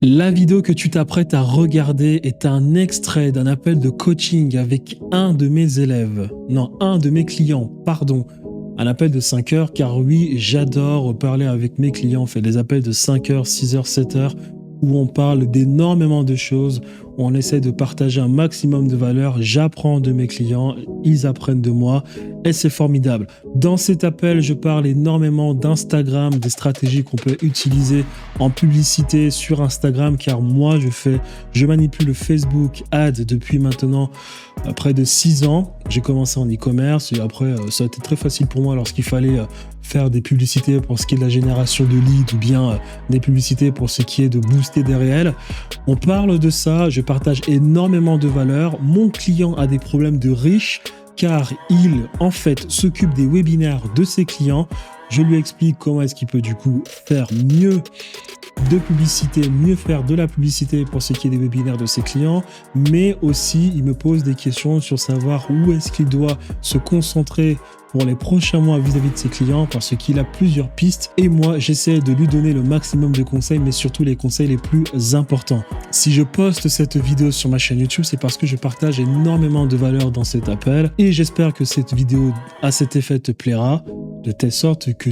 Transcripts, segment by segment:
La vidéo que tu t'apprêtes à regarder est un extrait d'un appel de coaching avec un de mes élèves. Non, un de mes clients, pardon. Un appel de 5 heures, car oui, j'adore parler avec mes clients. On fait des appels de 5 heures, 6 heures, 7 heures, où on parle d'énormément de choses, où on essaie de partager un maximum de valeur. J'apprends de mes clients, ils apprennent de moi, et c'est formidable. Dans cet appel, je parle énormément d'Instagram, des stratégies qu'on peut utiliser en publicité sur Instagram, car moi, je manipule le Facebook Ads depuis maintenant près de 6 ans. J'ai commencé en e-commerce et après, ça a été très facile pour moi lorsqu'il fallait faire des publicités pour ce qui est de la génération de leads ou bien des publicités pour ce qui est de booster des réels. On parle de ça, je partage énormément de valeur. Mon client a des problèmes de riches car il, en fait, s'occupe des webinaires de ses clients. Je lui explique comment est-ce qu'il peut du coup faire mieux de publicité, mieux faire de la publicité pour ce qui est des webinaires de ses clients, mais aussi il me pose des questions sur savoir où est-ce qu'il doit se concentrer pour les prochains mois vis-à-vis de ses clients parce qu'il a plusieurs pistes et moi j'essaie de lui donner le maximum de conseils mais surtout les conseils les plus importants. Si je poste cette vidéo sur ma chaîne YouTube, c'est parce que je partage énormément de valeur dans cet appel et j'espère que cette vidéo à cet effet te plaira de telle sorte que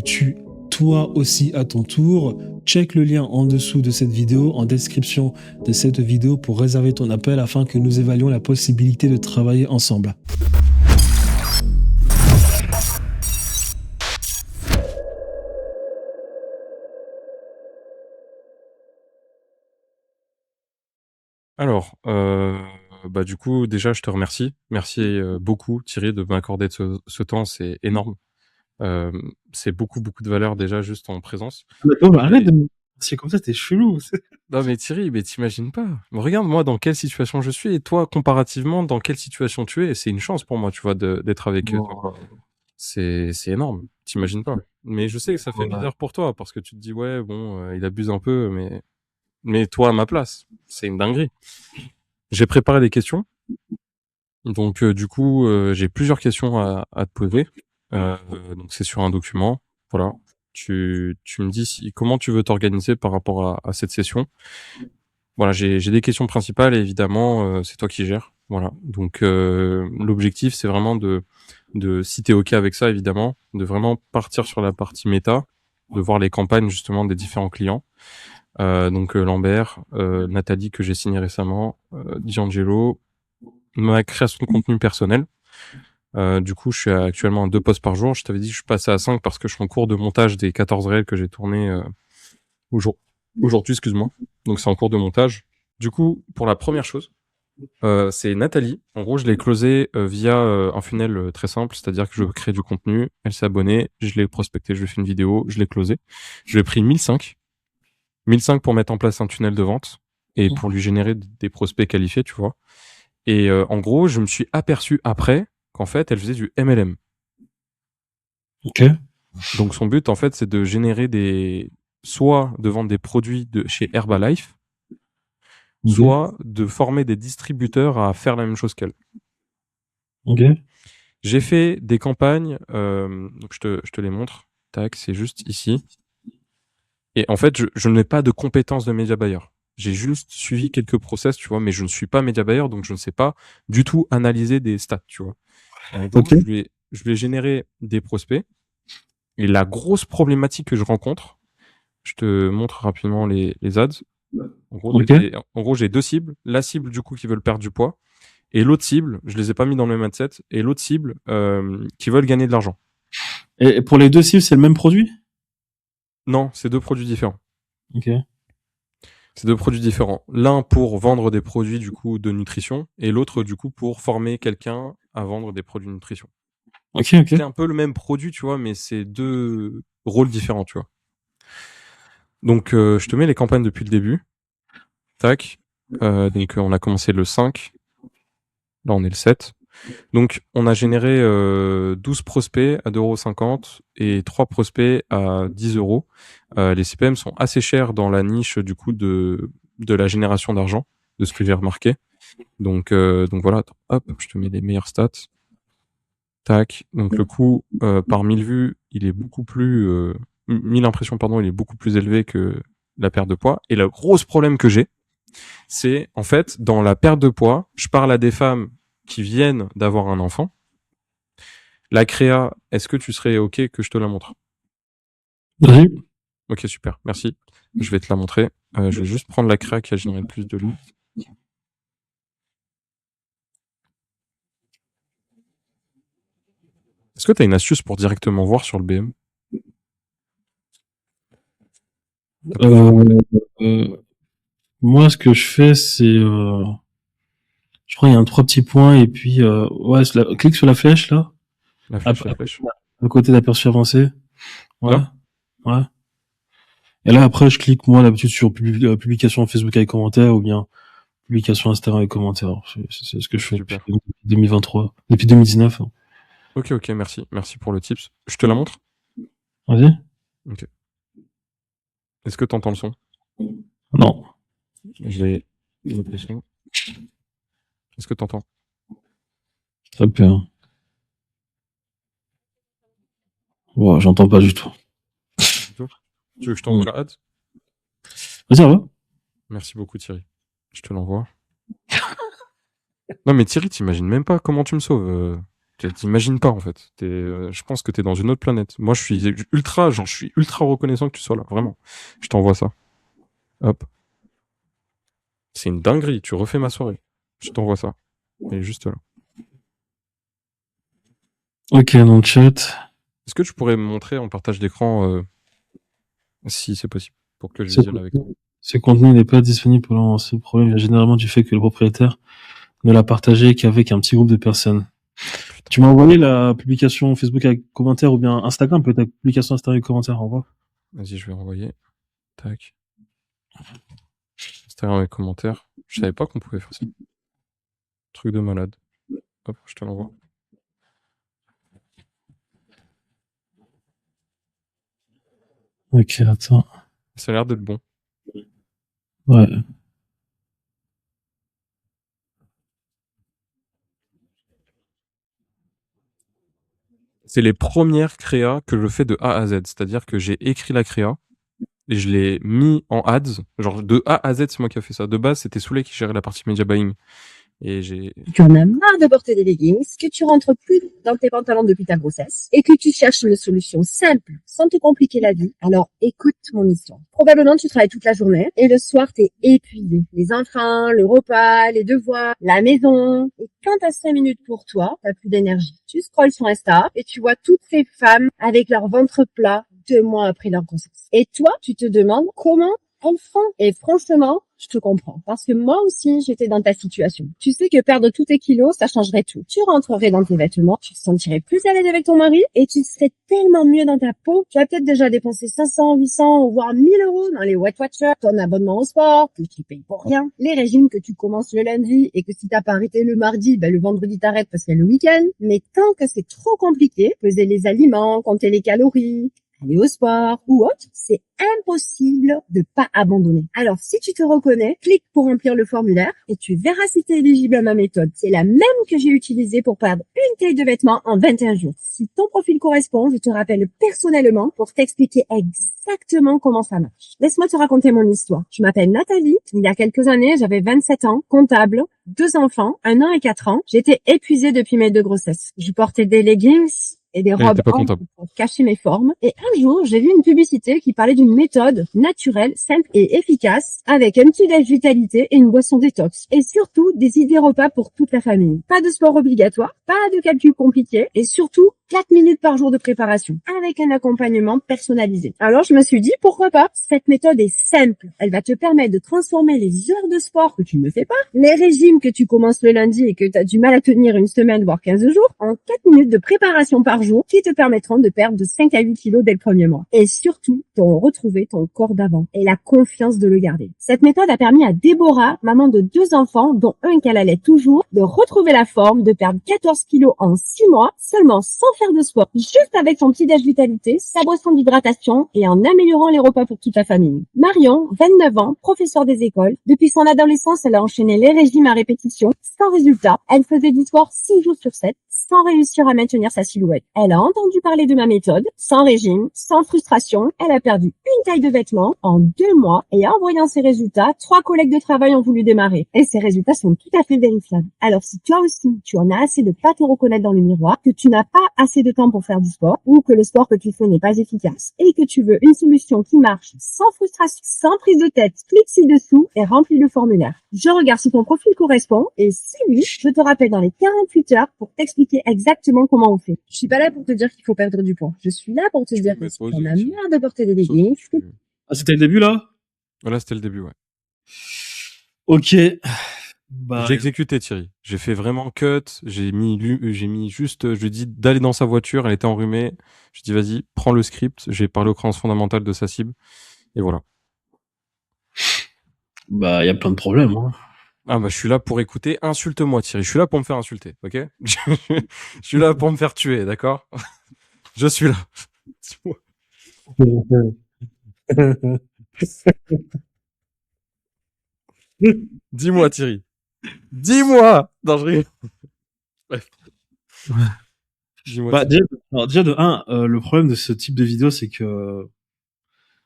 toi aussi à ton tour, check le lien en dessous de cette vidéo, en description de cette vidéo pour réserver ton appel afin que nous évaluions la possibilité de travailler ensemble. Alors, du coup, déjà, je te remercie. Merci beaucoup, Thierry, de m'accorder ce temps, c'est énorme. C'est beaucoup de valeur déjà juste en présence. Arrête de me c'est comme ça, t'es chelou. Non mais Thierry, mais t'imagines pas. Regarde moi dans quelle situation je suis et toi comparativement dans quelle situation tu es. Et c'est une chance pour moi, tu vois, d'être avec toi. C'est énorme. T'imagines pas. Mais je sais que ça fait bizarre pour toi parce que tu te dis ouais bon, il abuse un peu, mais toi à ma place, c'est une dinguerie. J'ai préparé des questions. Donc du coup, j'ai plusieurs questions à te poser. Donc c'est sur un document. Voilà. Tu me dis comment tu veux t'organiser par rapport à cette session. Voilà, j'ai des questions principales et évidemment, c'est toi qui gères. Voilà. Donc l'objectif, c'est vraiment de si t'es OK avec ça, évidemment, de vraiment partir sur la partie méta, de voir les campagnes justement des différents clients. Donc Lambert, Nathalie que j'ai signé récemment, D'Angelo, ma création de contenu personnel. Du coup, je suis actuellement à 2 posts par jour. Je t'avais dit que je suis passé à 5 parce que je suis en cours de montage des 14 réels que j'ai tournés aujourd'hui, excuse-moi. Donc c'est en cours de montage. Du coup, pour la première chose, c'est Nathalie. En gros, je l'ai closé via un funnel très simple, c'est-à-dire que je crée du contenu, elle s'est abonnée, je l'ai prospecté, je lui ai fait une vidéo, je l'ai closé. Je lui ai pris 1005 pour mettre en place un tunnel de vente et pour lui générer des prospects qualifiés, tu vois. Et en gros, je me suis aperçu après qu'en fait, elle faisait du MLM. Ok. Donc son but, en fait, c'est de générer soit de vendre des produits de chez Herbalife, soit de former des distributeurs à faire la même chose qu'elle. Ok. J'ai fait des campagnes, donc je te les montre. Tac, c'est juste ici. Et en fait, je n'ai pas de compétences de média buyer. J'ai juste suivi quelques process, tu vois, mais je ne suis pas média buyer, donc je ne sais pas du tout analyser des stats, tu vois. Donc, je lui ai généré des prospects. Et la grosse problématique que je rencontre, je te montre rapidement les ads. En gros, j'ai 2 cibles. La cible, du coup, qui veulent perdre du poids. Et l'autre cible, je les ai pas mis dans le même mindset. Et l'autre cible, qui veulent gagner de l'argent. Et pour les deux cibles, c'est le même produit? Non, c'est 2 produits différents. Ok. C'est 2 produits différents. L'un pour vendre des produits, du coup, de nutrition. Et l'autre, du coup, pour former quelqu'un à vendre des produits de nutrition. Ok. C'est un peu le même produit, tu vois, mais c'est 2 rôles différents, tu vois. Donc, je te mets les campagnes depuis le début. Tac. Donc, on a commencé le 5. Là, on est le 7. Donc, on a généré 12 prospects à 2,50 € et 3 prospects à 10 €. Les CPM sont assez chers dans la niche, du coup, de la génération d'argent, de ce que j'ai remarqué. Donc voilà. Hop, je te mets les meilleures stats. Tac. Donc, le coût par 1000 vues, il est beaucoup plus... 1000 impressions, pardon, il est beaucoup plus élevé que la perte de poids. Et le gros problème que j'ai, c'est en fait dans la perte de poids, je parle à des femmes qui viennent d'avoir un enfant. La créa, est-ce que tu serais OK que je te la montre? Vas-y. OK, super, merci. Je vais te la montrer. Je vais juste prendre la créa qui a généré le plus de leads. Est-ce que tu as une astuce pour directement voir sur le BM? Moi, ce que je fais, c'est, je crois, il y a 3 petits points et puis, ouais, clique sur la flèche là, La flèche, Après- la flèche. à côté d'aperçu avancé. Ouais. Là Ouais. Et là, après, je clique, moi, d'habitude, sur publication Facebook avec commentaires ou bien publication Instagram avec commentaires. C'est ce que je fais Super. depuis 2023, depuis 2019. Hein. OK, merci. Merci pour le tips. Je te la montre? Vas-y. Est-ce que tu entends le son? Non. Je vais mettre le son. Est-ce que tu entends? Très peu. Hein. Ouais, j'entends pas du tout. Tu veux que je t'envoie la ad? Vas-y, ouais. Merci beaucoup Thierry. Je te l'envoie. Non mais Thierry, t'imagines même pas comment tu me sauves. T'imagines pas en fait. Je pense que t'es dans une autre planète. Moi je suis ultra reconnaissant que tu sois là, vraiment. Je t'envoie ça. Hop. C'est une dinguerie, tu refais ma soirée. Je t'envoie ça. Elle est juste là. Ok, dans le chat. Est-ce que tu pourrais me montrer en partage d'écran si c'est possible pour que je visionne avec toi? Ce contenu n'est pas disponible pour l'instant. Ce problème vient généralement du fait que le propriétaire ne l'a partagé qu'avec un petit groupe de personnes. Putain. Tu m'as envoyé la publication Facebook avec commentaire ou bien Instagram, peut-être la publication Instagram avec commentaire, au revoir. Vas-y, je vais renvoyer. Tac. Instagram avec commentaire. Je savais pas qu'on pouvait faire ça. Truc de malade. Hop, je te l'envoie. Ok, attends. Ça a l'air d'être bon. Ouais. C'est les premières créas que je fais de A à Z. C'est-à-dire que j'ai écrit la créa et je l'ai mis en ads. Genre de A à Z, c'est moi qui ai fait ça. De base, c'était Souley qui gérait la partie media buying. Et Tu en as marre de porter des leggings, que tu rentres plus dans tes pantalons depuis ta grossesse et que tu cherches une solution simple sans te compliquer la vie, alors écoute mon histoire. Probablement tu travailles toute la journée et le soir t'es épuisé. Les enfants, le repas, les devoirs, la maison. Et quand t'as 5 minutes pour toi, t'as plus d'énergie. Tu scrolles sur Insta et tu vois toutes ces femmes avec leur ventre plat 2 mois après leur grossesse. Et toi, tu te demandes comment elles font. Et franchement, je te comprends. Parce que moi aussi, j'étais dans ta situation. Tu sais que perdre tous tes kilos, ça changerait tout. Tu rentrerais dans tes vêtements, tu te sentirais plus à l'aise avec ton mari et tu serais tellement mieux dans ta peau. Tu as peut-être déjà dépensé 500, 800, voire 1000 euros dans les Weight Watchers, ton abonnement au sport, que tu payes pour rien, les régimes que tu commences le lundi et que si t'as pas arrêté le mardi, le vendredi t'arrêtes parce qu'il y a le week-end. Mais tant que c'est trop compliqué, peser les aliments, compter les calories, aller au sport ou autre, c'est impossible de pas abandonner. Alors, si tu te reconnais, clique pour remplir le formulaire et tu verras si tu es éligible à ma méthode. C'est la même que j'ai utilisée pour perdre une taille de vêtements en 21 jours. Si ton profil correspond, je te rappelle personnellement pour t'expliquer exactement comment ça marche. Laisse-moi te raconter mon histoire. Je m'appelle Nathalie. Il y a quelques années, j'avais 27 ans, comptable, 2 enfants, 1 an et 4 ans. J'étais épuisée depuis mes 2 grossesses. Je portais des leggings et des robes amples pour cacher mes formes. Et un jour, j'ai vu une publicité qui parlait d'une méthode naturelle, simple et efficace avec un petit déj vitalité et une boisson détox. Et surtout, des idées repas pour toute la famille. Pas de sport obligatoire, pas de calcul compliqué et surtout, 4 minutes par jour de préparation avec un accompagnement personnalisé. Alors, je me suis dit, pourquoi pas? Cette méthode est simple. Elle va te permettre de transformer les heures de sport que tu ne fais pas, les régimes que tu commences le lundi et que tu as du mal à tenir une semaine, voire 15 jours, en 4 minutes de préparation par jour qui te permettront de perdre de 5 à 8 kilos dès le premier mois. Et surtout, de retrouver ton corps d'avant et la confiance de le garder. Cette méthode a permis à Déborah, maman de 2 enfants, dont un qu'elle allait toujours, de retrouver la forme, de perdre 14 kilos en 6 mois, seulement sans faire de sport, juste avec son petit déj vitalité, sa boisson d'hydratation et en améliorant les repas pour toute la famille. Marion, 29 ans, professeure des écoles. Depuis son adolescence, elle a enchaîné les régimes à répétition, sans résultat. Elle faisait du sport 6 jours sur 7, sans réussir à maintenir sa silhouette. Elle a entendu parler de ma méthode, sans régime, sans frustration. Elle a perdu une taille de vêtements en 2 mois et en voyant ses résultats, 3 collègues de travail ont voulu démarrer. Et ces résultats sont tout à fait vérifiables. Alors si toi aussi, tu en as assez de pas te reconnaître dans le miroir, que tu n'as pas assez de temps pour faire du sport, ou que le sport que tu fais n'est pas efficace, et que tu veux une solution qui marche sans frustration, sans prise de tête, clique ci-dessous et remplis le formulaire. Je regarde si ton profil correspond, et si oui, je te rappelle dans les 48 heures pour t'expliquer exactement comment on fait. Je suis pas là pour te dire qu'il faut perdre du poids. Je suis là pour te dire que t'en as marre de porter des leggings. Ah, c'était le début, là? Voilà, c'était le début, ouais. Ok. Bah, J'ai exécuté, Thierry. J'ai fait vraiment cut. J'ai mis juste, je lui ai dit d'aller dans sa voiture. Elle était enrhumée. Je lui ai dit, vas-y, prends le script. J'ai parlé aux croyances fondamentales de sa cible. Et voilà. bah, il y a plein de problèmes, hein. Ah, bah, je suis là pour écouter. Insulte-moi, Thierry. Je suis là pour me faire insulter, ok? Je suis là pour me faire tuer, d'accord? Je suis là. Dis-moi, Thierry. Dis-moi! Non, je rigole. Bref. Dis-moi, Bah, Thierry. déjà de un, le problème de ce type de vidéo, c'est que,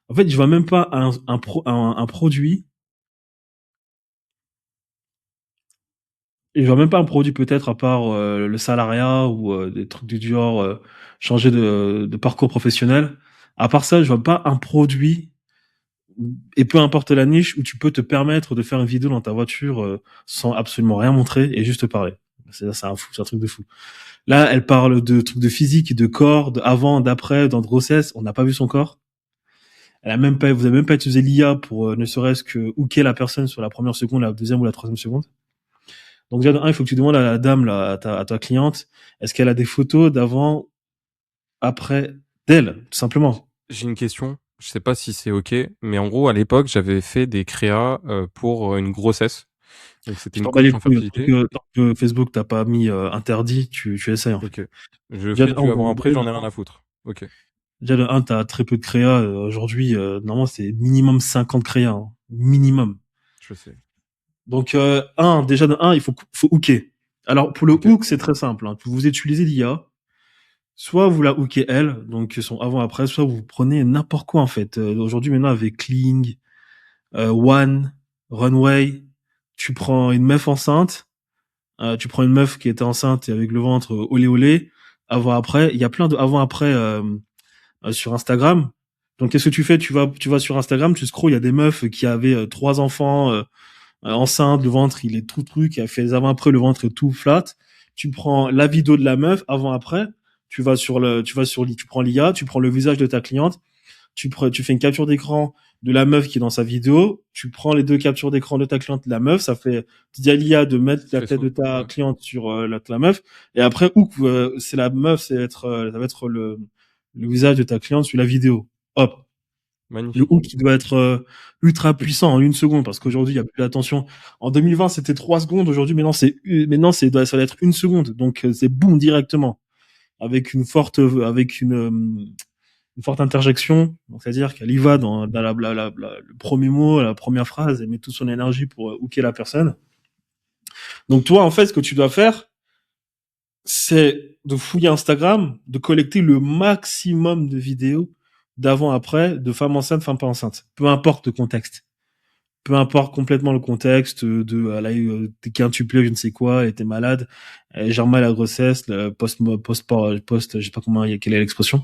en fait, je vois même pas un produit. Et je vois même pas un produit peut-être à part le salariat ou des trucs du genre changer de parcours professionnel. À part ça, je vois pas un produit et peu importe la niche où tu peux te permettre de faire une vidéo dans ta voiture sans absolument rien montrer et juste parler. C'est un truc de fou. Là, elle parle de trucs de physique, de corps, de avant, d'après, dans de grossesse. On n'a pas vu son corps. Vous avez même pas utilisé l'IA pour ne serait-ce que hooker la personne sur la première seconde, la deuxième ou la troisième seconde. Donc déjà, de un, il faut que tu demandes à la dame, là, à ta cliente, est-ce qu'elle a des photos d'avant, après, d'elle, tout simplement. J'ai une question. Je sais pas si c'est ok, mais en gros, à l'époque, j'avais fait des créas pour une grossesse. Donc c'était Je une t'en bats les coach en couilles. fertilité. Tant que Facebook t'a pas mis interdit, tu essaies, en fait. Ok. Je Déjà, fais du avant-après, j'en ai rien à foutre. Ok. déjà, de un, t'as très peu de créa. Aujourd'hui, normalement, c'est minimum 50 créas. Hein. Minimum. Je sais. Donc, déjà, de un, faut hooker. Alors, pour le Ok. hook, c'est très simple. Hein. Vous utilisez l'IA. Soit vous la hookez elle, donc son avant-après, soit vous prenez n'importe quoi, en fait. Aujourd'hui, maintenant, avec Kling, One, Runway, tu prends une meuf enceinte, tu prends une meuf qui était enceinte et avec le ventre olé olé, avant-après. Il y a plein de avant-après sur Instagram. Donc, qu'est-ce que tu fais? Tu vas sur Instagram, tu scrolls, il y a des meufs qui avaient 3 enfants enceintes, le ventre, il est tout truc, elle fait les avant-après, le ventre est tout flat. Tu prends la vidéo de la meuf avant-après, tu prends l'IA, tu prends le visage de ta cliente, tu fais une capture d'écran de la meuf qui est dans sa vidéo, tu prends les 2 captures d'écran de ta cliente et de la meuf, ça fait, tu dis à l'IA de mettre la tête de ta cliente sur la meuf, et après, c'est la meuf, ça va être le visage de ta cliente sur la vidéo. Hop. Le Magnifique. hook qui doit être ultra puissant en 1 seconde, parce qu'aujourd'hui, il y a plus d'attention. En 2020, c'était 3 secondes, aujourd'hui, maintenant, ça doit être 1 seconde. Donc, c'est boum directement. Avec une forte interjection, donc c'est-à-dire qu'elle y va dans le premier mot, la première phrase, elle met toute son énergie pour hooker la personne. Donc toi, en fait, ce que tu dois faire, c'est de fouiller Instagram, de collecter le maximum de vidéos d'avant-après, de femmes enceintes, femmes pas enceintes. Peu importe le contexte. Peu importe complètement le contexte elle a eu des quintuplés, je ne sais quoi, elle était malade, elle gère mal la grossesse, le je sais pas comment, quelle est l'expression.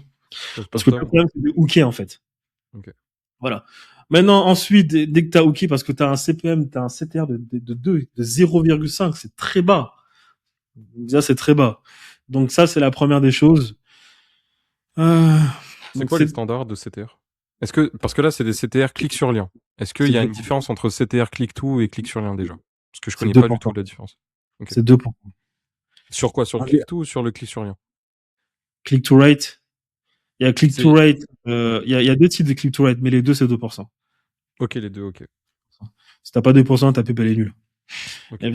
Parce que le problème, c'est de hooker, en fait. Ok. Voilà. Maintenant, ensuite, dès que t'as hooké, parce que t'as un CPM, t'as un CTR de 0,5, c'est très bas. Déjà, c'est très bas. Donc ça, c'est la première des choses. C'est Donc quoi les standards de CTR? Parce que là, c'est des CTR clic sur lien. Est-ce qu'il y a une différence entre CTR click to et clic sur lien déjà? Parce que je connais pas du tout la différence. Okay. C'est 2%. Sur quoi? Sur le click to ou sur le clic sur lien? Click to rate. Il y a click to rate. Il y a 2 types de click to rate, mais les deux, c'est 2%. Ok, les deux, ok. Si t'as pas 2%, ta pub, elle est nulle. Okay.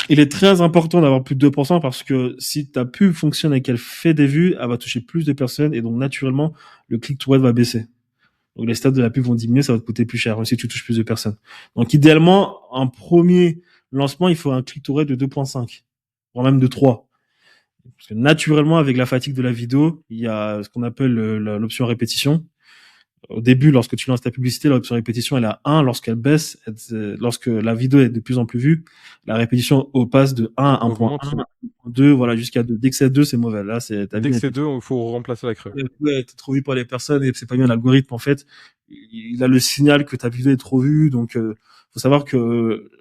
Il est très important d'avoir plus de 2% parce que si ta pub fonctionne et qu'elle fait des vues, elle va toucher plus de personnes et donc naturellement, le click to rate va baisser. Donc les stats de la pub vont diminuer, ça va te coûter plus cher, même si tu touches plus de personnes. Donc idéalement, en premier lancement, il faut un click to rate de 2.5, voire même de 3. Parce que naturellement, avec la fatigue de la vidéo, il y a ce qu'on appelle l'option répétition. Au début, lorsque tu lances ta publicité, l'option répétition, elle est à 1. Lorsqu'elle baisse, lorsque la vidéo est de plus en plus vue, la répétition passe de 1 à 1.1, Augmente. 1.2, voilà, jusqu'à 2. Dès que c'est 2, c'est mauvais. Là, c'est, ta Dès que vie, c'est 2, il faut remplacer la crue. elle est trop vue par les personnes et c'est pas bien l'algorithme, en fait. Il a le signal que ta vidéo est trop vue. Donc, faut savoir que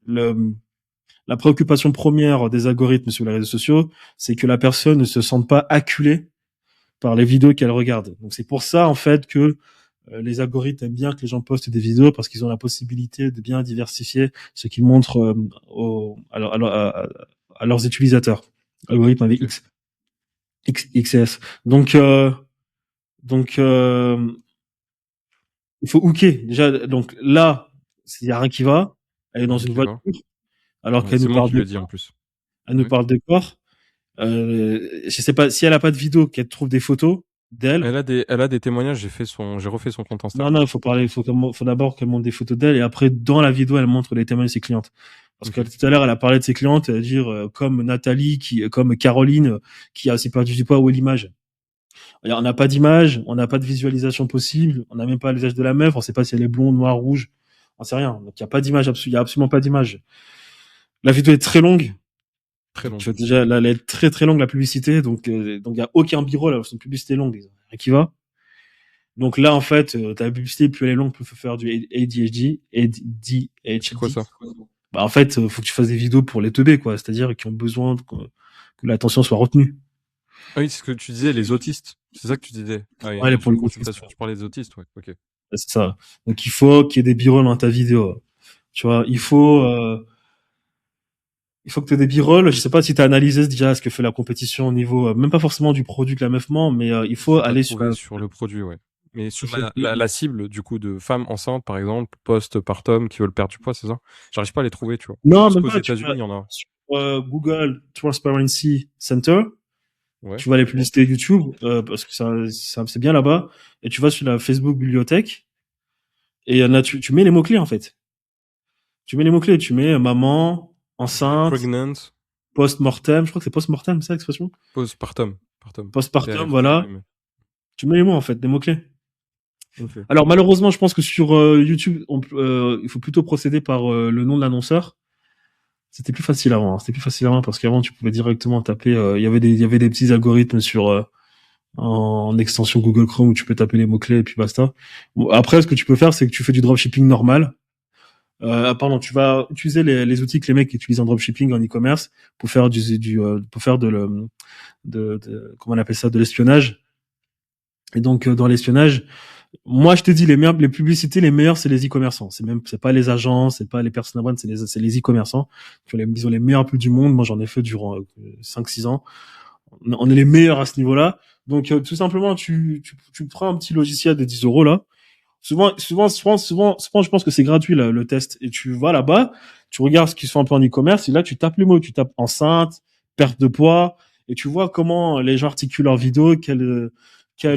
la préoccupation première des algorithmes sur les réseaux sociaux, c'est que la personne ne se sente pas acculée par les vidéos qu'elle regarde. Donc c'est pour ça en fait que les algorithmes aiment bien que les gens postent des vidéos parce qu'ils ont la possibilité de bien diversifier ce qu'ils montrent à leurs utilisateurs. Algorithme avec XS. Donc il faut hooker déjà. Donc là, il y a rien qui va. Elle est dans une voiture alors qu'elle nous parle dit en plus. Elle nous parle de corps. Je sais pas si elle a pas de vidéo, qu'elle trouve des photos d'elle. Elle a des témoignages. J'ai refait son compte Instagram. Non, il faut d'abord qu'elle montre des photos d'elle et après dans la vidéo elle montre les témoignages de ses clientes. Parce que tout à l'heure elle a parlé de ses clientes, elle va dire comme Nathalie, comme Caroline, qui a aussi perdu du poids. Où est l'image? On n'a pas d'image, on n'a pas de visualisation possible, on n'a même pas le visage de la meuf, on sait pas si elle est blonde, noire, rouge, on sait rien. Donc il y a pas d'image, il y a absolument pas d'image. La vidéo est très longue. Très longue. Déjà, là, elle est très très longue la publicité, donc il y a aucun b-roll, c'est une publicité longue, rien qui va. Donc là, en fait, ta publicité, plus elle est longue, plus il faut faire du ADHD. C'est quoi ça? Bah, en fait, faut que tu fasses des vidéos pour les teubés, quoi. C'est-à-dire qui ont besoin que l'attention soit retenue. Ah oui, c'est ce que tu disais, les autistes. C'est ça que tu disais. Ah oui, Ouais, pour le consultation, tu parlais des autistes, ouais. Ok. C'est ça. Donc il faut qu'il y ait des b-rolls dans ta vidéo. Tu vois, il faut que tu aies des b-rolls. Je sais pas si tu as analysé déjà ce que fait la compétition au niveau, même pas forcément du produit que la meuf ment, mais il faut aller sur le produit, ouais. Mais sur la cible, du coup, de femmes enceintes, par exemple, post-partum, qui veulent perdre du poids, c'est ça? J'arrive pas à les trouver, tu vois. Non, parce même qu'aux pas. États-Unis, il y en a. Sur Google Transparency Center, Ouais. tu vois les publicités YouTube, parce que ça c'est bien là-bas, et tu vas sur la Facebook bibliothèque, et là, tu mets les mots-clés, en fait. Tu mets les mots-clés, tu mets maman, enceinte, Pregnant. Post-mortem, je crois que c'est post-mortem, c'est ça l'expression? Postpartum. Post-partum, voilà. Tu mets les mots, en fait, des mots-clés. Okay. Alors, malheureusement, je pense que sur YouTube, il faut plutôt procéder par le nom de l'annonceur. C'était plus facile avant. Parce qu'avant, tu pouvais directement taper. Il y avait des petits algorithmes sur en extension Google Chrome où tu peux taper les mots-clés et puis basta. Bon, après, ce que tu peux faire, c'est que tu fais du dropshipping normal. Pardon, tu vas utiliser les outils que les mecs utilisent en dropshipping, en e-commerce, pour faire comment on appelle ça, de l'espionnage. Et donc, dans l'espionnage, moi, je te dis, les publicités, les meilleurs, c'est les e-commerçants. C'est pas les agences, c'est pas les personal brands, c'est les e-commerçants. Ils ont les meilleurs pubs du monde. Moi, j'en ai fait durant 5-6 ans. On est les meilleurs à ce niveau-là. Donc, tout simplement, tu prends un petit logiciel de 10 € là. Souvent, je pense que c'est gratuit, là, le test. Et tu vas là-bas, tu regardes ce qu'ils font un peu en e-commerce, et là, tu tapes les mots, tu tapes enceinte, perte de poids, et tu vois comment les gens articulent leurs vidéos, quel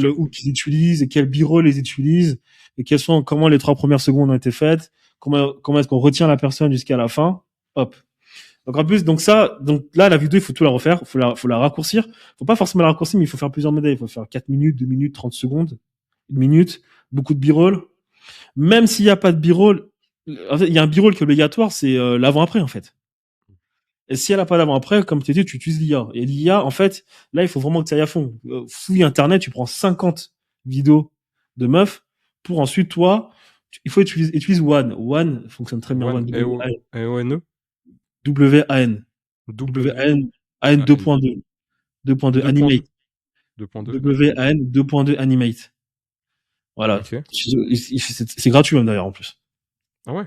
hook ils utilisent, et quel b-roll ils utilisent, et comment les 3 premières secondes ont été faites, comment est-ce qu'on retient la personne jusqu'à la fin. Hop. Donc en plus, donc là, la vidéo, il faut tout la refaire, faut la raccourcir. Faut pas forcément la raccourcir, mais il faut faire plusieurs modèles. Il faut faire 4 minutes, 2 minutes, 30 secondes, 1 minute, beaucoup de b-roll. Même s'il y a pas de b-roll, en fait, il y a un b-roll qui est obligatoire, c'est l'avant-après, en fait. Et si elle a pas d'avant-après, comme tu dis, tu utilises l'IA. Et l'IA, en fait, là, il faut vraiment que tu ailles à fond. Fouille Internet, tu prends 50 vidéos de meufs pour ensuite, toi, il faut utiliser One. One fonctionne très bien. One, W-A-N. W-A-N. W-A-N. A-N 2.2. 2.2 Animate. 2.2. W-A-N 2.2 Animate. Voilà. Okay. C'est gratuit, même, d'ailleurs, en plus. Ah ouais?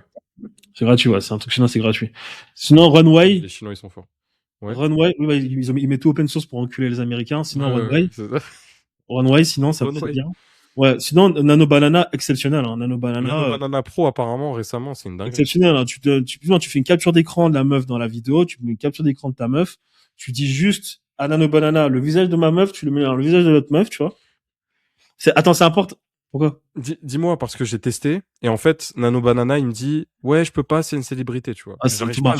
C'est gratuit, ouais. C'est un truc chinois, c'est gratuit. Sinon, Runway. Les Chinois, ils sont forts. Ouais. Runway, oui, ils mettent tout open source pour enculer les Américains. Sinon, Runway, sinon, ça c'est bien. Ouais, sinon, Nano Banana, exceptionnel, hein. Nano Banana Pro, apparemment, récemment, c'est une dinguerie. Exceptionnel, hein. Tu fais une capture d'écran de la meuf dans la vidéo, tu mets une capture d'écran de ta meuf, tu dis juste à Nano Banana, le visage de ma meuf, tu le mets dans le visage de l'autre meuf, tu vois. Attends, c'est important. Pourquoi? Dis-moi, parce que j'ai testé, et en fait, Nano Banana, il me dit, ouais, je peux pas, c'est une célébrité, tu vois. Ah, J'arrive pas à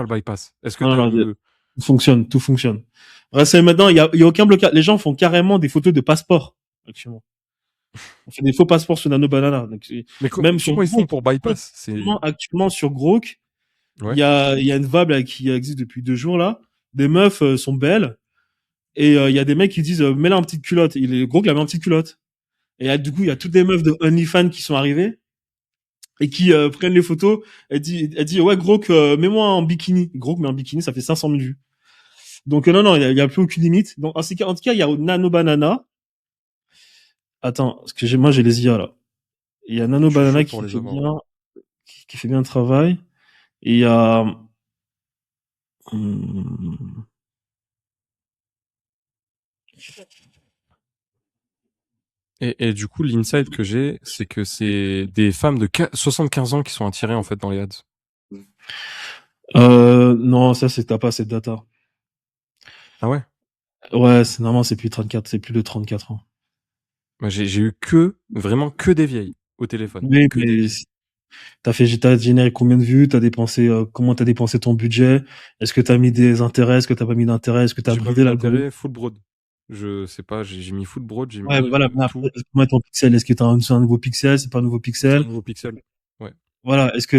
le bypass. Est-ce que tout fonctionne. Reste maintenant, il y a aucun blocage. Les gens font carrément des photos de passeport, actuellement. On fait des faux passeports sur Nano Banana. Donc, Mais même sur comment ils font Grok, pour bypass? C'est actuellement sur Grok, ouais. il y a une vibe là, qui existe depuis 2 jours là. Des meufs sont belles et il y a des mecs qui disent mets-la en petite culotte. Grok la met en petite culotte. Et du coup, il y a toutes des meufs de OnlyFans qui sont arrivées et qui prennent les photos. Elle dit ouais Grok, mets-moi en bikini. Grok met en bikini, ça fait 500 000 vues. Donc non, il y a plus aucune limite. Donc en tout cas, il y a Nano Banana. Attends, parce que moi j'ai les IA là. Il y a Nano Je suis Banana chaud pour qui les fait avoir. bien, qui fait bien le travail. Et il y a Et du coup, l'insight que j'ai, c'est que c'est des femmes de 75 ans qui sont attirées en fait dans les ads. non, ça t'as pas cette data. Ah ouais? Ouais, normalement c'est plus de 34 ans. Moi, j'ai eu vraiment que des vieilles au téléphone. Oui, Que des mais vieilles. t'as généré combien de vues, comment t'as dépensé ton budget, est-ce que t'as mis des intérêts, est-ce que t'as pas mis d'intérêt, est-ce que t'as J'ai pas bridé mis l'algorithme? d'intérêt, full broad. Je sais pas, j'ai mis full broad, j'ai Ouais, mis voilà, mais tout. après, est-ce que tu mets ton pixel, est-ce que t'as un nouveau pixel, c'est pas un nouveau C'est un pixel? nouveau pixel. Ouais. Voilà, est-ce que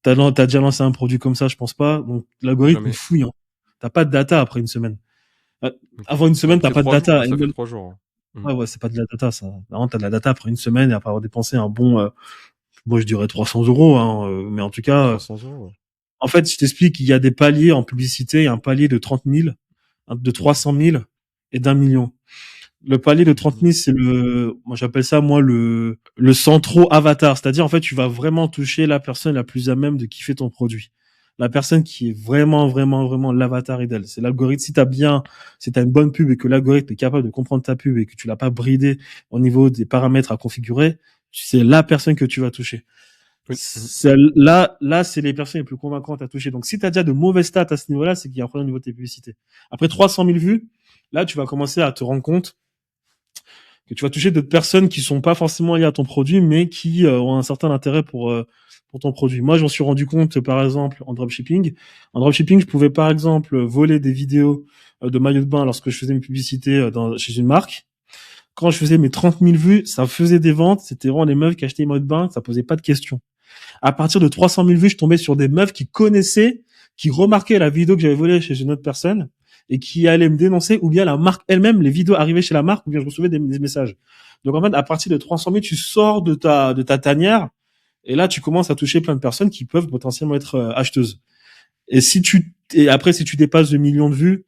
t'as déjà lancé un produit comme ça? Je pense pas. Donc, l'algorithme, il Jamais. fouille, hein. T'as pas de data après une semaine. Ok. Avant une semaine, t'as Ça fait pas de 3 jours, data. hein, Et ça fait même- 3 jours. Hein. Ouais, c'est pas de la data, ça. Vraiment, t'as de la data après une semaine et après avoir dépensé un bon, moi, je dirais 300 euros, hein. Mais en tout cas, 300 euros. Ouais. en fait, je t'explique, il y a des paliers en publicité. Il y a un palier de 30 000, de 300 000 et d'1 million. Le palier de 30 000, c'est moi, j'appelle ça, moi, le centro avatar. C'est-à-dire, en fait, tu vas vraiment toucher la personne la plus à même de kiffer ton produit. La personne qui est vraiment, vraiment, vraiment l'avatar idéal. C'est l'algorithme. Si t'as une bonne pub et que l'algorithme est capable de comprendre ta pub et que tu l'as pas bridé au niveau des paramètres à configurer, c'est la personne que tu vas toucher. Oui. Là, c'est les personnes les plus convaincantes à toucher. Donc, si tu as déjà de mauvaises stats à ce niveau-là, c'est qu'il y a un problème au niveau de tes publicités. Après 300 000 vues, là, tu vas commencer à te rendre compte que tu vas toucher d'autres personnes qui sont pas forcément liées à ton produit, mais qui ont un certain intérêt pour ton produit. Moi, j'en suis rendu compte, par exemple, en dropshipping. En dropshipping, je pouvais, par exemple, voler des vidéos de maillots de bain lorsque je faisais mes publicités chez une marque. Quand je faisais mes 30 000 vues, ça faisait des ventes. C'était vraiment les meufs qui achetaient les maillots de bain. Ça posait pas de questions. À partir de 300 000 vues, je tombais sur des meufs qui connaissaient, qui remarquaient la vidéo que j'avais volée chez une autre personne et qui allaient me dénoncer, ou bien la marque elle-même, les vidéos arrivaient chez la marque, ou bien je recevais des messages. Donc en fait, à partir de 300 000, tu sors de ta tanière et là, tu commences à toucher plein de personnes qui peuvent potentiellement être acheteuses. Et après, si tu dépasses 2 millions de vues,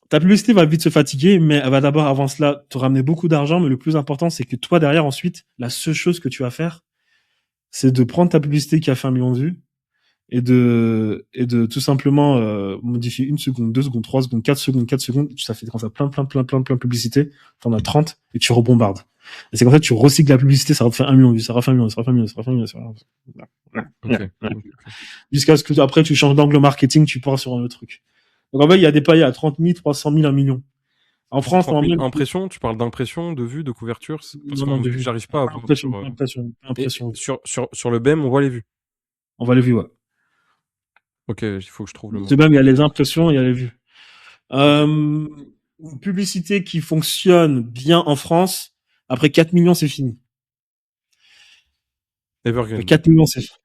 ta publicité va vite se fatiguer, mais elle va d'abord, avant cela, te ramener beaucoup d'argent. Mais le plus important, c'est que toi, derrière, ensuite, la seule chose que tu vas faire, c'est de prendre ta publicité qui a fait 1 million de vues et de tout simplement modifier 1 seconde, 2 secondes, 3 secondes, 4 secondes. Ça fait comme ça plein de publicités. T'en as 30 et tu rebombardes. Et c'est comme ça que tu recycles la publicité, ça refait 1 million de vues, ça refait 1 million, ça refait 1 million, ça refait 1 million, ça refait 1 million. Ok. Jusqu'à ce que après tu changes d'angle marketing, tu pars sur un autre truc. Donc en fait, il y a des paliers à 30 000, 300 000, 1 million. En France, 30 000 normalement, impressions, tu parles d'impression, de vue, de couverture, parce non, que de vues. j'arrive pas à voir Impression. Et sur le BEM, on voit les vues. On va les vues, ouais. Ok, il faut que je trouve le mot. C'est même, il y a les impressions, il y a les vues. Une publicité qui fonctionne bien en France, après 4 millions, c'est fini. Evergreen. Après 4 millions, c'est fini.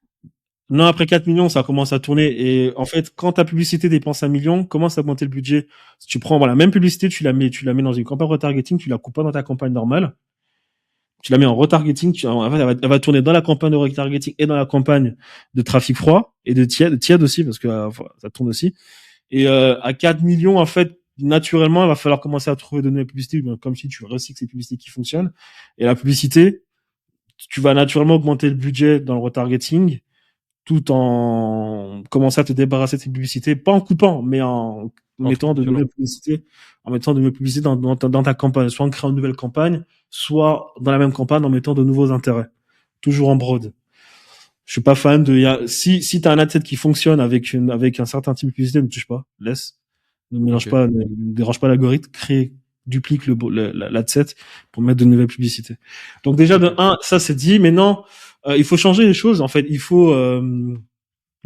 Non, après 4 millions, ça commence à tourner. Et en fait, quand ta publicité dépense 1 million, commence à augmenter le budget. Si tu prends, voilà, la même publicité, tu la mets dans une campagne retargeting, tu la coupes pas dans ta campagne normale. Tu la mets en retargeting, en fait, elle va tourner dans la campagne de retargeting et dans la campagne de trafic froid et de tiède aussi, parce que ça tourne aussi. Et à 4 millions, en fait, naturellement, il va falloir commencer à trouver de nouvelles publicités, comme si tu recycles ces publicités qui fonctionnent. Et la publicité, tu vas naturellement augmenter le budget dans le retargeting, tout en commençant à te débarrasser de ces publicités, pas en coupant, mais en mettant de nouvelles publicités, dans ta campagne, soit en créant une nouvelle campagne, soit dans la même campagne en mettant de nouveaux intérêts. Toujours en broad. Je suis pas fan si t'as un ad set qui fonctionne avec un certain type de publicité, ne touche pas, laisse. Ne mélange pas, ne dérange pas l'algorithme, duplique l'ad set pour mettre de nouvelles publicités. Donc déjà, ça c'est dit, mais non, il faut changer les choses, en fait. Il faut,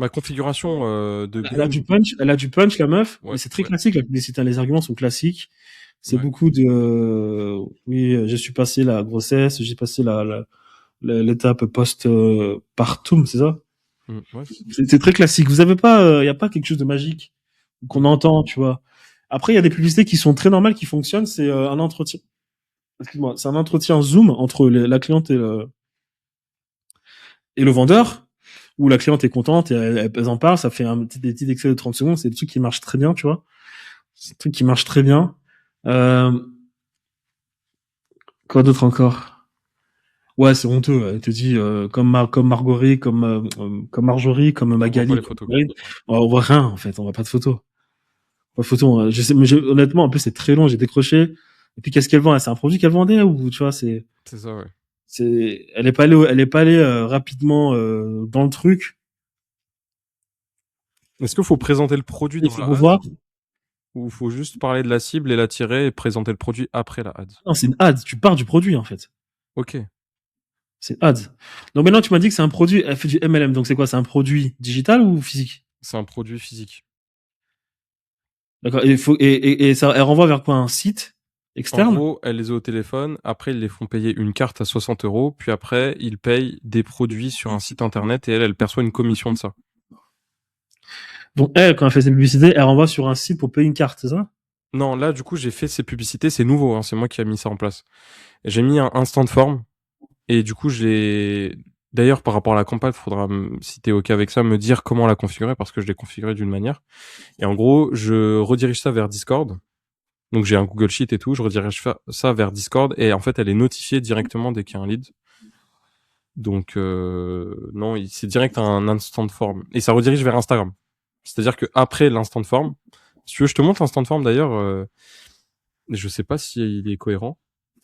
Ma configuration de Elle a grille. du punch, la meuf, Ouais, mais c'est très ouais. classique, la publicité. Les arguments sont classiques. C'est Ouais. beaucoup de, oui, je suis passé la grossesse, j'ai passé l'étape post-partum, c'est ça? Ouais. C'est très classique. Vous avez pas, y a pas quelque chose de magique qu'on entend, tu vois. Après, il y a des publicités qui sont très normales, qui fonctionnent. C'est un entretien. Excuse-moi, c'est un entretien Zoom entre la cliente et le vendeur, où la cliente est contente et elle en parle. Ça fait des petits extraits de 30 secondes. C'est des trucs qui marchent très bien, tu vois. C'est des trucs qui marchent très bien. Euh, quoi d'autre encore? Ouais, c'est honteux. Elle te dit comme Marjorie, comme Marjorie, comme On voit pas Magali, les comme photos. Karine. On voit rien en fait. On voit pas de photos. Pas de photos. Je sais, mais honnêtement, en plus c'est très long. J'ai décroché. Et puis qu'est-ce qu'elle vend? C'est un produit qu'elle vendait ou tu vois, C'est ça, ouais. elle est pas allée rapidement dans le truc. Est-ce qu'il faut présenter le produit Il dans faut la ad revoir. ou faut juste parler de la cible et la tirer et présenter le produit après la ad? Non, c'est une ad. Tu pars du produit en fait. Ok. C'est une ad. Donc maintenant tu m'as dit que c'est un produit. Elle fait du MLM. Donc c'est quoi? C'est un produit digital ou physique? C'est un produit physique. D'accord. Et ça, elle renvoie vers quoi? Un site En externe? gros, elle les a au téléphone. Après, ils les font payer une carte à 60 euros. Puis après, ils payent des produits sur un site internet et elle perçoit une commission de ça. Donc elle, quand elle fait ses publicités, elle renvoie sur un site pour payer une carte, c'est ça? Non, là, du coup, j'ai fait ces publicités. C'est nouveau, hein, c'est moi qui ai mis ça en place. J'ai mis un instant de forme. Et du coup, d'ailleurs, par rapport à la campagne, il faudra, si t'es OK avec ça, me dire comment la configurer parce que je l'ai configurée d'une manière. Et en gros, je redirige ça vers Discord. Donc, j'ai un Google Sheet et tout. Je redirige ça vers Discord et en fait, elle est notifiée directement dès qu'il y a un lead. Donc, non, c'est direct un instant de forme. Et ça redirige vers Instagram. C'est-à-dire que après l'instant de forme, si tu veux, je te montre l'instant de forme d'ailleurs. Je sais pas si il est cohérent.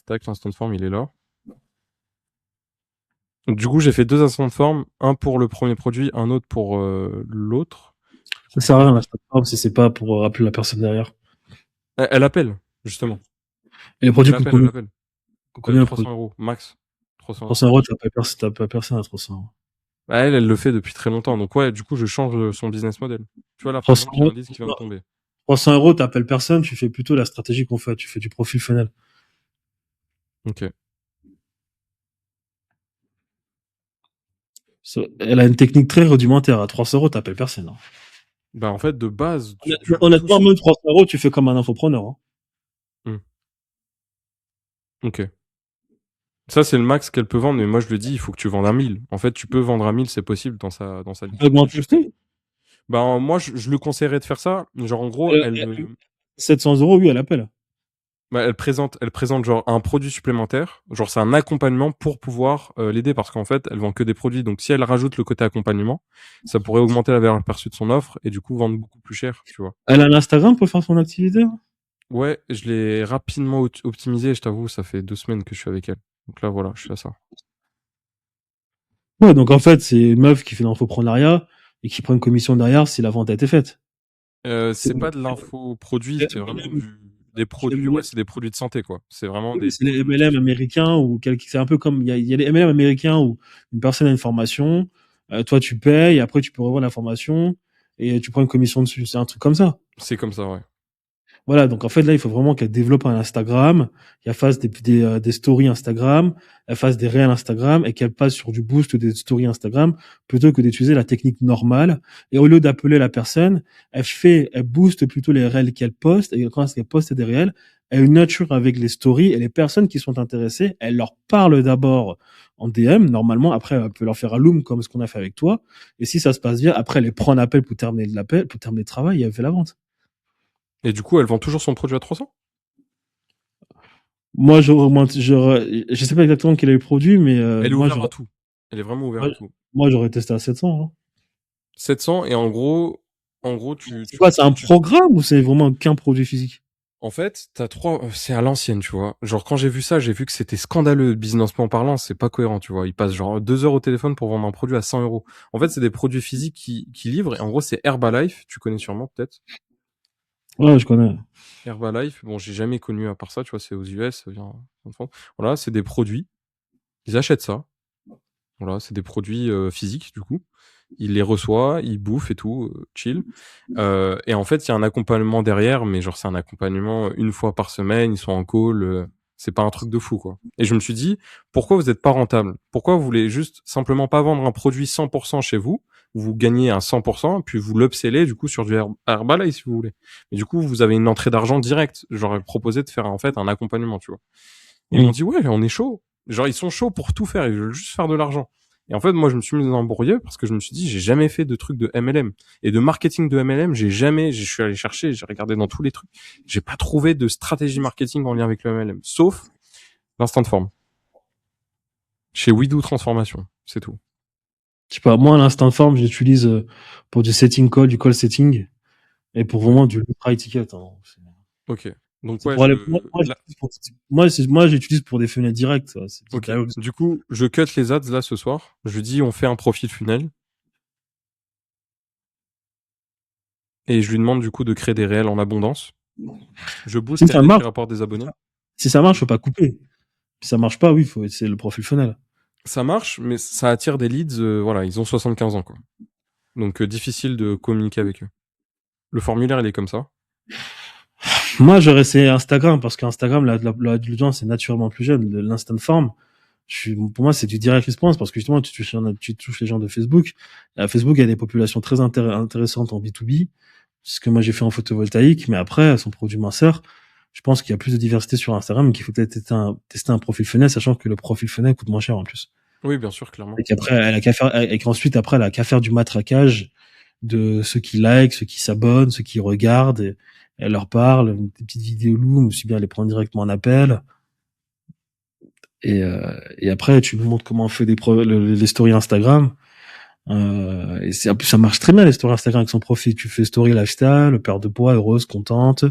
Tac, l'instant de forme, il est là. Donc, du coup, j'ai fait 2 instants de forme, un pour le premier produit, un autre pour l'autre. Ça sert à rien, là, si c'est pas pour rappeler la personne derrière. Elle appelle, justement. Et les produits coûtent Elle combien? appelle. Combien le 300 produit? euros, max. 300 euros. 300 euros, t'as pas personne à 300 euros. Bah, elle le fait depuis très longtemps. Donc ouais, du coup, je change son business model. Tu vois, là, par 300 exemple, j'ai un euros, lead qui va me tomber. 300 euros, t'appelles personne, tu fais plutôt la stratégie qu'on fait, tu fais du profil funnel. Ok. Elle a une technique très rudimentaire. À 300 euros, t'appelles personne. Hein. Bah, en fait, de base, Honnêtement, même 300 euros, tu fais comme un infopreneur. Hein. Ok. Ça, c'est le max qu'elle peut vendre, mais moi, je le dis, il faut que tu vendes à 1000. En fait, tu peux vendre à 1000, c'est possible dans sa niche. Augmente le prix. Bah, moi, je le conseillerais de faire ça. Genre, en gros, 700 euros, oui, elle appelle. bah, elle présente genre un produit supplémentaire. Genre, c'est un accompagnement pour pouvoir l'aider parce qu'en fait, elle vend que des produits. Donc, si elle rajoute le côté accompagnement, ça pourrait augmenter la valeur perçue de son offre et du coup vendre beaucoup plus cher, tu vois. Elle a un Instagram pour faire son activité. Hein. Ouais, je l'ai rapidement optimisé. Je t'avoue, ça fait 2 semaines que je suis avec elle. Donc là, voilà, je suis à ça. Ouais, donc en fait, c'est une meuf qui fait l'infoprenariat et qui prend une commission derrière si la vente a été faite. C'est pas de l'info produit, c'est vraiment des produits. Ouais, c'est des produits de santé, quoi. C'est vraiment des. C'est les MLM américains ou c'est un peu comme il y a les MLM américains où une personne a une formation, toi tu payes, après tu peux revendre la formation et tu prends une commission dessus. C'est un truc comme ça. C'est comme ça, ouais. Voilà, donc en fait là, il faut vraiment qu'elle développe un Instagram, qu'elle fasse des stories Instagram, elle fasse des réels Instagram et qu'elle passe sur du boost des stories Instagram plutôt que d'utiliser la technique normale. Et au lieu d'appeler la personne, elle booste plutôt les réels qu'elle poste et quand elle poste des réels, elle nurture avec les stories et les personnes qui sont intéressées, elle leur parle d'abord en DM, normalement, après elle peut leur faire un loom comme ce qu'on a fait avec toi. Et si ça se passe bien, après elle les prend en appel pour terminer le travail et elle fait la vente. Et du coup, elle vend toujours son produit à 300? Moi, je sais pas exactement quel est le produit, mais Elle est ouverte à tout. Elle est vraiment ouverte à tout. moi, j'aurais testé à 700. Hein. 700 et en gros, C'est quoi, c'est un programme ou c'est vraiment qu'un produit physique? En fait, c'est à l'ancienne, tu vois. Genre, quand j'ai vu ça, j'ai vu que c'était scandaleux, businessment parlant, c'est pas cohérent, tu vois. Ils passent genre 2 heures au téléphone pour vendre un produit à 100 euros. En fait, c'est des produits physiques qui livrent, et en gros, c'est Herbalife, tu connais sûrement, peut-être. Ouais, je connais. Herbalife, bon, j'ai jamais connu à part ça, tu vois, c'est aux US, ça vient en France. Voilà, c'est des produits. Ils achètent ça. Voilà, c'est des produits physiques du coup. Il les reçoit, il bouffe et tout, chill. Et en fait, il y a un accompagnement derrière, mais genre c'est un accompagnement une fois par semaine, ils sont en call, c'est pas un truc de fou quoi. Et je me suis dit, pourquoi vous êtes pas rentable? Pourquoi vous voulez juste simplement pas vendre un produit 100% chez vous, où vous gagnez un 100%, puis vous l'upsellez du coup sur du Herbalife si vous voulez. Mais du coup, vous avez une entrée d'argent directe. J'aurais proposé de faire en fait un accompagnement, tu vois. Ils m'ont dit ouais, on est chaud. Genre ils sont chauds pour tout faire, ils veulent juste faire de l'argent. Et en fait, moi, je me suis mis embrouillé parce que je me suis dit, j'ai jamais fait de trucs de MLM et de marketing de MLM. Je suis allé chercher, j'ai regardé dans tous les trucs. J'ai pas trouvé de stratégie marketing en lien avec le MLM, sauf l'instant form. Chez WeDo Transformation, c'est tout. Je sais pas, moi, l'instant form, j'utilise pour du setting call, du call setting, et pour vraiment du high ticket. Hein. Ok. Donc C'est ouais, pour aller, moi, j'utilise pour des fenêtres directes. Ça. ok. Du coup, je cut les ads là ce soir. Je dis, on fait un profil funnel. Et je lui demande du coup de créer des réels en abondance. Je booste Si ça les marche, rapports des abonnés. si ça marche, faut pas couper. Si ça marche pas, oui, c'est le profil funnel. Ça marche, mais ça attire des leads. Voilà, ils ont 75 ans quoi. Donc difficile de communiquer avec eux. Le formulaire il est comme ça. Moi, j'aurais essayé Instagram parce qu'Instagram, l'audience est naturellement plus jeune. L'instant form, pour moi, c'est du direct response parce que justement, tu touches les gens de Facebook. Et à Facebook, il y a des populations très intéressantes en B2B. C'est ce que moi j'ai fait en photovoltaïque, mais après, son produit minceur, je pense qu'il y a plus de diversité sur Instagram, qu'il faut peut-être tester un profil funnel, sachant que le profil funnel coûte moins cher en plus. Oui, bien sûr, clairement. Et qu'après, qu'ensuite, après, elle a qu'à faire du matraquage de ceux qui like, ceux qui s'abonnent, ceux qui regardent, et elle leur parle, des petites vidéos loom, aussi bien les prendre directement en appel. Et après, tu nous montres comment on fait les stories Instagram. Et ça marche très bien les stories Instagram avec son profil. Tu fais story lifestyle, perte de poids, heureuse, contente.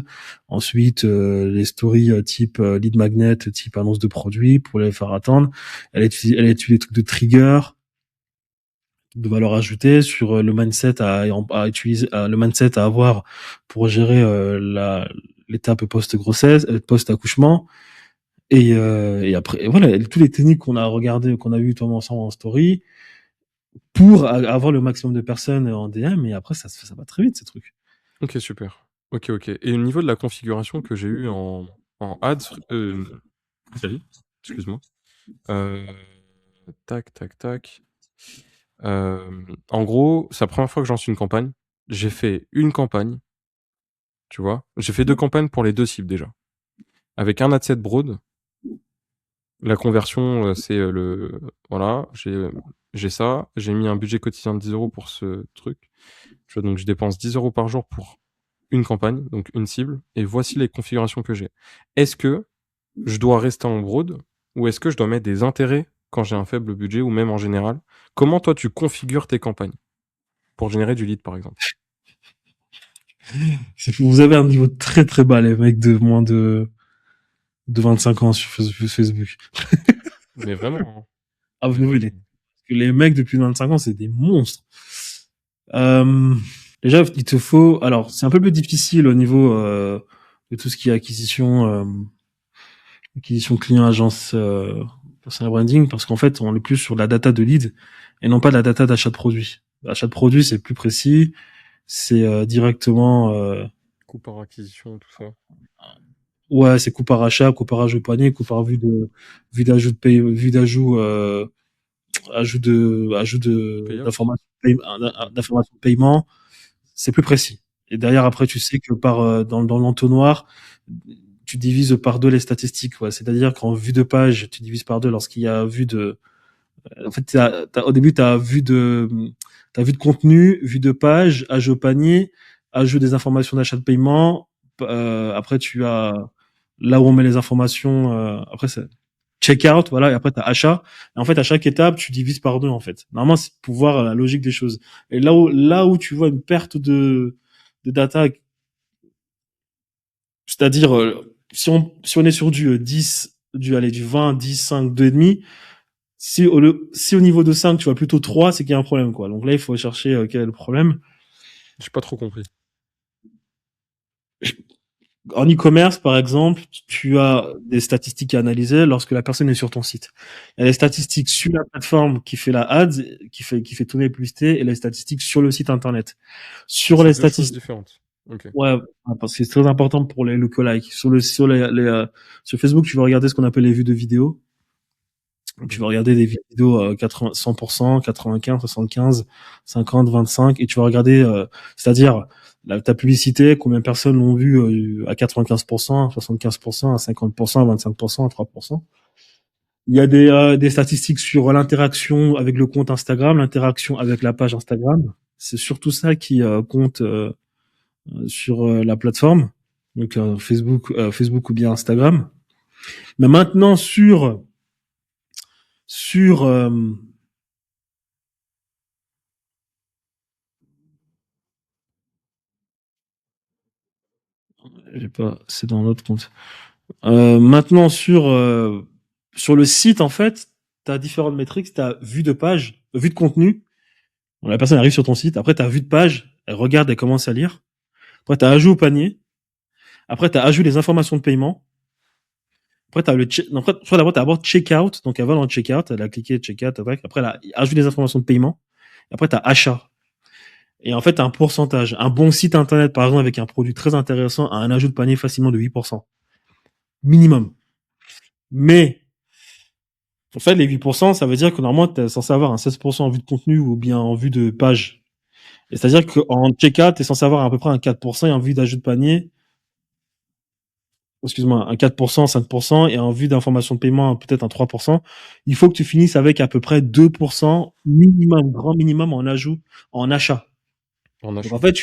Ensuite, les stories type lead magnet, type annonce de produits pour les faire attendre. Elle utilise des trucs de trigger, de valeur ajoutée sur le mindset à utiliser, le mindset à avoir pour gérer l'étape post-grossesse, post-accouchement. Et après, et voilà, tous les techniques qu'on a regardées, qu'on a vues toi ensemble en story, pour avoir le maximum de personnes en DM, et après ça va très vite ces trucs. Ok, super. Ok. Et au niveau de la configuration que j'ai eue en ads, salut, excuse-moi. Tac. En gros, c'est la première fois que j'en suis une campagne. J'ai fait une campagne, tu vois. J'ai fait 2 campagnes pour les 2 cibles déjà. Avec un ad set broad. La conversion, c'est voilà, j'ai ça. J'ai mis un budget quotidien de 10 € pour ce truc. Tu vois, donc je dépense 10 € par jour pour une campagne, donc une cible. Et voici les configurations que j'ai. Est-ce que je dois rester en broad ou est-ce que je dois mettre des intérêts quand j'ai un faible budget ou même en général? Comment toi tu configures tes campagnes pour générer du lead par exemple? Vous avez un niveau très très bas, les mecs de moins de 25 ans sur Facebook. Mais vraiment. Hein. Ah, vous voulez. Parce que les mecs depuis 25 ans, c'est des monstres. Déjà, il te faut, alors, c'est un peu plus difficile au niveau, de tout ce qui est acquisition client, agence, personal branding, parce qu'en fait, on est plus sur la data de lead et non pas la data d'achat de produit. L'achat de produit, c'est plus précis, c'est directement, Coût par acquisition, tout ça. ouais, c'est coût par achat, coût par ajout de panier, coût par vue d'ajout de paye, vue d'ajout, ajout d'informations de paiement, c'est plus précis. Et derrière, après, tu sais que dans l'entonnoir, tu divises par 2 les statistiques, ouais. C'est-à-dire qu'en vue de page, tu divises par 2 lorsqu'il y a vue de, en fait, au début, t'as vue de contenu, vue de page, ajout au panier, ajout des informations d'achat de paiement, après, tu as là où on met les informations, après, c'est checkout, voilà, et après, t'as achat. Et en fait, à chaque étape, tu divises par 2, en fait. Normalement, c'est pour voir la logique des choses. Et là où tu vois une perte de data, c'est-à-dire, si on est sur du 10, du 20, 10, 5, 2,5, si au niveau de 5, tu vois plutôt 3, c'est qu'il y a un problème, quoi. Donc là, il faut chercher quel est le problème. J'ai pas trop compris. En e-commerce, par exemple, tu as des statistiques à analyser lorsque la personne est sur ton site. Il y a les statistiques sur la plateforme qui fait la ads, qui fait tourner les publicités, et les statistiques sur le site internet. Sur C'est les deux choses statistiques, différentes. Ok. ouais, parce que c'est très important pour les lookalikes. Sur Facebook, tu vas regarder ce qu'on appelle les vues de vidéos. Tu vas regarder des vidéos 80, 100%, 95, 75, 50, 25, et tu vas regarder, c'est-à-dire ta publicité, combien de personnes l'ont vue à 95%, à 75%, à 50%, à 25%, à 3%. Il y a des statistiques sur l'interaction avec le compte Instagram, l'interaction avec la page Instagram. C'est surtout ça qui compte sur la plateforme, donc Facebook ou bien Instagram. Mais maintenant sur j'ai pas, c'est dans l'autre compte. Maintenant sur le site en fait, t'as différentes métriques. T'as vue de page, vue de contenu. Bon, la personne arrive sur ton site. Après t'as vue de page, elle regarde, elle commence à lire. Après t'as ajout au panier. Après t'as ajout des informations de paiement. Après t'as non, après, soit d'abord t'as d'abord checkout, donc elle va dans le checkout, elle a cliqué checkout, après elle a ajout des informations de paiement. Et après t'as achat. Et en fait t'as un pourcentage. Un bon site internet par exemple avec un produit très intéressant a un ajout de panier facilement de 8%. Minimum. Mais en fait, les 8%, ça veut dire que normalement, tu es censé avoir un 16% en vue de contenu ou bien en vue de page. Et c'est-à-dire qu'en checkout, tu es censé avoir à peu près un 4% et en vue d'ajout de panier, excuse-moi, un 4%, 5% et en vue d'information de paiement, peut-être un 3%. Il faut que tu finisses avec à peu près 2% minimum, grand minimum en ajout, en achat. En Donc achat. en fait,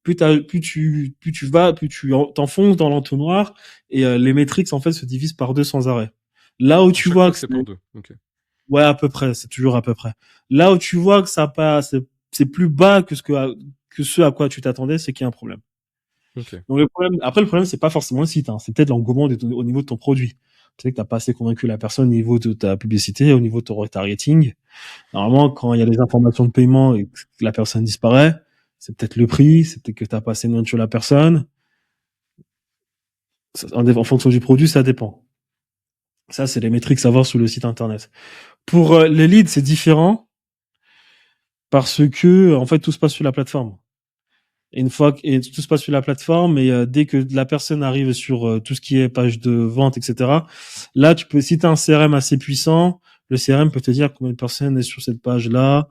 plus tu vas, plus tu t'enfonces dans l'entonnoir et les métriques en fait se divisent par deux sans arrêt. Là où À tu chaque vois fois, que c'est par deux. Ok. ouais, à peu près, c'est toujours à peu près. Là où tu vois que ça passe, c'est plus bas que ce à quoi tu t'attendais, c'est qu'il y a un problème. Ok. Donc le problème, c'est pas forcément le site, hein, c'est peut-être l'engouement au niveau de ton produit. Tu sais que t'as pas assez convaincu la personne au niveau de ta publicité, au niveau de ton retargeting. Normalement, quand il y a des informations de paiement et que la personne disparaît, c'est peut-être le prix, c'est peut-être que t'as pas assez de notes sur la personne. En fonction du produit, ça dépend. Ça, c'est les métriques à voir sur le site internet. Pour les leads, c'est différent parce que en fait tout se passe sur la plateforme. Et tout se passe sur la plateforme et dès que la personne arrive sur tout ce qui est page de vente, etc. Là, si tu as un CRM assez puissant, le CRM peut te dire combien de personnes est sur cette page-là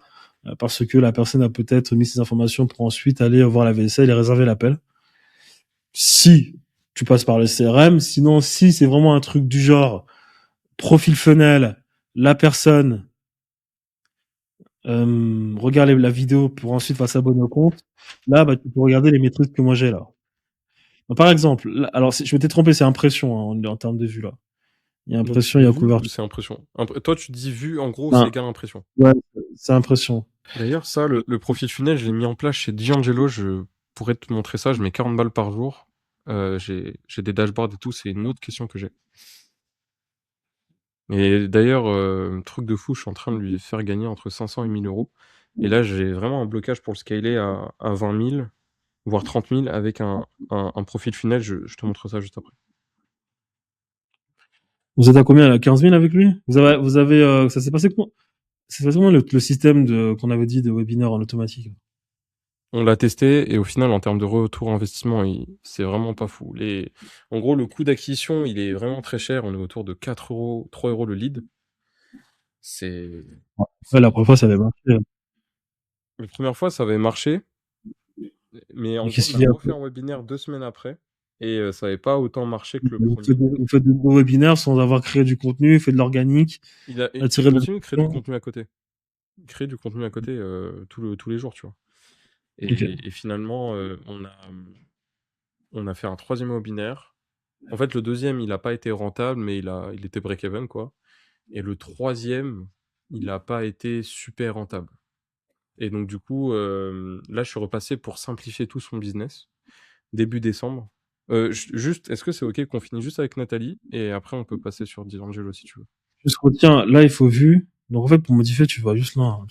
parce que la personne a peut-être mis ses informations pour ensuite aller voir la vaisselle et réserver l'appel. Si tu passes par le CRM, sinon si c'est vraiment un truc du genre profil funnel, la personne regarde la vidéo pour ensuite faire s'abonner au compte. Là, bah, tu peux regarder les métriques que moi j'ai là. Donc, par exemple, là, alors je m'étais trompé, c'est impression hein, en termes de vue là. Il y a impression, il y a Vue, couverture. c'est impression. Toi, tu dis vue, en gros, c'est Non, égal impression. ouais, c'est impression. D'ailleurs, ça, le profil funnel, je l'ai mis en place chez D'Angelo. Je pourrais te montrer ça. Je mets 40 balles par jour. J'ai des dashboards et tout. C'est une autre question que j'ai. Et d'ailleurs, truc de fou, je suis en train de lui faire gagner entre 500 et 1000 euros. Et là, j'ai vraiment un blocage pour le scaler à 20 000, voire 30 000 avec un profil funnel. Je te montre ça juste après. Vous êtes à combien là? 15 000 avec lui? Vous avez, ça s'est passé comment? C'est vraiment le système qu'on avait dit de webinaire en automatique. On l'a testé et au final, en termes de retour investissement, c'est vraiment pas fou. En gros, le coût d'acquisition, il est vraiment très cher. On est autour de 4 euros, 3 euros le lead. C'est. Ouais, la première fois, ça avait marché. La première fois, ça avait marché, mais en Mais gros, qu'est-ce on qu'il y a a refait après? un webinaire 2 semaines après et ça n'avait pas autant marché que le Vous premier. faites, vous faites de nouveaux webinaires sans avoir créé du contenu, fait de l'organique, Il attiré de continue de créer du l'attention. contenu à côté. Il crée du contenu à côté tous les jours, tu vois. Ok. Et finalement, on a fait un troisième webinaire. En fait, le deuxième, il n'a pas été rentable, mais il était break-even, quoi. Et le troisième, il n'a pas été super rentable. Et donc, du coup, là, je suis repassé pour simplifier tout son business, début décembre. Juste, est-ce que c'est OK qu'on finisse juste avec Nathalie et après, on peut passer sur D'Angelo si tu veux? Juste retiens, là, il faut vue. Donc, en fait, pour modifier, tu vas juste là. Hein.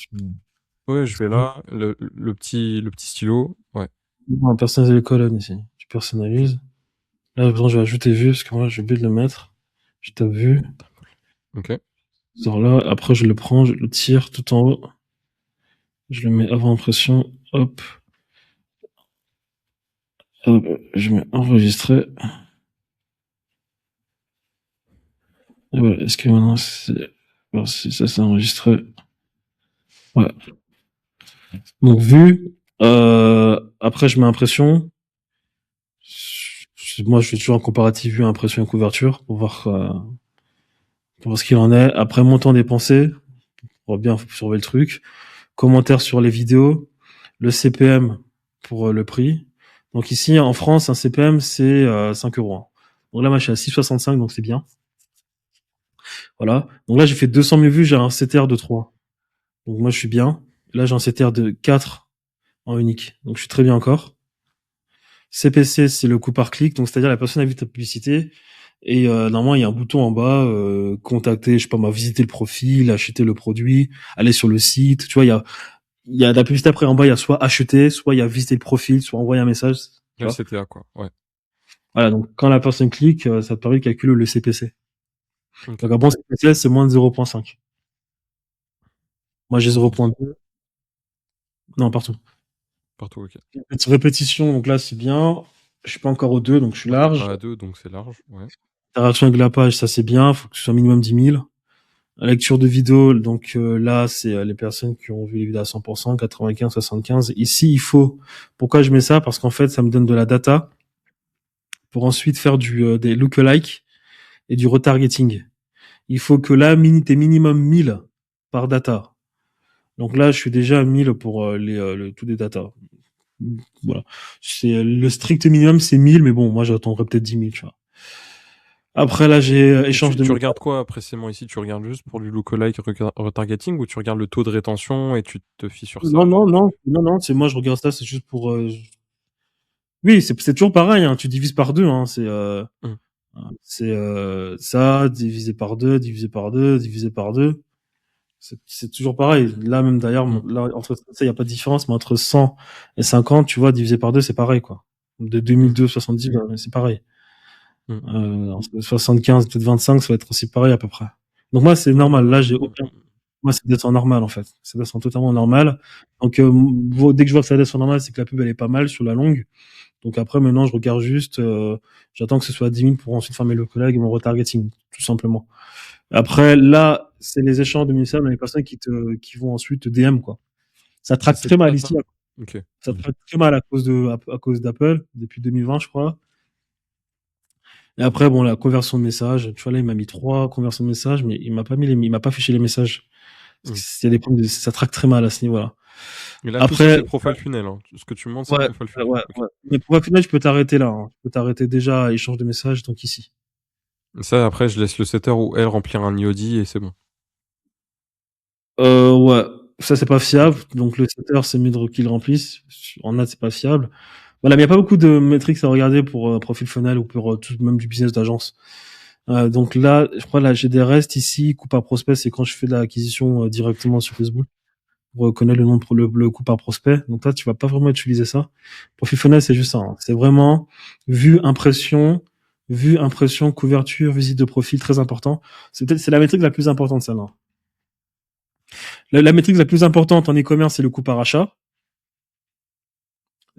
Ouais, je vais là, le petit stylo. Ouais. On personnaliser les colonnes ici. Tu personnalises. Là, attends, je vais ajouter vue, parce que moi, j'ai oublié de le mettre. Je t'ai vu. Ok. Genre là, après, je le prends, je le tire tout en haut. Je le mets avant impression. Hop. Hop, je mets enregistrer. Et voilà. Est-ce que maintenant, voir si ça s'est enregistré. Ouais. Donc, vue. Après, je mets impression. Moi, je fais toujours un comparatif vue, impression et couverture pour voir ce qu'il en est. Après, montant dépensé. Pour bien surveiller le truc. Commentaires sur les vidéos. Le CPM pour le prix. Donc ici, en France, un CPM, c'est 5 euros. Hein. Donc là, moi, je suis à 6,65, donc c'est bien. Voilà. Donc là, j'ai fait 200 000 vues, j'ai un CTR de 3. Donc moi, je suis bien. Là, j'ai un CTR de 4 en unique. Donc je suis très bien encore. CPC, c'est le coût par clic. Donc c'est-à-dire la personne a vu ta publicité. Et normalement, il y a un bouton en bas, contacter, je sais pas, visiter le profil, acheter le produit, aller sur le site. Tu vois, il y a de la publicité après en bas, il y a soit acheter, soit il y a visiter le profil, soit envoyer un message. Tu Le vois. CTA, quoi. Ouais. Voilà, donc quand la personne clique, ça te permet de calculer le CPC. Ok. Donc un bon CPC, c'est moins de 0,5. Moi, j'ai 0,2. Non, partout. Partout, ok. Petite répétition, donc là, c'est bien. Je suis pas encore au 2, donc je suis large. Pas à 2, donc c'est large. Ouais. Interaction avec la page, ça c'est bien. Faut que ce soit minimum 10 000. La lecture de vidéo, donc là, c'est les personnes qui ont vu les vidéos à 100%, 95, 75. Ici, il faut... Pourquoi je mets ça? Parce qu'en fait, ça me donne de la data pour ensuite faire des lookalike et du retargeting. Il faut que là, t'aies minimum 1000 par data. Donc là, je suis déjà à 1000 pour tous les data. Voilà. C'est le strict minimum, c'est 1000, mais bon, moi, j'attendrai peut-être 10 000, tu vois. Après, là, j'ai Et échange de tu regardes quoi précisément ici? Tu regardes juste pour du lookalike retargeting ou tu regardes le taux de rétention et tu te fies sur ça? Non, c'est moi, je regarde ça, c'est juste pour... Oui, c'est toujours pareil, hein, tu divises par 2, hein, Hum. c'est ça, divisé par 2, divisé par 2, divisé par 2. C'est toujours pareil. Là, même d'ailleurs, là, entre ça, il n'y a pas de différence, mais entre 100 et 50, tu vois, divisé par 2, c'est pareil, quoi. De 2002 70, c'est pareil. Entre 75 peut-être 25, ça va être aussi pareil à peu près. Donc moi, c'est normal. Là, j'ai aucun... Moi, c'est descend normal, en fait. C'est descend totalement normal. Donc, dès que je vois que ça descend normal, c'est que la pub, elle est pas mal sur la longue. Donc après, maintenant, je regarde juste, j'attends que ce soit à 10 000 pour ensuite faire mes lookalikes et mon retargeting, tout simplement. Après, là, c'est les échanges de messages, les personnes qui vont ensuite te DM, quoi. Ça traque très mal ici. Ok. Ça traque très mal à cause d'Apple, depuis 2020, je crois. Et après, bon, la conversion de messages, tu vois, là, il m'a mis 3 conversions de messages, mais il m'a pas affiché les messages. Parce qu'il y a des problèmes ça traque très mal à ce niveau-là. Mais là, après, tout ça, c'est profile funnel, hein. Ce que tu me montres, c'est profile funnel. Ouais. Mais profile funnel, je peux t'arrêter là, hein. Je peux t'arrêter déjà à échange de messages, donc ici. Ça, après, je laisse le setter ou elle remplir un IOD et c'est bon. Ouais. Ça, c'est pas fiable. Donc, le setter, c'est mieux qu'il remplisse. En ad, c'est pas fiable. Voilà, mais il n'y a pas beaucoup de métriques à regarder pour profil funnel ou pour tout, même du business d'agence. Donc là, je crois là, j'ai des restes ici. Coût par prospect, c'est quand je fais de l'acquisition directement sur Facebook pour connaître le nom de le coût par prospect. Donc là, tu vas pas vraiment utiliser ça. Profil funnel, c'est juste ça. Hein. C'est vraiment vue, impression, couverture, visite de profil, très important. C'est la métrique la plus importante, celle-là. La métrique la plus importante en e-commerce, c'est le coût par achat.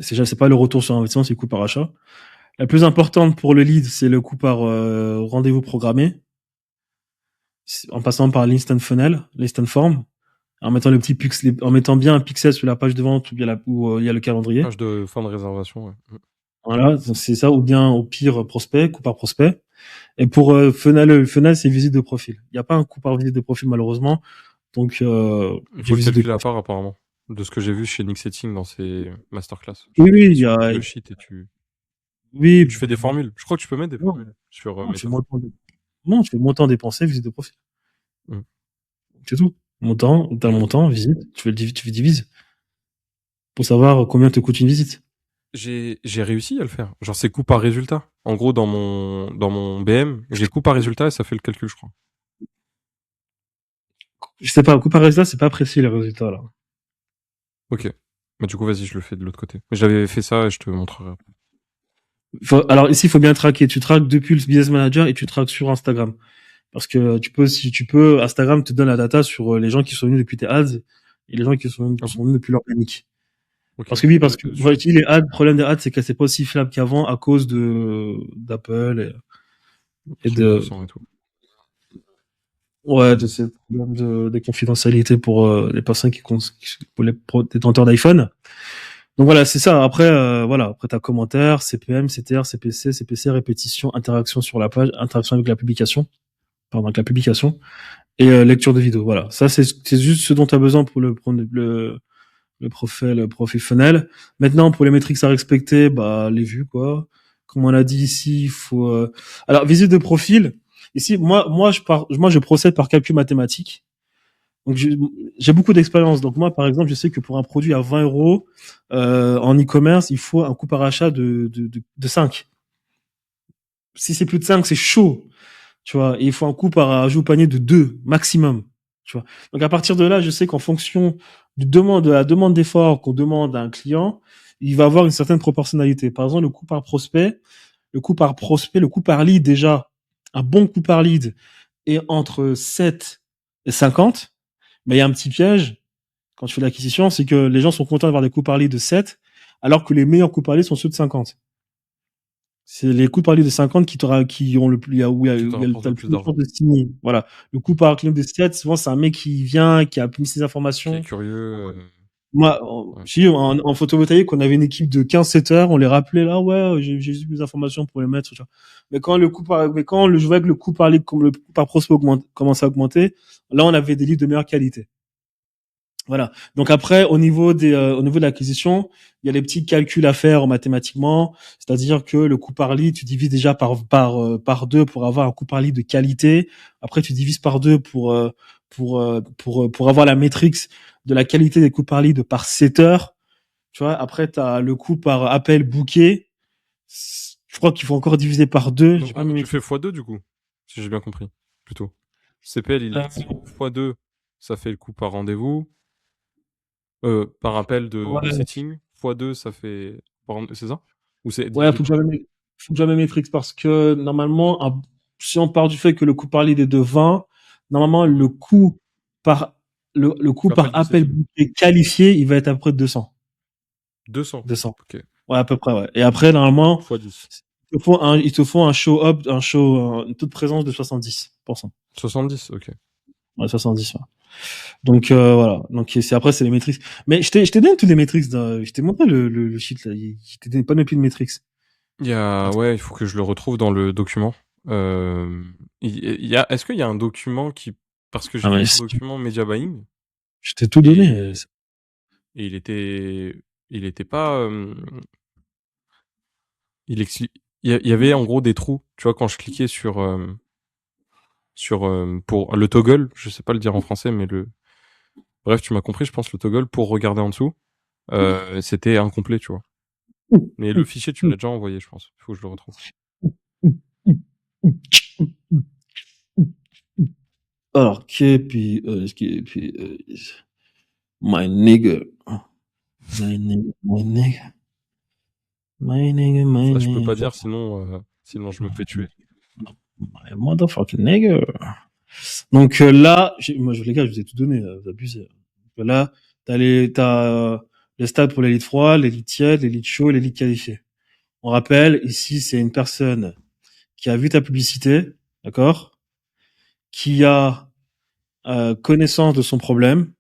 C'est pas le retour sur investissement, c'est le coût par achat. La plus importante pour le lead, c'est le coût par rendez-vous programmé, en passant par l'instant funnel, l'instant form, en mettant en mettant bien un pixel sur la page de vente où il y a le calendrier. Page de fin de réservation, ouais. Voilà, donc c'est ça, ou bien au pire prospect, coût par prospect. Et pour funnel, c'est visite de profil. Il n'y a pas un coût par visite de profil malheureusement, donc il faut le calculer à part apparemment. De ce que j'ai vu chez Nick Setting dans ses masterclass. Oui, il y a le sheet et oui, tu fais des formules. Je crois que tu peux mettre des formules sur tu fais montant dépensé, visite de profil. C'est tout. Montant, t'as le montant, visite, tu divises. Pour savoir combien te coûte une visite. J'ai réussi à le faire. Genre, c'est coût par résultat. En gros, dans mon BM, j'ai coût par résultat et ça fait le calcul, je crois. Je sais pas, coût par résultat, c'est pas précis, les résultats, là. Ok. Bah, du coup, vas-y, je le fais de l'autre côté. Mais j'avais fait ça et je te montrerai après. Alors ici, il faut bien traquer. Tu traques depuis le Business Manager et tu traques sur Instagram. Parce que si tu peux, Instagram te donne la data sur les gens qui sont venus depuis tes ads et les gens qui sont venus depuis l'organique. Ok. Parce que oui, parce que les ads, le problème des ads, c'est que c'est pas aussi fiable qu'avant à cause d'Apple et de et tout. ouais, de ces problèmes de confidentialité pour les personnes pour les détenteurs d'iPhone. Donc voilà, c'est ça. Après, voilà, après t'as commentaires, CPM, CTR, CPC, répétition, interaction sur la page, interaction avec la publication, avec la publication, et lecture de vidéo. Voilà, ça c'est juste ce dont tu as besoin pour le profil funnel. Maintenant, pour les métriques à respecter, bah les vues quoi. Comme on l'a dit ici, il faut. Alors visite de profil. Ici, moi je procède par calcul mathématique. Donc j'ai beaucoup d'expérience. Donc moi, par exemple, je sais que pour un produit à 20 euros en e-commerce, il faut un coût par achat de 5. Si c'est plus de 5, c'est chaud. Tu vois, et il faut un coût par ajout au panier de 2 maximum. Tu vois. Donc à partir de là, je sais qu'en fonction de la demande d'effort qu'on demande à un client, il va avoir une certaine proportionnalité. Par exemple, le coût par lead déjà, un bon coût par lead est entre 7 et 50. Mais il y a un petit piège quand tu fais l'acquisition, c'est que les gens sont contents d'avoir des coûts par lead de 7, alors que les meilleurs coûts par lead sont ceux de 50. C'est les coûts par lead de 50 qui ont le plus, où il y a le plus d'argent de signer. Voilà. Le coût par client de 7, souvent, c'est un mec qui vient, qui a mis ses informations. Qui est curieux. Moi, en photovoltaïque, on avait une équipe de 15 setters, on les rappelait là, ouais, j'ai eu mes informations pour les mettre, tu vois. Mais quand je voyais que le coût par lead, comme le coût par prospect commençait à augmenter, là, on avait des leads de meilleure qualité. Voilà. Donc après, au niveau de l'acquisition, il y a les petits calculs à faire mathématiquement, c'est-à-dire que le coût par lead, tu divises déjà par 2 pour avoir un coût par lead de qualité. Après, tu divises par 2 pour avoir la métrique de la qualité des coûts par lead par setter. Tu vois. Après, t'as le coût par appel booké. Je crois qu'il faut encore diviser par 2. Donc, tu fais x2 du coup, si j'ai bien compris, plutôt. CPL, il est x2, ça fait le coût par rendez-vous. Par appel de setting, x2, ça fait... C'est ça? Ou c'est... Ouais, faut que j'avais métrique parce que normalement, si on part du fait que le coût par lead est de 20, normalement, le coût par appel booké qualifié, il va être à peu près de 200. 200? Ok. Ouais, à peu près, ouais. Et après, normalement, x10. il te faut un taux de présence de 70%. 70, ok. Ouais, 70, ouais. Donc voilà. Donc c'est les métriques. Mais je t'ai donné toutes les métriques. Je t'ai montré le sheet là. Je t'ai donné pas de métriques. Il faut que je le retrouve dans le document. Est-ce qu'il y a un document qui, parce que j'ai vu un document media buying. Je t'ai tout donné. Et il était pas. Il y avait en gros des trous. Tu vois, quand je cliquais sur pour le toggle, je sais pas le dire en français, mais bref, tu m'as compris, je pense, le toggle pour regarder en dessous, c'était incomplet, tu vois. Mais le fichier, tu me l'as déjà envoyé, je pense. Il faut que je le retrouve. Alors, KPI, my nigga. Ça, je peux pas dire, sinon je me fais tuer. My motherfucking nigga. Donc là, les gars, je vous ai tout donné, vous abusez. Là, t'as les stats pour les leads froids, les leads tièdes, les leads chauds et les leads qualifiés. On rappelle, ici, c'est une personne qui a vu ta publicité, d'accord, qui a connaissance de son problème,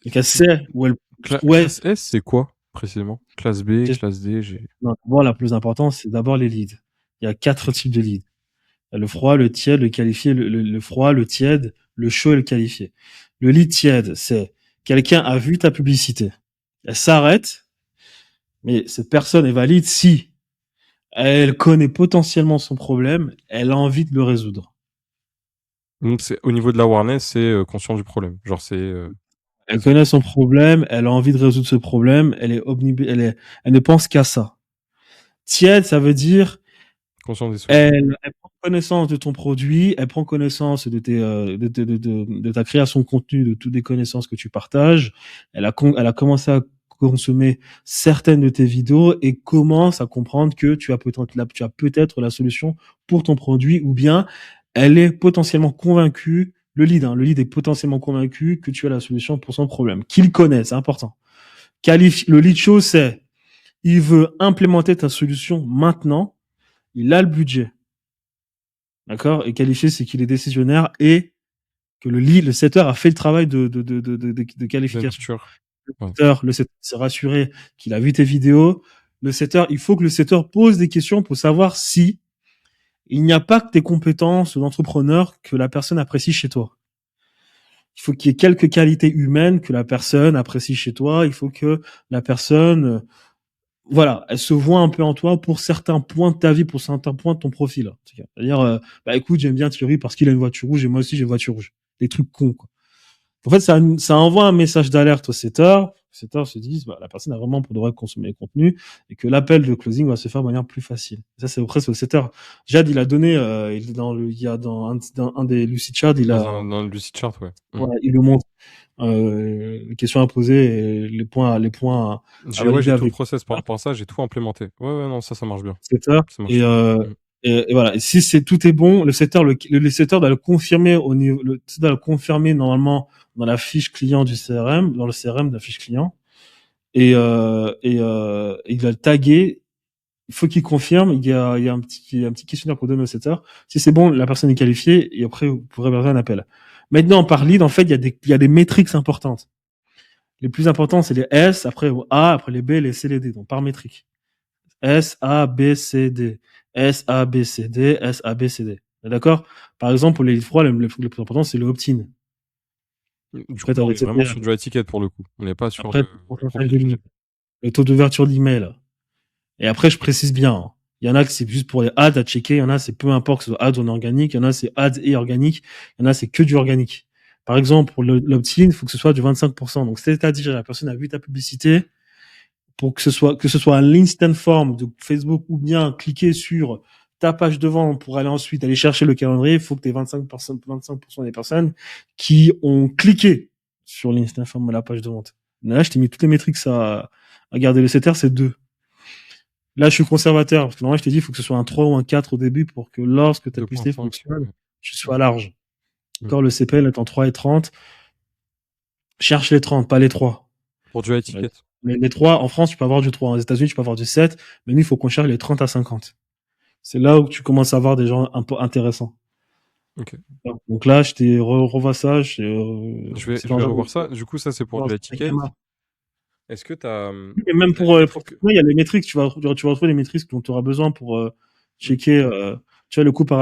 et qu'elle sait où elle... Classe S, c'est quoi, précisément? Classe B, classe D, Non, d'abord, la plus importante, c'est d'abord les leads. Il y a 4 types de leads. Le froid, le tiède, le qualifié, le froid, le tiède, le chaud et le qualifié. Le lead tiède, c'est quelqu'un a vu ta publicité. Elle s'arrête, mais cette personne est valide si elle connaît potentiellement son problème, elle a envie de le résoudre. Donc, au niveau de l'awareness, c'est conscient du problème. Genre, elle connaît son problème, elle a envie de résoudre ce problème, elle ne pense qu'à ça. Tiède, ça veut dire elle prend connaissance de ton produit, elle prend connaissance de ta création de contenu, de toutes les connaissances que tu partages. Elle a commencé à consommer certaines de tes vidéos et commence à comprendre que tu as peut-être la solution pour ton produit, ou bien elle est potentiellement convaincue, le lead est potentiellement convaincu que tu as la solution pour son problème, qu'il connaît, c'est important. Le lead show, c'est, il veut implémenter ta solution maintenant, il a le budget. D'accord? Et qualifié, c'est qu'il est décisionnaire et que le setter a fait le travail de qualification. Le setter s'est rassuré qu'il a vu tes vidéos. Il faut que le setter pose des questions pour savoir si il n'y a pas que tes compétences d'entrepreneur que la personne apprécie chez toi. Il faut qu'il y ait quelques qualités humaines que la personne apprécie chez toi. Il faut que la personne, voilà, elle se voit un peu en toi pour certains points de ta vie, pour certains points de ton profil. C'est-à-dire, bah écoute, j'aime bien Thierry parce qu'il a une voiture rouge et moi aussi j'ai une voiture rouge. Des trucs cons, quoi. En fait, ça envoie un message d'alerte au setter. Le setter se dit, bah, la personne a vraiment pour de vrai consommer les contenus et que l'appel de closing va se faire de manière plus facile. Ça, c'est presque le setter. Jad, il a donné, il y a dans un des Lucid Chart, dans le Lucid Chart, ouais. Ouais, il le montre. Les questions à poser et les points j'ai tout le process par rapport à ça, j'ai tout implémenté. Ouais, non, ça marche bien. Setter. Et voilà. Et si tout est bon, le setter doit le confirmer doit le confirmer normalement dans la fiche client du CRM, dans le CRM de la fiche client. Et il va le taguer. Il faut qu'il confirme. Il y a un petit questionnaire qu'on donne au setter. Si c'est bon, la personne est qualifiée et après, vous pourrez faire un appel. Maintenant, par lead, en fait, il y a des métriques importantes. Les plus importantes, c'est les S, après A, après les B, les C, les D. Donc, par métrique. S, A, B, C, D. S, A, B, C, D, S, A, B, C, D. D'accord? Par exemple, pour les leads froids, le plus important, c'est le opt-in. Du coup, on est vraiment sur du ticket pour le coup. On n'est pas sur le taux d'ouverture d'email. Et après, je précise bien. Il y en a que c'est juste pour les ads à checker. Il y en a, c'est peu importe que ce soit ads ou organique. Il y en a, c'est ads et organique. Il y en a, c'est que du organique. Par exemple, pour l'opt-in, il faut que ce soit du 25%. Donc, c'est-à-dire, la personne a vu ta publicité pour que ce soit un l'instant form de Facebook ou bien cliquer sur ta page de vente pour ensuite aller chercher le calendrier. Il faut que tu aies 25% des personnes qui ont cliqué sur l'instant form de la page de vente. Là, je t'ai mis toutes les métriques à garder. Le setter, c'est 2. Là, je suis conservateur, parce que normalement, je t'ai dit, il faut que ce soit un 3 ou un 4 au début pour que lorsque ta publicité fonctionne, tu sois large. Encore, le CPL est en 3 et 30. Cherche les 30, pas les 3. Pour du high ticket. Les 3, en France, tu peux avoir du 3. Aux États-Unis, tu peux avoir du 7. Mais nous, il faut qu'on cherche les 30 à 50. C'est là où tu commences à avoir des gens un peu intéressants. Ok. Donc là, je t'ai revois ça. Je vais revoir ça. Du coup, ça, c'est pour du high ticket. Est-ce que t'as... Et même pour il y a les métriques, tu vas retrouver les métriques dont tu auras besoin pour checker, tu vois, le coût par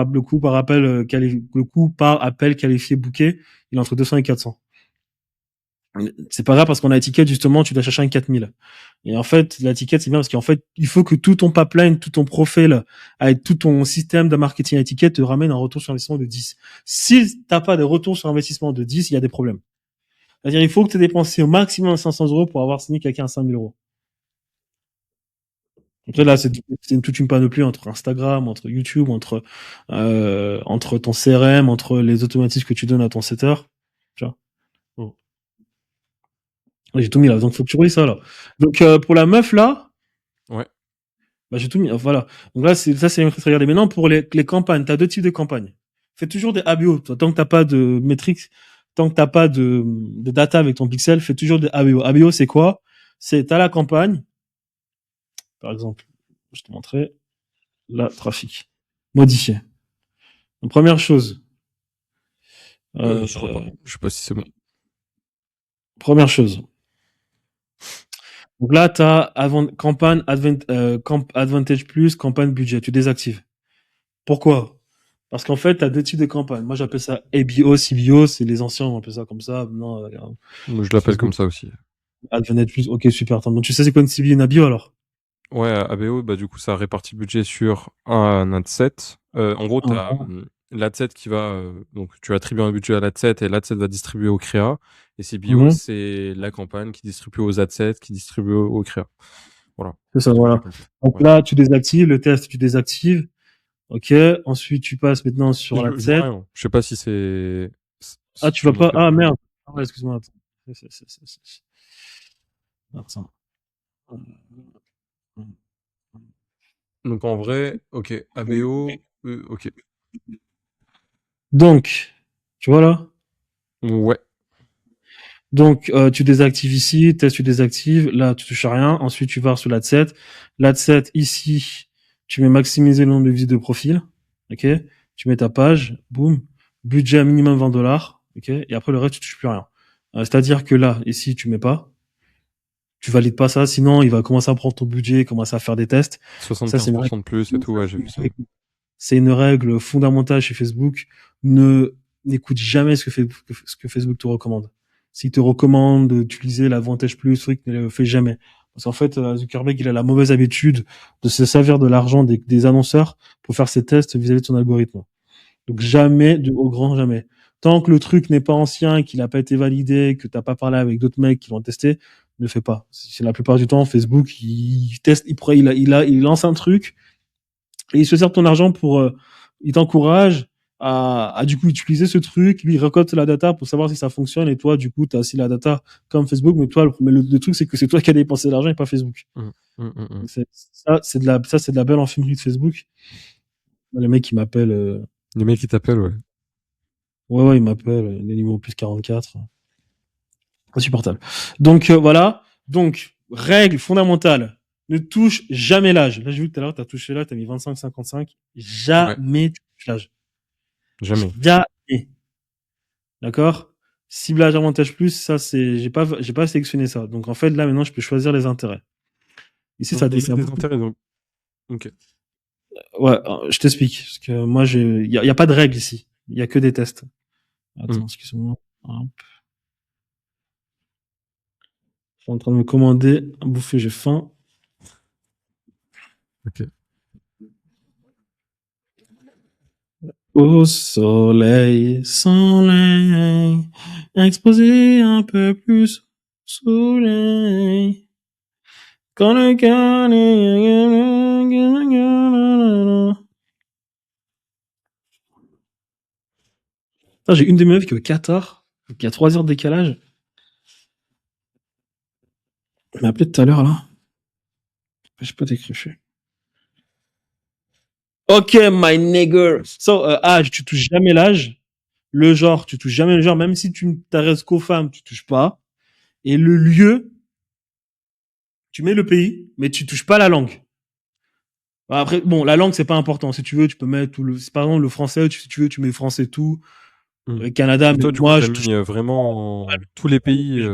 appel qualifié booké, il est entre 200 et 400. C'est pas grave parce qu'on a étiquette, justement, tu dois chercher un 4000. Et en fait, l'étiquette, c'est bien parce qu'en fait, il faut que tout ton pipeline, tout ton profil, avec tout ton système de marketing à étiquette te ramène un retour sur investissement de 10. Si t'as pas de retour sur investissement de 10, il y a des problèmes. C'est-à-dire, il faut que tu aies dépensé au maximum 500 € pour avoir signé quelqu'un à 5000 €. Donc là, c'est toute une panoplie entre Instagram, entre YouTube, entre ton CRM, entre les automatismes que tu donnes à ton setter. Tu vois. Bon. J'ai tout mis là, donc faut que tu relis ça là. Donc pour la meuf là, ouais. Bah j'ai tout mis. Voilà. Donc là, c'est les métriques. Regardez maintenant pour les campagnes, t'as 2 types de campagnes. Fais toujours des ABO. Toi, tant que t'as pas de métriques. Tant que t'as pas de data avec ton pixel, fais toujours des ABO. ABO, c'est quoi? T'as la campagne. Par exemple, je te montrerai. Là, trafic. Modifier. Donc, première chose. Je sais pas si c'est bon. Première chose. Donc là, t'as campagne Advantage Plus, campagne budget. Tu désactives. Pourquoi? Parce qu'en fait, t'as 2 types de campagnes. Moi, j'appelle ça ABO, CBO. C'est les anciens, on appelle ça comme ça. Non, je l'appelle comme ça aussi. Advantage Plus, ok, super. Donc, tu sais c'est quoi une CBO et une ABO alors? Ouais, ABO, bah, du coup, ça répartit le budget sur un ad set. En gros, t'as l'ad set qui va, donc, tu attribues un budget à l'ad set et l'ad set va distribuer au créa. Et CBO, c'est la campagne qui distribue aux ad sets, qui distribue au créa. Voilà. C'est ça, voilà. Donc là, tu désactives, le test, tu désactives. Ok. Ensuite, tu passes maintenant sur l'ad set. Je sais pas si c'est... Ah, tu vas pas... Ah, merde. Ah, excuse-moi. Attends. Donc en vrai, ok, ABO, ok. Donc, tu vois là? Ouais, Donc, tu désactives ici, test, tu désactives. Là, tu touches à rien. Ensuite, tu vas sur l'adset. L'adset, ici, tu mets maximiser le nombre de visites de profil. OK? Tu mets ta page. Boum. Budget minimum $20. OK? Et après, le reste, tu touches plus à rien. C'est-à-dire que là, ici, tu mets pas. Tu valides pas ça. Sinon, il va commencer à prendre ton budget, commencer à faire des tests. Ça, c'est une règle. 75% de plus et tout, ouais, j'ai vu ça. C'est une règle fondamentale chez Facebook. N'écoute jamais ce que Facebook te recommande. S'il te recommande d'utiliser l'Avantage Plus, truc, ne le fais jamais. Parce qu'en fait, Zuckerberg, il a la mauvaise habitude de se servir de l'argent des annonceurs pour faire ses tests vis-à-vis de son algorithme. Donc jamais, au grand jamais. Tant que le truc n'est pas ancien, qu'il n'a pas été validé, que t'as pas parlé avec d'autres mecs qui l'ont testé, ne le fais pas. C'est la plupart du temps, Facebook, il teste, il lance un truc, et il se sert de ton argent pour, il t'encourage à du coup utiliser ce truc, lui il récolte la data pour savoir si ça fonctionne et toi du coup t'as aussi la data comme Facebook, mais toi le truc c'est que c'est toi qui as dépensé l'argent et pas Facebook. C'est de la belle enfumerie de Facebook. Les mecs ils m'appellent, Les mecs qui t'appellent, ouais. ouais ils m'appellent les numéros plus 44. Insupportable. Donc voilà. Donc règle fondamentale. Ne touche jamais l'âge. Là, j'ai vu que tout à l'heure, t'as touché là, t'as mis 25-55. Jamais tu touches l'âge. Jamais. Jamais. D'accord? Ciblage avantage plus, ça c'est, j'ai pas sélectionné ça. Donc en fait, là maintenant, je peux choisir les intérêts. Ici, ça dessert des intérêts, donc. Ok. Ouais, je t'explique. Parce que moi, il y a pas de règle ici. Il y a que des tests. Attends, excuse-moi. Hop. Je suis en train de me commander à bouffer, j'ai faim. Ok. Au soleil, soleil, exposé un peu plus au soleil. Quand le cœur j'ai une de mes meufs qui est au Qatar, qui a 3 heures de décalage. Elle m'a appelé tout à l'heure, là. Je sais pas décrocher. Ok, my nigger. So, âge, tu touches jamais l'âge. Le genre, tu touches jamais le genre. Même si tu ne t'adresses qu'aux femmes, tu touches pas. Et le lieu, tu mets le pays, mais tu touches pas la langue. Après, bon, la langue, c'est pas important. Si tu veux, tu peux mettre tout le, par exemple, le français, si tu veux, tu mets français tout. Canada, mais toi, du moi, coup, je t'as touche mis vraiment tous les pays.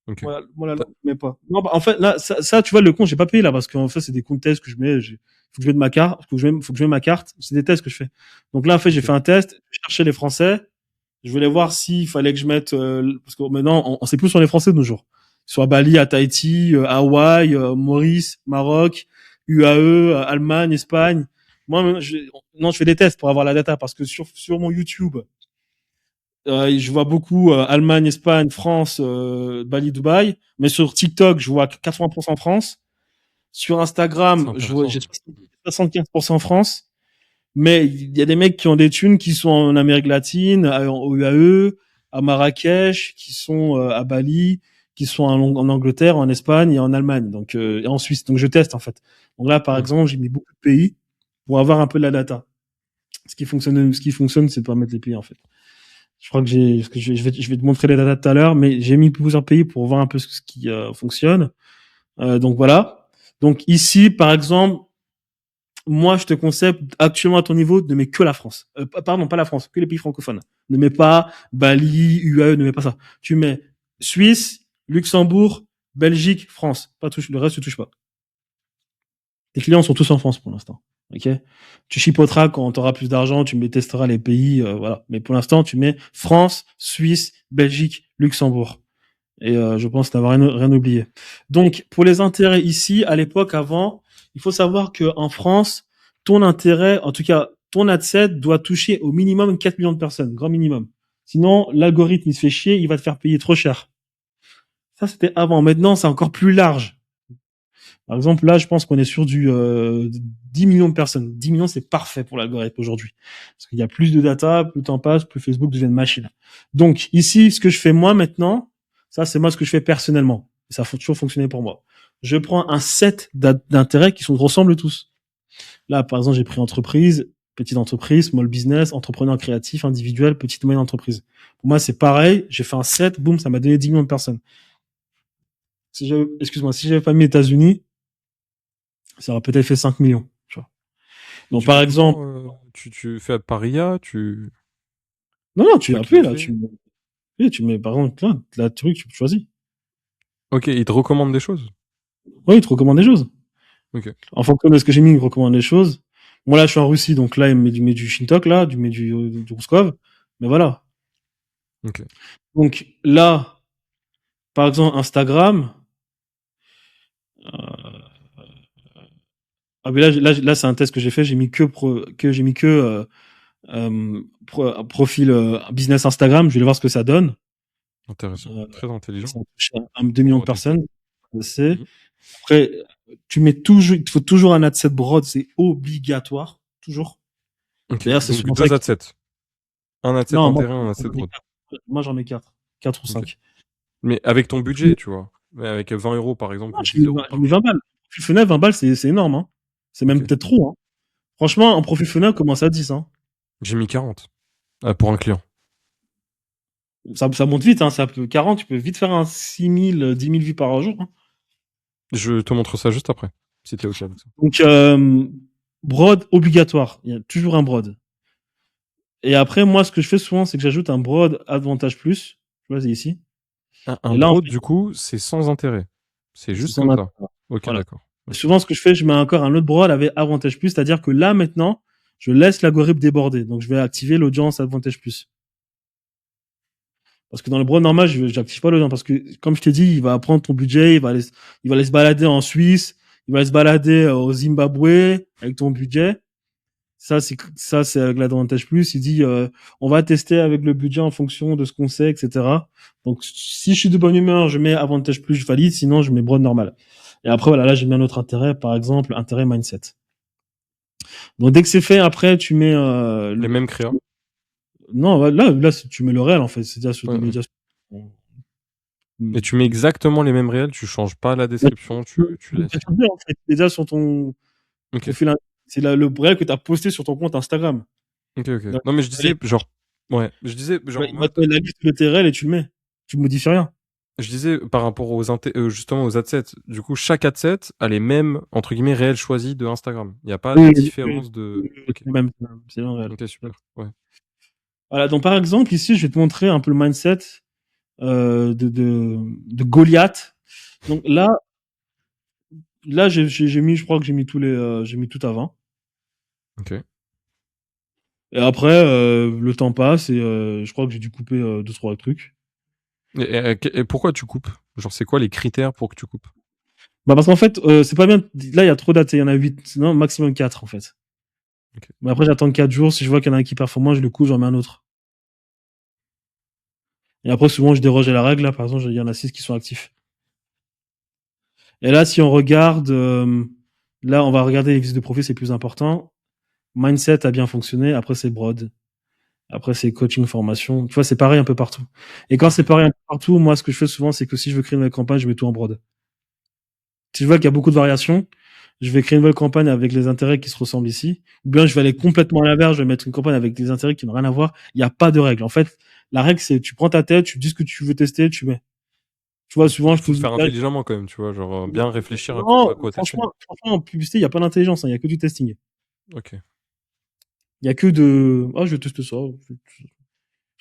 Ok. Moi, la langue, je mets pas. Non, bah, en fait, là, ça, tu vois, le compte, j'ai pas payé, là, parce qu'en fait, c'est des comptes tests que je mets, faut que je mette ma carte, faut que je mette ma carte. C'est des tests que je fais. Donc là, en fait, j'ai fait un test, je cherchais les Français. Je voulais voir s'il fallait que je mette, parce que maintenant, on sait plus sur les Français de nos jours. Soit Bali, à Tahiti, Hawaï, Maurice, Maroc, UAE, Allemagne, Espagne. Moi, je fais des tests pour avoir la data, parce que sur mon YouTube, je vois beaucoup Allemagne, Espagne, France, Bali, Dubaï. Mais sur TikTok, je vois 80% France. Sur Instagram, j'ai 75% France. Mais il y a des mecs qui ont des thunes qui sont en Amérique latine, au UAE, à Marrakech, qui sont à Bali, qui sont en Angleterre, en Espagne et en Allemagne, donc et en Suisse. Donc je teste en fait. Donc là, par exemple, j'ai mis beaucoup de pays pour avoir un peu de la data. Ce qui fonctionne, c'est de pas mettre les pays en fait. Je crois que je vais te montrer les datas tout à l'heure, mais j'ai mis plusieurs pays pour voir un peu ce qui fonctionne. Donc voilà. Donc ici, par exemple, moi, je te conseille actuellement à ton niveau de mettre que la France. Pardon, pas la France, que les pays francophones. Ne mets pas Bali, UAE, ne mets pas ça. Tu mets Suisse, Luxembourg, Belgique, France. Pas touche, le reste, tu touches pas. Tes clients sont tous en France pour l'instant. Ok, tu chipoteras quand tu auras plus d'argent, tu testeras les pays, voilà. Mais pour l'instant, tu mets France, Suisse, Belgique, Luxembourg. Et je pense n'avoir rien oublié. Donc, pour les intérêts ici, à l'époque, avant, il faut savoir que en France, ton intérêt, en tout cas, ton adset doit toucher au minimum 4 millions de personnes, grand minimum. Sinon, l'algorithme, il se fait chier, il va te faire payer trop cher. Ça, c'était avant. Maintenant, c'est encore plus large. Par exemple, là, je pense qu'on est sur du 10 millions de personnes. 10 millions, c'est parfait pour l'algorithme aujourd'hui. Parce qu'il y a plus de data, plus le temps passe, plus Facebook devient une machine. Donc, ici, ce que je fais moi maintenant, ça, c'est moi ce que je fais personnellement. Ça a toujours fonctionné pour moi. Je prends un set d'intérêts qui ressemblent tous. Là, par exemple, j'ai pris entreprise, petite entreprise, small business, entrepreneur créatif, individuel, petite moyenne entreprise. Pour moi, c'est pareil. J'ai fait un set, boum, ça m'a donné 10 millions de personnes. Si j'avais pas mis États-Unis, ça aurait peut-être fait 5 millions. Tu vois. Donc, Tu par fais exemple, comment, tu fais à Paria, non, tu toi qui appuies le là, fais. tu mets, par exemple, là, truc, tu choisis. Ok, il te recommande des choses. Oui, il te recommande des choses. Ok. En fonction de ce que j'ai mis, il me recommande des choses. Moi, là, je suis en Russie, donc là, il me met du Shintok, là, du Ruskov. Mais voilà. Ok. Donc là, par exemple, Instagram, euh, ah, mais là, c'est un test que j'ai fait. J'ai mis profil business Instagram. Je vais voir ce que ça donne. Intéressant. Très intelligent. Ça touche à 2 millions de Pour tester. personnes. C'est Mhm. après, il faut toujours un ad set broad, c'est obligatoire, toujours. Ok. D'ailleurs, c'est Donc souvent ça. deux ad-sets. Un ad-set Non, intérêt, un ad-set broad. moi j'en mets 4, 4 ou Ok. 5. Mais avec ton budget, tu vois. Mais avec 20 euros par exemple, Non, ou 10 euros j'ai par mis 20 balles. Profil fenêtre, 20 balles, c'est énorme, hein. C'est même Ok. peut-être trop, hein. Franchement, en profil fenêtre, commence à 10, hein. J'ai mis 40 pour un client. Ça monte vite, hein. Ça peut 40, tu peux vite faire un 6 000, 10 000 vues par jour, hein. Je te montre ça juste après, si t'es ok avec ça. Donc, broad obligatoire. Il y a toujours un broad. Et après, moi, ce que je fais souvent, c'est que j'ajoute un broad avantage plus. Tu vois, c'est ici. Un Et là, en broad, fait, du coup, c'est sans intérêt. C'est c'est juste sans comme ça. intérêt. Ok, Voilà. d'accord. Et Ok. souvent, ce que je fais, je mets encore un autre broad avec avantage plus, c'est-à-dire que là, maintenant, je laisse l'algorithme déborder. Donc, je vais activer l'audience avantage plus. Parce que dans le broad normal, j'active pas l'audience parce que, comme je t'ai dit, il va prendre ton budget, il va aller se balader en Suisse, il va aller se balader au Zimbabwe avec ton budget. Ça, c'est avec l'avantage plus. Il dit, on va tester avec le budget en fonction de ce qu'on sait, etc. Donc, si je suis de bonne humeur, je mets avantage plus, je valide. Sinon, je mets broad normal. Et après, voilà, là, j'ai mis un autre intérêt. Par exemple, intérêt mindset. Donc, dès que c'est fait, après, tu mets, Les mêmes créas. non, là, tu mets le réel, en fait. C'est-à-dire sur Ouais, des ouais. médias. Et tu mets exactement les mêmes réels, tu changes pas la description, tu laisses. En fait, déjà sur ton Ok, profil, c'est le réel que tu as posté sur ton compte Instagram. ok, ok. Donc, Non, mais je disais, allez, genre, ouais, je disais, genre, en il va te mode, mettre la liste de tes réels et tu le mets. Tu modifies rien. je disais par rapport justement aux adsets. Du coup, chaque adset a les mêmes, entre guillemets, réels choisis de Instagram. Il n'y a pas de Oui, différence de. Ok, c'est le réel. ok, super. Ouais. Voilà, donc par exemple, ici, je vais te montrer un peu le mindset de Goliath. Donc là, j'ai mis, je crois que j'ai mis tout avant. Ok. Et après, le temps passe et je crois que j'ai dû couper deux, trois trucs. Et pourquoi tu coupes? Genre, c'est quoi les critères pour que tu coupes? Bah parce qu'en fait, c'est pas bien. Là, il y a trop d'ads, il y en a 8, non, maximum 4 en fait. Ok. Mais après, j'attends 4 jours. Si je vois qu'il y en a un qui performe moins, je le coupe, j'en mets un autre. Et après, souvent, je déroge à la règle. Là, par exemple, il y en a 6 qui sont actifs. Et là, si on regarde, là, on va regarder les visites de profil, c'est plus important. Mindset a bien fonctionné. Après, c'est broad. Après, c'est coaching, formation. Tu vois, c'est pareil un peu partout. Et quand c'est pareil un peu partout, moi, ce que je fais souvent, c'est que si je veux créer une nouvelle campagne, je mets tout en broad. Si je vois qu'il y a beaucoup de variations, je vais créer une nouvelle campagne avec les intérêts qui se ressemblent ici. Ou bien, je vais aller complètement à l'inverse, je vais mettre une campagne avec des intérêts qui n'ont rien à voir. Il n'y a pas de règle. En fait, la règle, c'est tu prends ta tête, tu dis ce que tu veux tester, tu mets. Tu vois, souvent, je Faut te se faire là, intelligemment quand même, tu vois, genre bien réfléchir à non, quoi t'essayes. franchement, en publicité, il n'y a pas d'intelligence, hein, il n'y a que du testing. Ok. Il y a que de, ah, je teste ça.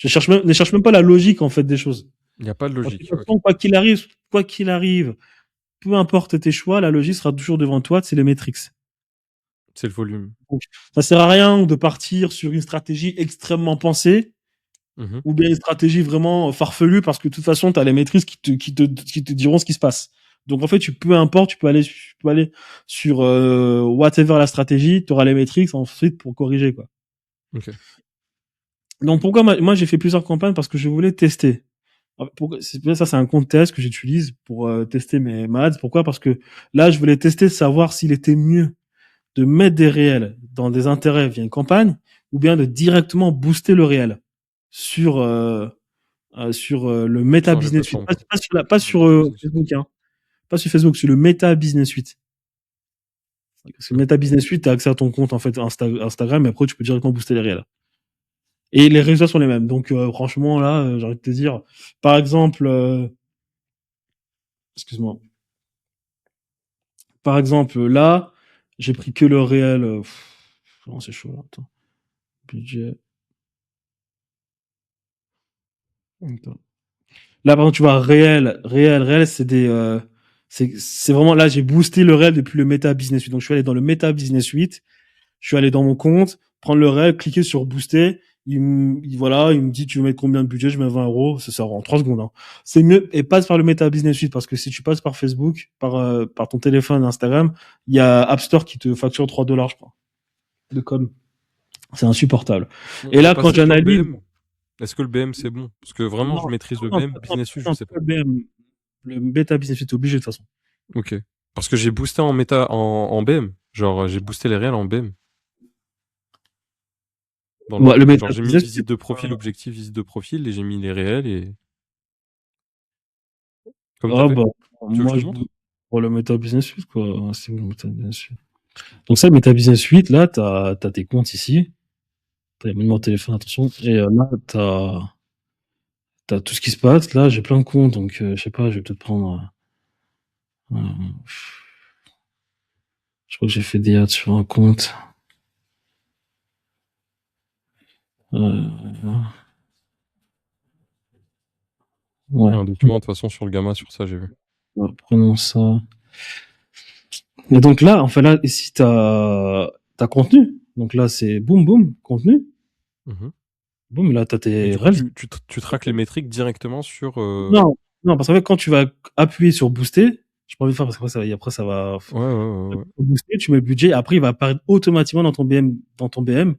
Ne cherche même pas la logique, en fait, des choses. Il n'y a pas de De toute logique. Ok. façon, quoi qu'il arrive, peu importe tes choix, la logique sera toujours devant toi, c'est les métriques. C'est le volume. Donc, ça sert à rien de partir sur une stratégie extrêmement pensée Mhm. ou bien une stratégie vraiment farfelue parce que de toute façon, tu as les maîtrises qui te diront ce qui se passe. Donc, en fait, peu importe, tu peux aller sur whatever la stratégie, tu auras les métriques ensuite pour corriger, quoi. Ok. Donc, pourquoi moi, j'ai fait plusieurs campagnes parce que je voulais tester. Ça, c'est un compte test que j'utilise pour tester mes ads. Pourquoi? Parce que là, je voulais tester, savoir s'il était mieux de mettre des réels dans des intérêts via une campagne ou bien de directement booster le réel sur le Meta Sur les Business Suite, plateformes, quoi. pas Sur les sur business. Facebook, hein. Pas sur Facebook, sur le Meta Business Suite. Parce que Meta Business Suite, t'as accès à ton compte, en fait, Instagram, et après, tu peux directement booster les réels. Et les résultats sont les mêmes. Donc, franchement, là, j'ai envie de te dire, par exemple, excuse-moi. Par exemple, là, j'ai pris que le réel. Non, c'est chaud, là. Attends. Budget. Attends. Là, par exemple, tu vois, réel, c'est des, c'est vraiment, là, j'ai boosté le réel depuis le Meta Business Suite. Donc, je suis allé dans le Meta Business Suite. Je suis allé dans mon compte, prendre le réel, cliquer sur booster. Il me dit, tu veux mettre combien de budget? Je mets 20 euros. Ça sort en 3 secondes, hein. C'est mieux, et passe par le Meta Business Suite, parce que si tu passes par Facebook, par ton téléphone, Instagram, il y a App Store qui te facture $3, je crois, de com. C'est insupportable. Et là, quand j'analyse, est-ce que le BM c'est bon? Parce que vraiment, je maîtrise le BM, Business Suite, je sais pas. Le Meta Business Suite, t'es obligé, de toute façon. Ok. Parce que j'ai boosté en BM. Genre, j'ai boosté les réels en BM. Ouais, le Meta genre, j'ai mis Business visite de profil, objectif, visite de profil, et j'ai mis les réels et. Comme Ah, t'as fait. bah, Tu veux que moi, je je te montre pour le Meta Business Suite, quoi. C'est bon, le Meta Business Suite. Donc ça, le Meta Business Suite, là, t'as tes comptes ici. T'as les numéros de téléphone, attention. Et là, t'as tout ce qui se passe. Là, j'ai plein de comptes, donc je sais pas, je vais peut-être prendre. Je crois que j'ai fait des ads sur un compte. Ouais. un document, de toute façon, sur le gamma, sur ça, j'ai vu. Ouais, prenons ça. Et donc là, enfin là, ici, t'as contenu. Donc là, c'est boum, boum, contenu. Mhm. Boum, là, t'as Et tes du coup, rêves. tu traques les métriques directement sur. Non, non, parce qu'en fait, quand tu vas appuyer sur booster, j'ai pas envie de faire parce qu'après ça va Ouais. booster, tu mets le budget, après il va apparaître automatiquement dans ton BM.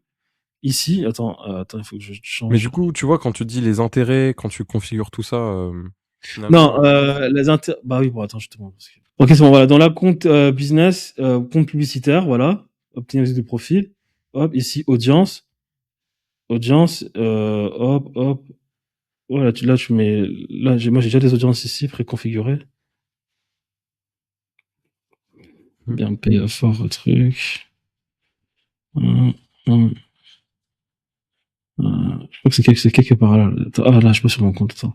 Ici, attends, il faut que je change. Mais du coup, tu vois, quand tu dis les intérêts, quand tu configures tout ça, non, finalement. les intérêts, bah oui, bon, attends, je te montre. Ok, c'est bon, voilà, dans la compte business, compte publicitaire, voilà, obtenir visite de profil, hop, ici, audience, hop, voilà, là, tu mets, là, moi, j'ai déjà des audiences ici préconfigurées. Bien payé fort, truc. Je crois que c'est quelque part là. Ah, là, je suis pas sur mon compte, attends.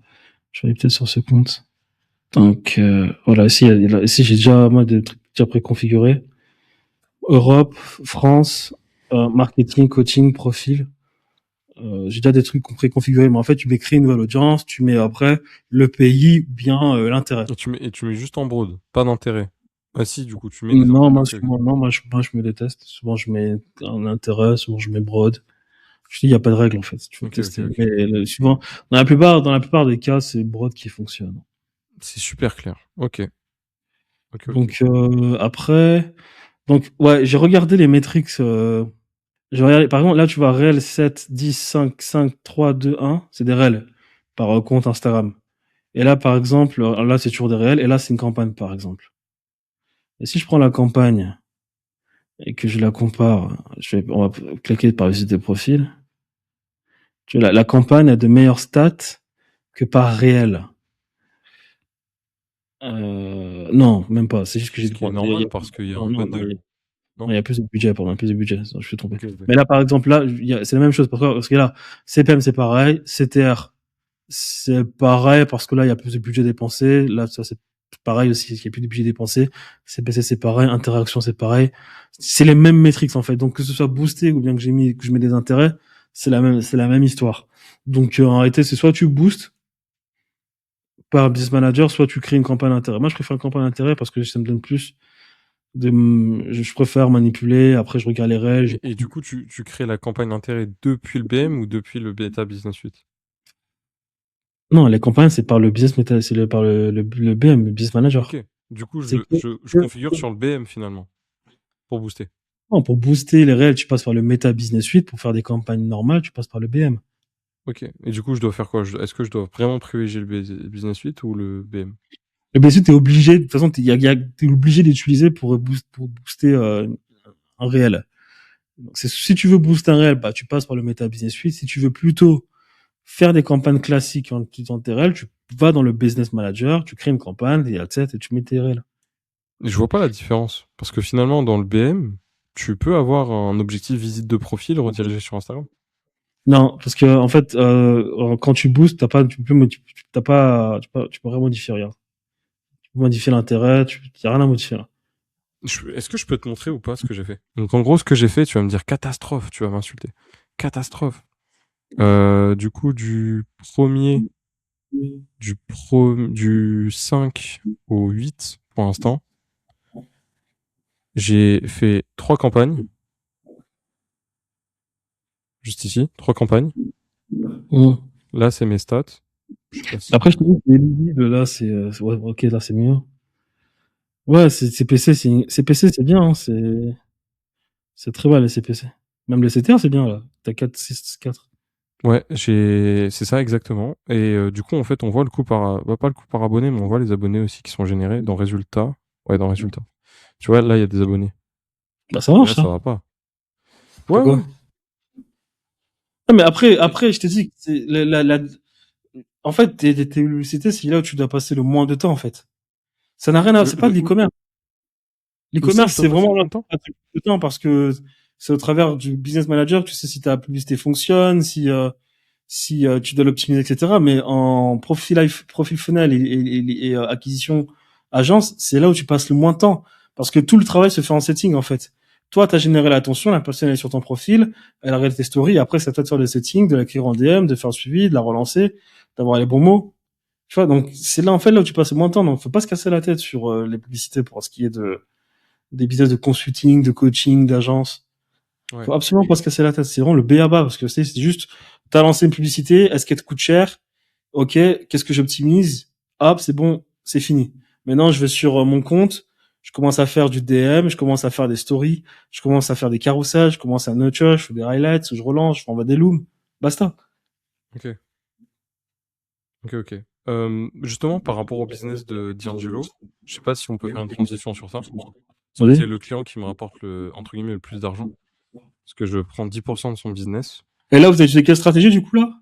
Je vais aller peut-être sur ce compte. Donc, voilà, ici, ici, j'ai déjà, moi, des trucs déjà préconfigurés. Europe, France, marketing, coaching, profil. J'ai déjà des trucs préconfigurés, mais en fait, tu mets créer une nouvelle audience, tu mets après le pays, bien l'intérêt. Et tu mets juste en broad, pas d'intérêt. Ah si, du coup, tu mets. Non, moi, je me déteste. Souvent, je mets un intérêt, souvent, je mets broad. Je dis, il n'y a pas de règle, en fait. Tu peux tester. Okay. Mais souvent, dans la plupart des cas, c'est broad qui fonctionne. C'est super clair. Ok. Donc, après, donc, ouais, j'ai regardé les métriques, j'ai regardé, par exemple, là, tu vois, réel 7, 10, 5, 5, 3, 2, 1, c'est des réels par compte Instagram. Et là, par exemple, là, c'est toujours des réels, et là, c'est une campagne, par exemple. Et si je prends la campagne et que je la compare, on va cliquer par visite de profil. Tu vois, la campagne a de meilleures stats que par réel. Non, même pas. C'est juste que j'ai normal parce qu'il y a un bundle. Non, il y a plus de budget, pardon, plus de budget. Je suis trompé. Okay. Mais là, par exemple, là, c'est la même chose. Parce que là, CPM, c'est pareil. CTR, c'est pareil parce que là, il y a plus de budget dépensé. Là, ça, c'est pareil aussi. Il y a plus de budget dépensé. CPC, c'est pareil. Interaction, c'est pareil. C'est les mêmes métriques, en fait. Donc, que ce soit boosté ou bien que je mets des intérêts, c'est la même histoire. Donc, en réalité, c'est soit tu boostes par Business Manager, soit tu crées une campagne d'intérêt. Moi, je préfère une campagne d'intérêt parce que ça me donne plus je préfère manipuler, après je regarde les règles. Et du coup, tu crées la campagne d'intérêt depuis le BM ou depuis le Beta Business Suite? Non, les campagnes, c'est par le business meta, c'est par le BM, le business manager. Ok. Du coup, je configure sur le BM finalement. Pour booster. Non, pour booster les réels, tu passes par le Meta Business Suite. Pour faire des campagnes normales, tu passes par le BM. Ok. Et du coup, je dois faire quoi? Est-ce que je dois vraiment privilégier le Business Suite ou le BM? Le BM Suite, t'es obligé, de toute façon, t'es obligé d'utiliser pour booster un réel. Donc, si tu veux booster un réel, bah, tu passes par le Meta Business Suite. Si tu veux plutôt faire des campagnes classiques en utilisant tes réels, tu vas dans le Business Manager, tu crées une campagne, et tu mets tes réels. Je vois pas la différence. Parce que finalement, dans le BM, tu peux avoir un objectif visite de profil redirigé sur Instagram. Non, parce que en fait, quand tu boostes, tu peux rien modifier, rien. Tu peux modifier l'intérêt, y a rien à modifier là. Est-ce que je peux te montrer ou pas ce que j'ai fait? Donc en gros, ce que j'ai fait, tu vas me dire catastrophe, tu vas m'insulter. Catastrophe. Du coup, du 5 au 8 pour l'instant, j'ai fait 3 campagnes. Juste ici, 3 campagnes. Là, c'est mes stats. Je sais pas si- Après, je te dis, les leads, là, ouais, ok, là, c'est mieux. Ouais, c'est CPC, CPC, c'est bien, hein, c'est très bas, les CPC. Même les CTR, c'est bien, là. T'as 4, 6, 4. Ouais, c'est ça exactement. Et du coup, en fait, on voit le coût pas le coût par abonné, mais on voit les abonnés aussi qui sont générés dans résultats. Ouais, dans résultats. Tu vois, là, il y a des abonnés. Bah, ça Et marche, là, ça ça. va pas. Ouais, Pourquoi? ouais. Non, mais après, je te dis, c'est en fait, tes publicités, c'est là où tu dois passer le moins de temps, en fait. Ça n'a rien à, c'est pas de l'e-commerce. Où ça, L'e-commerce, je dois c'est passer vraiment combien là, de temps? un truc de temps parce que c'est au travers du business manager que tu sais si ta publicité fonctionne, si tu dois l'optimiser, etc. Mais en profil funnel et acquisition agence, c'est là où tu passes le moins de temps parce que tout le travail se fait en setting en fait. Toi, tu as généré l'attention, la personne est sur ton profil, elle regarde tes stories, après c'est à toi de faire des settings, de l'acquérir en DM, de faire le suivi, de la relancer, d'avoir les bons mots. Tu vois, donc c'est là en fait là où tu passes le moins de temps. Donc faut pas se casser la tête sur les publicités pour ce qui est des business de consulting, de coaching, d'agence. Ouais. Faut absolument pas se casser la tête. C'est vraiment le b.a.-ba parce que c'est juste, t'as lancé une publicité, est-ce qu'elle te coûte cher? Ok, qu'est-ce que j'optimise? Hop, c'est bon, c'est fini. Maintenant, je vais sur mon compte, je commence à faire du DM, je commence à faire des stories, je commence à faire des carousels, je commence à nurture, je fais des highlights, je relance, je renvoie des looms. Basta. Ok. Ok, ok. Justement, par rapport au business de D'Angelo, je sais pas si on peut faire une transition sur ça. Parce que Vas-y. c'est le client qui me rapporte entre guillemets, le plus d'argent. Parce que je prends 10% de son business. Et là, vous avez utilisé quelle stratégie du coup là?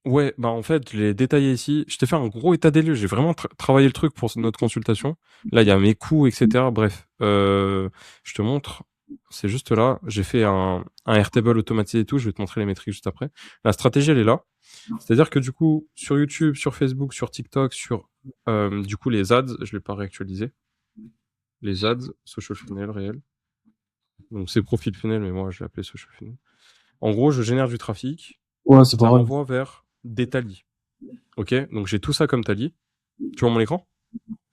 Ouais, bah en fait, je l'ai détaillé ici. Je t'ai fait un gros état des lieux. J'ai vraiment travaillé le truc pour notre consultation. Là, il y a mes coûts, etc. Bref, je te montre. C'est juste là. J'ai fait un Airtable automatisé et tout. Je vais te montrer les métriques juste après. La stratégie, elle est là. C'est-à-dire que du coup, sur YouTube, sur Facebook, sur TikTok, sur du coup les ads, je l'ai pas réactualisé. Les ads, social funnel réel. Donc c'est profil funnel, mais moi je l'ai appelé social funnel. En gros, je génère du trafic. Ouais, c'est Ça pareil. m'envoie vers des talis. Ok, donc j'ai tout ça comme tali. Tu vois mon écran?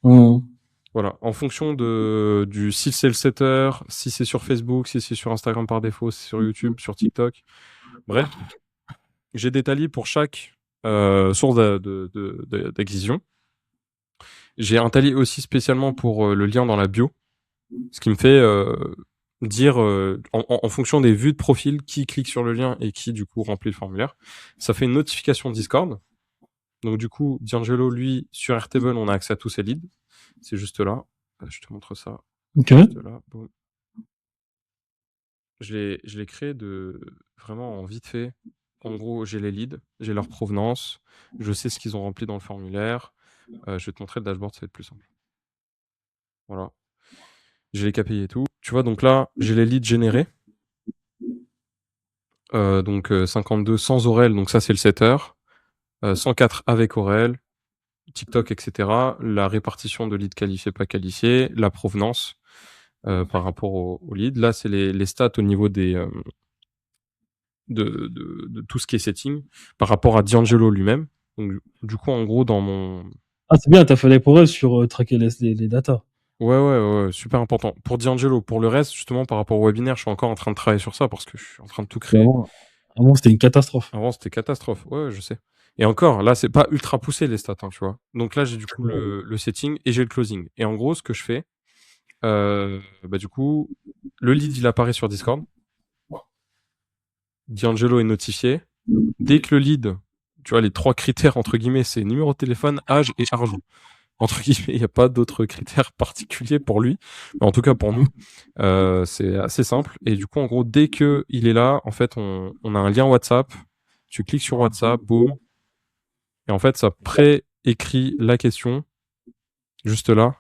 Voilà. En fonction si c'est le setter, si c'est sur Facebook, si c'est sur Instagram par défaut, si c'est sur YouTube, sur TikTok. Bref, j'ai des talis pour chaque source d'acquisition. J'ai un tali aussi spécialement pour le lien dans la bio, ce qui me fait dire en fonction des vues de profil qui clique sur le lien et qui du coup remplit le formulaire. Ça fait une notification Discord. Donc du coup, D'Angelo, lui, sur Airtable, on a accès à tous ses leads. C'est juste là. Je te montre ça. Ok. Juste là. Boum. Je l'ai créé vraiment en vite fait. En gros, j'ai les leads, j'ai leur provenance, je sais ce qu'ils ont rempli dans le formulaire. Je vais te montrer le dashboard, ça va être plus simple. Voilà. J'ai les KPI et tout. Tu vois, donc là, j'ai les leads générés. Donc 52 sans Aurel, donc ça c'est le setter. 104 avec Aurel, TikTok, etc. La répartition de leads qualifiés, pas qualifiés, la provenance par rapport au lead. Là, c'est les stats au niveau de tout ce qui est setting par rapport à D'Angelo lui-même. Donc, du coup, en gros, dans mon... Ah, c'est bien, t'as fait les progrès sur traquer les datas. Ouais, super important. Pour D'Angelo, pour le reste, justement, par rapport au webinaire, je suis encore en train de travailler sur ça parce que je suis en train de tout créer. Avant, c'était une catastrophe. Avant, c'était catastrophe. Ouais, je sais. Et encore, là, c'est pas ultra poussé les stats, hein, tu vois. Donc là, j'ai du coup le setting et j'ai le closing. Et en gros, ce que je fais, du coup, le lead, il apparaît sur Discord. D'Angelo est notifié. Dès que le lead, tu vois, les 3 critères, entre guillemets, c'est numéro de téléphone, âge et argent. Entre guillemets, il n'y a pas d'autres critères particuliers pour lui. Mais en tout cas, pour nous, c'est assez simple. Et du coup, en gros, dès que il est là, en fait, on a un lien WhatsApp. Tu cliques sur WhatsApp, boum. Et en fait, ça pré-écrit la question. Juste là.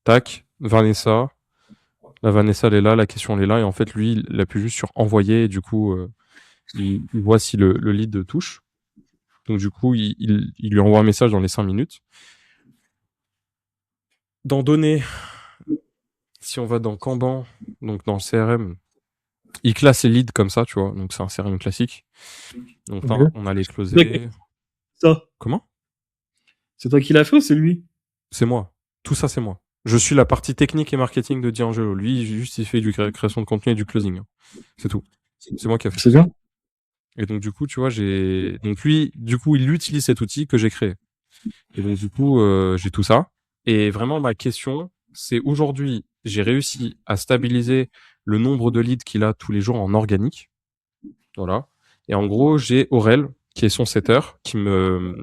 Tac. Vanessa. La Vanessa, elle est là, la question, elle est là. Et en fait, lui, il appuie juste sur envoyer. Et du coup, il voit si le lead touche. Donc, du coup, il lui envoie un message dans les 5 minutes. Dans données, si on va dans Kanban, donc dans le CRM, il classe les leads comme ça, tu vois. Donc, c'est un CRM classique. Donc, Ok. on a les closés. Ça, Comment? c'est toi qui l'as fait ou c'est lui? C'est moi. Tout ça, c'est moi. Je suis la partie technique et marketing de D'Angelo. Lui, juste, il fait du création de contenu et du closing. C'est tout. C'est moi qui a fait. C'est bien. Et donc, du coup, tu vois, donc lui, du coup, il utilise cet outil que j'ai créé. Et donc, du coup, j'ai tout ça. Et vraiment, ma question, c'est aujourd'hui, j'ai réussi à stabiliser le nombre de leads qu'il a tous les jours en organique. Voilà. Et en gros, j'ai Aurel, qui est son setter, qui me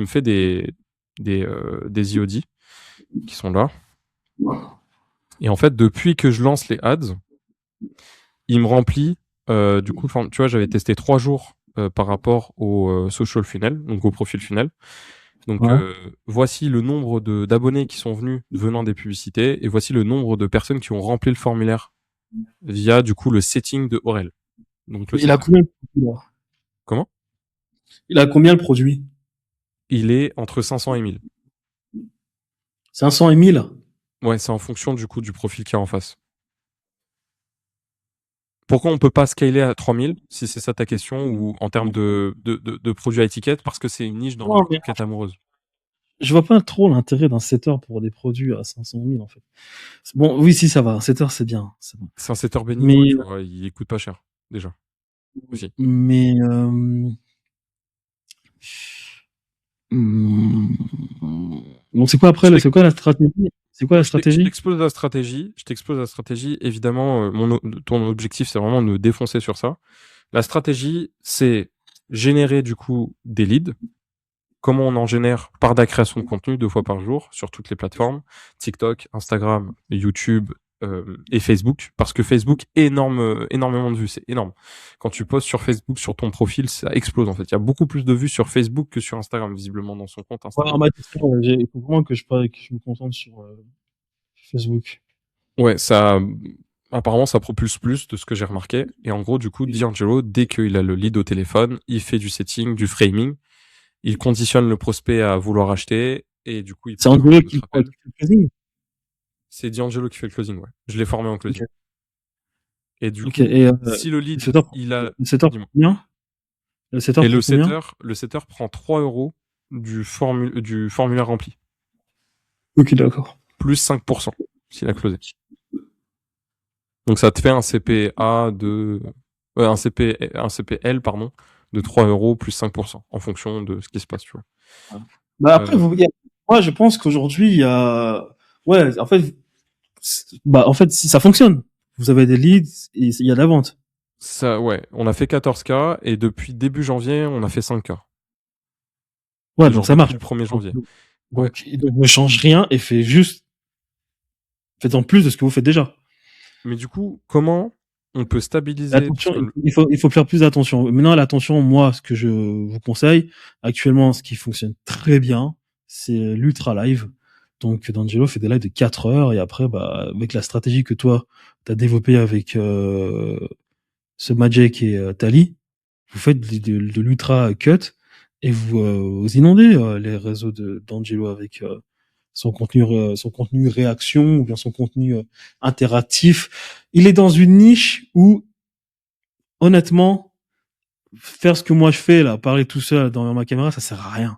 fait des IOD qui sont là. Et en fait, depuis que je lance les ads, il me remplit, du coup, tu vois, j'avais testé 3 jours par rapport au social funnel, donc au profil funnel. Donc, Ouais. voici le nombre d'abonnés qui sont venus venant des publicités et voici le nombre de personnes qui ont rempli le formulaire via, du coup, le setting de Aurel. Donc, Il a combien de produits, là? Comment? Il a combien le produit? Il est entre 500 et 1000. 500 et 1000? Ouais, c'est en fonction, du coup, du profil qu'il y a en face. Pourquoi on peut pas scaler à 3000, si c'est ça ta question, ou en termes de produits à étiquette? Parce que c'est une niche dans la Non, mais quête amoureuse. je vois pas trop l'intérêt d'un setter pour des produits à 500 000, en fait. Bon, oui, si, ça va. Un setter, c'est bien. C'est bon. C'est un setter béninois, Mais, tu vois, il coûte pas cher, déjà. Aussi. mais, hmm, donc c'est quoi après, c'est quoi la stratégie? C'est quoi la Je stratégie? t'expose la stratégie. Je t'expose la stratégie. Évidemment, ton objectif, c'est vraiment de me défoncer sur ça. La stratégie, c'est générer, du coup, des leads. Comment on en génère? Par de la création de contenu 2 fois par jour sur toutes les plateformes, TikTok, Instagram, YouTube et Facebook, parce que Facebook, énormément de vues, c'est énorme. Quand tu postes sur Facebook, sur ton profil, ça explose en fait. Il y a beaucoup plus de vues sur Facebook que sur Instagram, visiblement dans son compte Ouais, Instagram. en question, il faut vraiment que je me concentre sur Facebook. Ouais, ça, apparemment, ça propulse plus de ce que j'ai remarqué. Et en gros, du coup, D'Angelo, dès qu'il a le lead au téléphone, il fait du setting, du framing, il conditionne le prospect à vouloir acheter, et du coup, il C'est prend Angelo notre qui appel. fait le closing. C'est D'Angelo qui fait le closing, ouais. Je l'ai formé en closing. Ok. Et du Ok. coup, Et si le le lead, setter, il a, le setter dis-moi. prend combien? Le setter Et prend combien? le setter prend 3 euros du formulaire rempli, Ok, d'accord. plus 5% s'il a closé. Donc ça te fait un CPA un CPL, pardon, de 3 euros plus 5% en fonction de ce qui se passe, tu vois. Bah après, moi, je pense qu'aujourd'hui, il y a, ouais, en fait, si ça fonctionne. Vous avez des leads et il y a de la vente. Ça, ouais, on a fait 14K et depuis début janvier, on a fait 5K. Ouais, Et donc genre ça depuis marche. le 1er janvier. Donc, Ouais. donc, ne change rien et faites en plus de ce que vous faites déjà. Mais du coup, comment on peut stabiliser, Attention, il faut faire plus attention. Maintenant, l'attention, moi, ce que je vous conseille, actuellement, ce qui fonctionne très bien, c'est l'Ultra Live. Donc, D'Angelo fait des lives de 4 heures et après, bah, avec la stratégie que toi, t'as développée avec, ce Magic et Tali, vous faites de l'Ultra Cut et vous inondez, les réseaux d'Angelo avec, son contenu réaction ou bien son contenu interactif. Il est dans une niche où, honnêtement, faire ce que moi je fais là, parler tout seul dans ma caméra, ça sert à rien.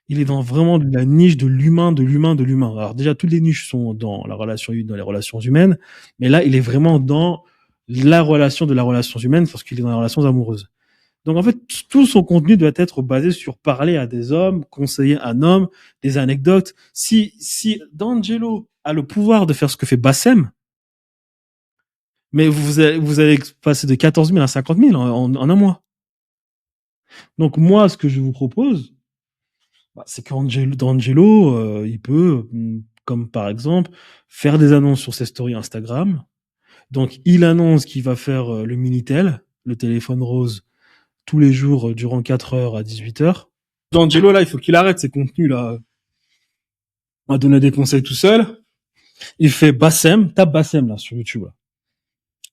Il est dans vraiment de la niche de l'humain, de l'humain, de l'humain. Alors déjà, toutes les niches sont dans dans les relations humaines, mais là, il est vraiment dans la relation de la relation humaine parce qu'il est dans les relations amoureuses. Donc en fait, tout son contenu doit être basé sur parler à des hommes, conseiller un homme, des anecdotes. Si D'Angelo a le pouvoir de faire ce que fait Bassem, mais vous allez passer de 14 000 à 50 000 en un mois. Donc moi, ce que je vous propose, bah, c'est D'Angelo, il peut, comme par exemple, faire des annonces sur ses stories Instagram. Donc il annonce qu'il va faire le Minitel, le téléphone rose, tous les jours durant 4 heures à 18 heures. D'Angelo, là, il faut qu'il arrête ces contenus, là, à donner des conseils tout seul. Il fait Bassem, tape Bassem là sur YouTube. Là.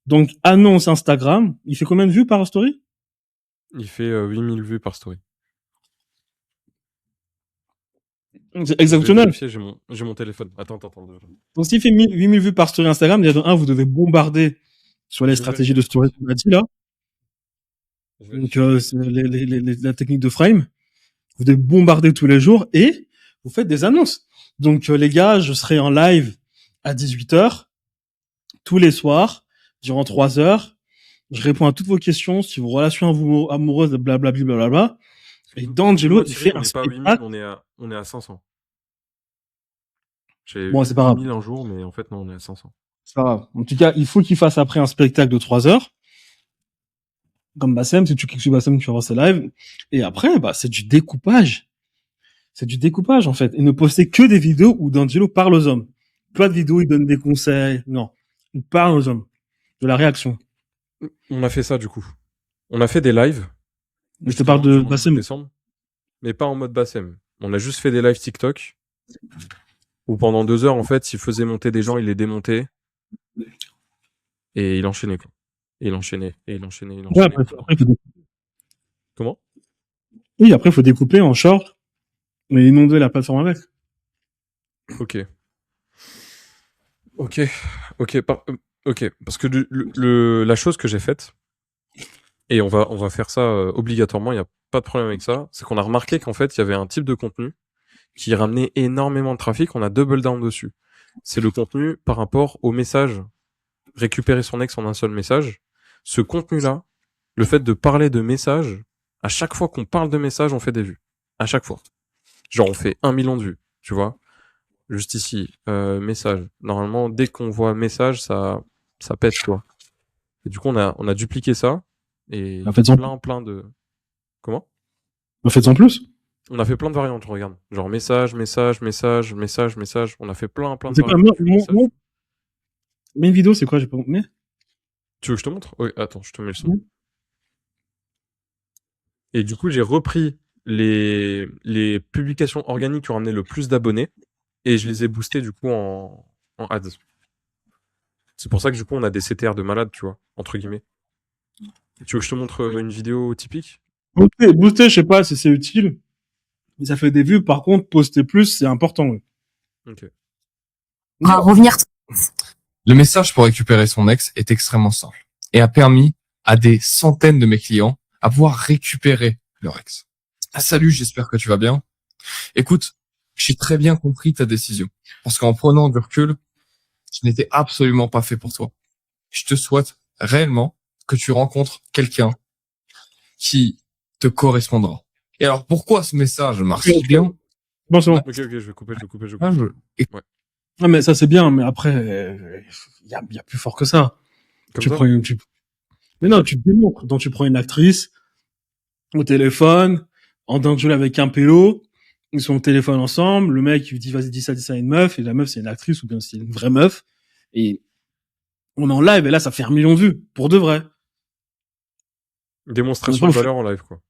Donc annonce Instagram. Il fait combien de vues par story? Il fait 8000 vues par story. C'est Je vais exceptionnel. vérifier, j'ai mon téléphone. Attends. Donc s'il fait 8000 vues par story Instagram, déjà de 1, vous devez bombarder sur les Je vais stratégies de vérifier. story qu'on a dit là. Je vais Donc vérifier. c'est la technique de frame. Vous devez bombarder tous les jours et vous faites des annonces. Donc les gars, je serai en live à 18h tous les soirs durant 3 heures. Je réponds à toutes vos questions sur vos relations amoureuses, blablabla, blablabla. Et D'Angelo, il fait on un n'est pas à 8000, spectacle. on est à 500. J'ai Bon, c'est pas grave. 8000 un jour, mais en fait, non, on est à 500. C'est pas grave. En tout cas, il faut qu'il fasse après un spectacle de 3 heures. Comme Bassem, si tu cliques sur Bassem, tu vas voir ses lives. Et après, bah, c'est du découpage. C'est du découpage, en fait. Et ne postez que des vidéos où D'Angelo parle aux hommes. Pas de vidéos, il donne des conseils. Non. Il parle aux hommes. De la réaction. On a fait ça, du coup. On a fait des lives. Mais je te parle de Justement, Bassem. décembre, mais pas en mode Bassem. On a juste fait des lives TikTok où pendant 2 heures, en fait, il faisait monter des gens, il les démontait et il enchaînait, quoi. Et il enchaînait. Ouais, après, il faut Comment? oui, après, il faut découper en short et inonder la plateforme avec. Ok. Parce que la chose que j'ai faite, et on va faire ça obligatoirement, il n'y a pas de problème avec ça, c'est qu'on a remarqué qu'en fait, il y avait un type de contenu qui ramenait énormément de trafic, on a double down dessus. C'est le contenu par rapport au message, récupérer son ex en un seul message. Ce contenu-là, le fait de parler de messages, à chaque fois qu'on parle de messages, on fait des vues. À chaque fois. Genre, on fait 1 million de vues, tu vois. Juste ici, message. Normalement, dès qu'on voit message, ça pète, quoi. Et du coup, on a dupliqué ça. Et il y a Faites-en plein de... Comment? en plus. On a fait plein de variantes, regarde. Genre message. On a fait plein de C'est quoi, variantes. mais une vidéo, c'est quoi, j'ai pas, mais? Tu veux que je te montre? Oui, attends, je te mets le son. Et du coup, j'ai repris les publications organiques qui ont ramené le plus d'abonnés et je les ai boostées du coup en ads. C'est pour ça que du coup, on a des CTR de malade, tu vois, entre guillemets. Tu veux que je te montre une vidéo typique? Booster, je sais pas si c'est utile. Mais ça fait des vues. Par contre, poster plus, c'est important. Ouais. Ok. On va revenir. Le message pour récupérer son ex est extrêmement simple et a permis à des centaines de mes clients à pouvoir récupérer leur ex. Ah, salut, j'espère que tu vas bien. Écoute, j'ai très bien compris ta décision parce qu'en prenant du recul, ce n'était absolument pas fait pour toi. Je te souhaite réellement que tu rencontres quelqu'un qui te correspondra. Et alors, pourquoi ce message marche si bien? Bon, c'est bon. Ok, je vais couper. Ah, mais ça, c'est bien. Mais après, il y a plus fort que ça. Comme Tu ça? prends mais non, tu te démontres. Donc, tu prends une actrice au téléphone, en danger avec un pélo. Ils sont au téléphone ensemble. Le mec, il lui dit, vas-y, dis ça à une meuf. Et la meuf, c'est une actrice ou bien c'est une vraie meuf. Et on est en live. Et là, ça fait 1 million de vues. Pour de vrai. Démonstration de valeur en live, quoi.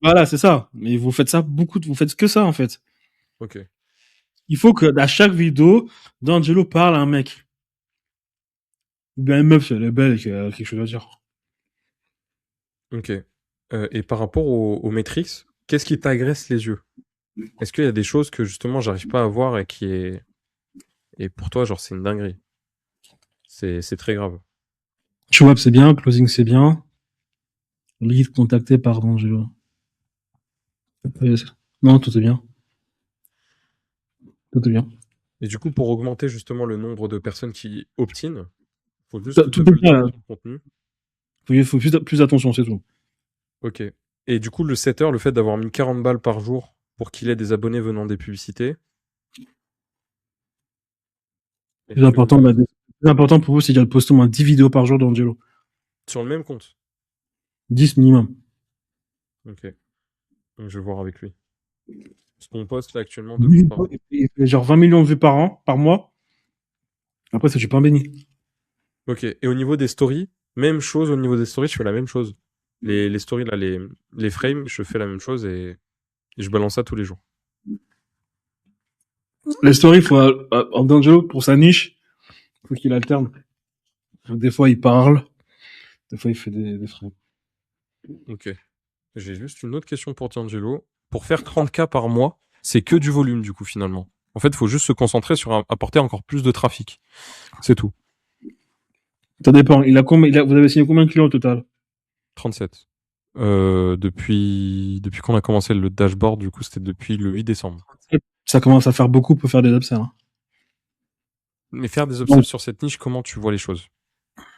Voilà, c'est ça. Mais vous faites ça vous faites que ça, en fait. Ok. Il faut que, à chaque vidéo, D'Angelo parle à un mec. Ou bien une meuf, si elle est belle et qu'elle a quelque chose à dire. Ok. Et par rapport aux métriques, qu'est-ce qui t'agresse les yeux? Est-ce qu'il y a des choses que justement j'arrive pas à voir et pour toi, genre, c'est une dinguerie? C'est très grave. Show up, c'est bien. Closing, c'est bien. Lead contacté par D'Angelo. Non, tout est bien. Tout est bien. Et du coup, pour augmenter justement le nombre de personnes qui opt-in, faut juste Tout est bien, là. ton contenu. Il faut plus attention, c'est tout. Ok. Et du coup, le setter, le fait d'avoir mis 40 balles par jour pour qu'il ait des abonnés venant des publicités. Plus important pour vous, c'est de poster au moins 10 vidéos par jour d'Angelo. Sur le même compte. 10 minimum. Ok. Donc, je vais voir avec lui. Parce qu'on poste là actuellement 2 fois par jour. Il fait genre 20 millions de vues par an, par mois. Après, ça, je suis pas béni. Ok. Et au niveau des stories, même chose au niveau des stories, je fais la même chose. Les stories là, les frames, je fais la même chose et je balance ça tous les jours. Les stories, faut, en D'Angelo, pour sa niche, Faut qu'il alterne. Donc, des fois, il parle. Des fois, il fait des frappes. Ok. J'ai juste une autre question pour D'Angelo. Pour faire 30K par mois, c'est que du volume, du coup, finalement. En fait, il faut juste se concentrer sur apporter encore plus de trafic. C'est tout. Ça dépend. Vous avez signé combien de clients au total? 37. Depuis qu'on a commencé le dashboard, du coup, c'était depuis le 8 décembre. Ça commence à faire beaucoup pour faire des upsells. Hein. Mais faire des upsells sur cette niche, comment tu vois les choses?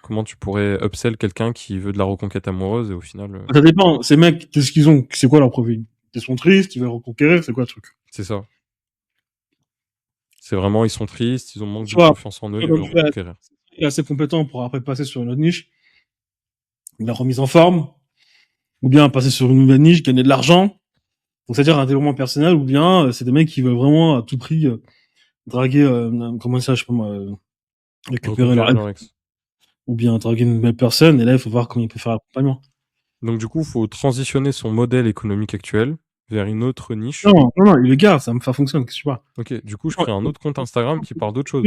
Comment tu pourrais upsell quelqu'un qui veut de la reconquête amoureuse et au final... Ça dépend. Ces mecs, qu'est-ce qu'ils ont? C'est quoi leur profil? Ils sont tristes, ils veulent reconquérir, c'est quoi le truc? C'est ça. C'est vraiment, ils sont tristes, ils ont manque de Soit- confiance en eux, ils veulent reconquérir. Il est assez compétent pour après passer sur une autre niche, la remise en forme, ou bien passer sur une nouvelle niche, gagner de l'argent. Donc c'est-à-dire un développement personnel, ou bien c'est des mecs qui veulent vraiment à tout prix draguer, comment ça, je sais pas moi, récupérer leur ex, ou bien draguer une nouvelle personne. Et là, il faut voir comment il peut faire l'accompagnement. Donc du coup, il faut transitionner son modèle économique actuel vers une autre niche. Non, il le garde, ça fonctionne, qu'est-ce que tu vois. Ok, du coup, je crée un autre compte Instagram qui parle d'autre chose.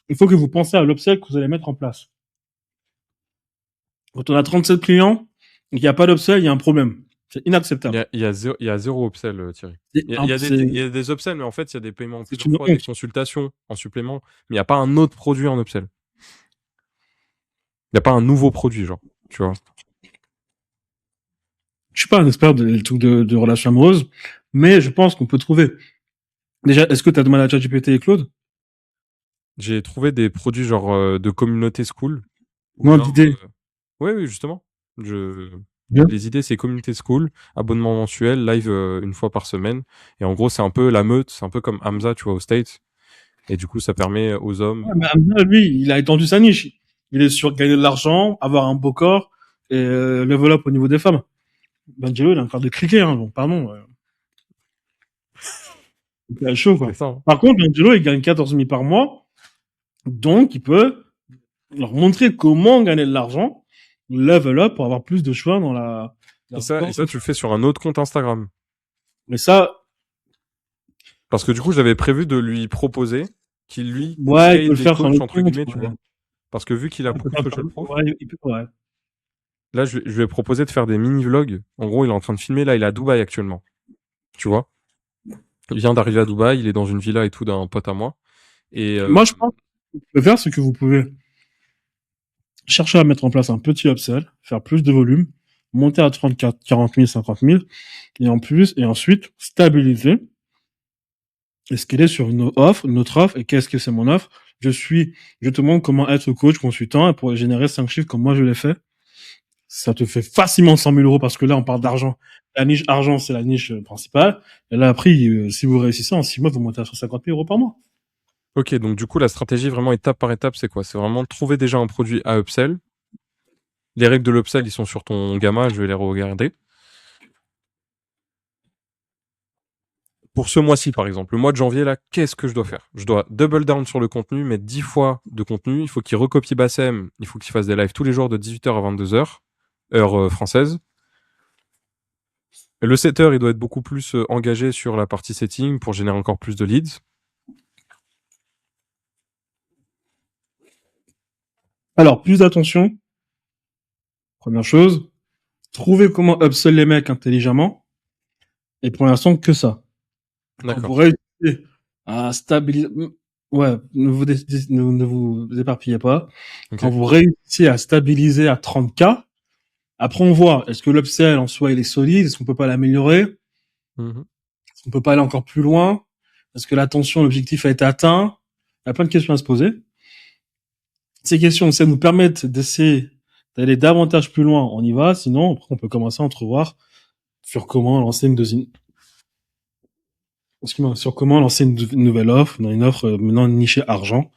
Il faut que vous pensiez à l'upsell que vous allez mettre en place. Quand on a 37 clients, et qu'il n'y a pas d'upsell, il y a un problème. C'est inacceptable. Il y a zéro upsell, Thierry. Il y a des upsells, mais en fait, il y a des paiements en plusieurs fois, des consultations en supplément, mais il n'y a pas un autre produit en upsell. Il n'y a pas un nouveau produit, genre, tu vois. Je suis pas un expert des trucs de relations amoureuses, mais je pense qu'on peut trouver. Déjà, est-ce que tu as demandé à ChatGPT et Claude? J'ai trouvé des produits genre de communauté school. Non, d'idées. Oui, justement. Bien. Les idées, c'est communauté school, abonnement mensuel, live une fois par semaine. Et en gros, c'est un peu la meute, c'est un peu comme Hamza, tu vois, aux States. Et du coup, ça permet aux hommes... Ouais, mais Hamza, lui, il a étendu sa niche. Il est sur gagner de l'argent, avoir un beau corps, et level up au niveau des femmes. D'Angelo, il a encore de cliquer, hein, donc pardon. C'est chaud, quoi. Ça, hein. Par contre, D'Angelo, il gagne 14 000 par mois, donc il peut leur montrer comment gagner de l'argent, level up pour avoir plus de choix dans la... Et ça, tu le fais sur un autre compte Instagram. Mais ça... Parce que du coup, j'avais prévu de lui proposer qu'il lui ouais, il peut le faire coachs, sur entre guillemets, tu vois. Parce que vu qu'il a beaucoup de social proof, ouais. là, je lui ai proposé de faire des mini-vlogs. En gros, il est en train de filmer, là, il est à Dubaï actuellement. Tu vois. Il vient d'arriver à Dubaï, il est dans une villa et tout d'un pote à moi. Et moi, je pense que vous pouvez faire ce que vous pouvez chercher à mettre en place un petit upsell, faire plus de volume, monter à 34, 40 000, 50 000, et ensuite stabiliser. Est-ce qu'elle est sur une autre offre, et qu'est-ce que c'est mon offre? Je te montre comment être coach, consultant, et pour générer 5 chiffres comme moi je l'ai fait. Ça te fait facilement 100 000 euros parce que là, on parle d'argent. La niche argent, c'est la niche principale. Et là, après, si vous réussissez en 6 mois, vous montez à 150 000 euros par mois. Ok, donc du coup, la stratégie vraiment étape par étape, c'est quoi? C'est vraiment trouver déjà un produit à upsell. Les règles de l'upsell, ils sont sur ton gamma, je vais les regarder. Pour ce mois-ci, par exemple, le mois de janvier, là, qu'est-ce que je dois faire? Je dois double down sur le contenu, mettre 10 fois de contenu. Il faut qu'il recopie Bassem. Il faut qu'il fasse des lives tous les jours de 18h à 22h, heure française. Le setter, il doit être beaucoup plus engagé sur la partie setting pour générer encore plus de leads. Alors, plus d'attention. Première chose, trouver comment upsell les mecs intelligemment. Et pour l'instant, que ça. Quand vous réussissez à stabiliser... Ouais, ne vous éparpillez pas. Okay. Quand vous réussissez à stabiliser à 30K, après on voit, est-ce que l'upsell en soi il est solide? Est-ce qu'on peut pas l'améliorer? Est-ce qu'on peut pas aller encore plus loin? Est-ce que l'attention, l'objectif a été atteint? Il y a plein de questions à se poser. Ces questions, ça nous permettent d'essayer d'aller davantage plus loin, on y va. Sinon, après, on peut commencer à entrevoir sur comment lancer une deuxième... sur comment lancer une nouvelle offre, une offre maintenant nichée argent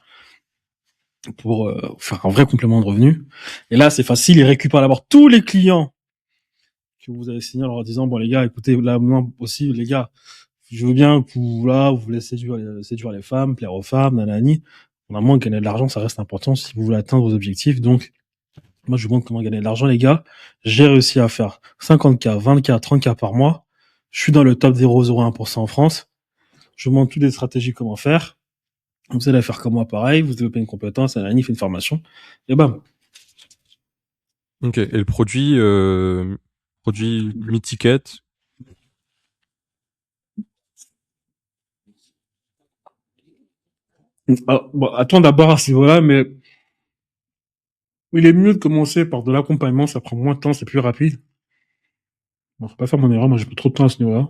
pour faire un vrai complément de revenu. Et là, c'est facile, ils récupèrent d'abord tous les clients que vous avez signés en leur disant, bon les gars, écoutez, là maintenant aussi, les gars, je veux bien que vous voulez séduire les femmes, plaire aux femmes, nanani. Normalement, gagner de l'argent, ça reste important si vous voulez atteindre vos objectifs. Donc, moi, je vous montre comment gagner de l'argent, les gars. J'ai réussi à faire 50K, 20K, 30K par mois. Je suis dans le top 0,01% en France. Je vous montre toutes les stratégies comment faire. Vous allez faire comme moi pareil, vous développez une compétence, un fait une formation, et bam. Ok. Et le produit mi-ticket. Alors, bon, attends d'abord à ce niveau-là, mais il est mieux de commencer par de l'accompagnement, ça prend moins de temps, c'est plus rapide. Bon, faut pas faire mon erreur, moi j'ai plus trop de temps à ce niveau-là.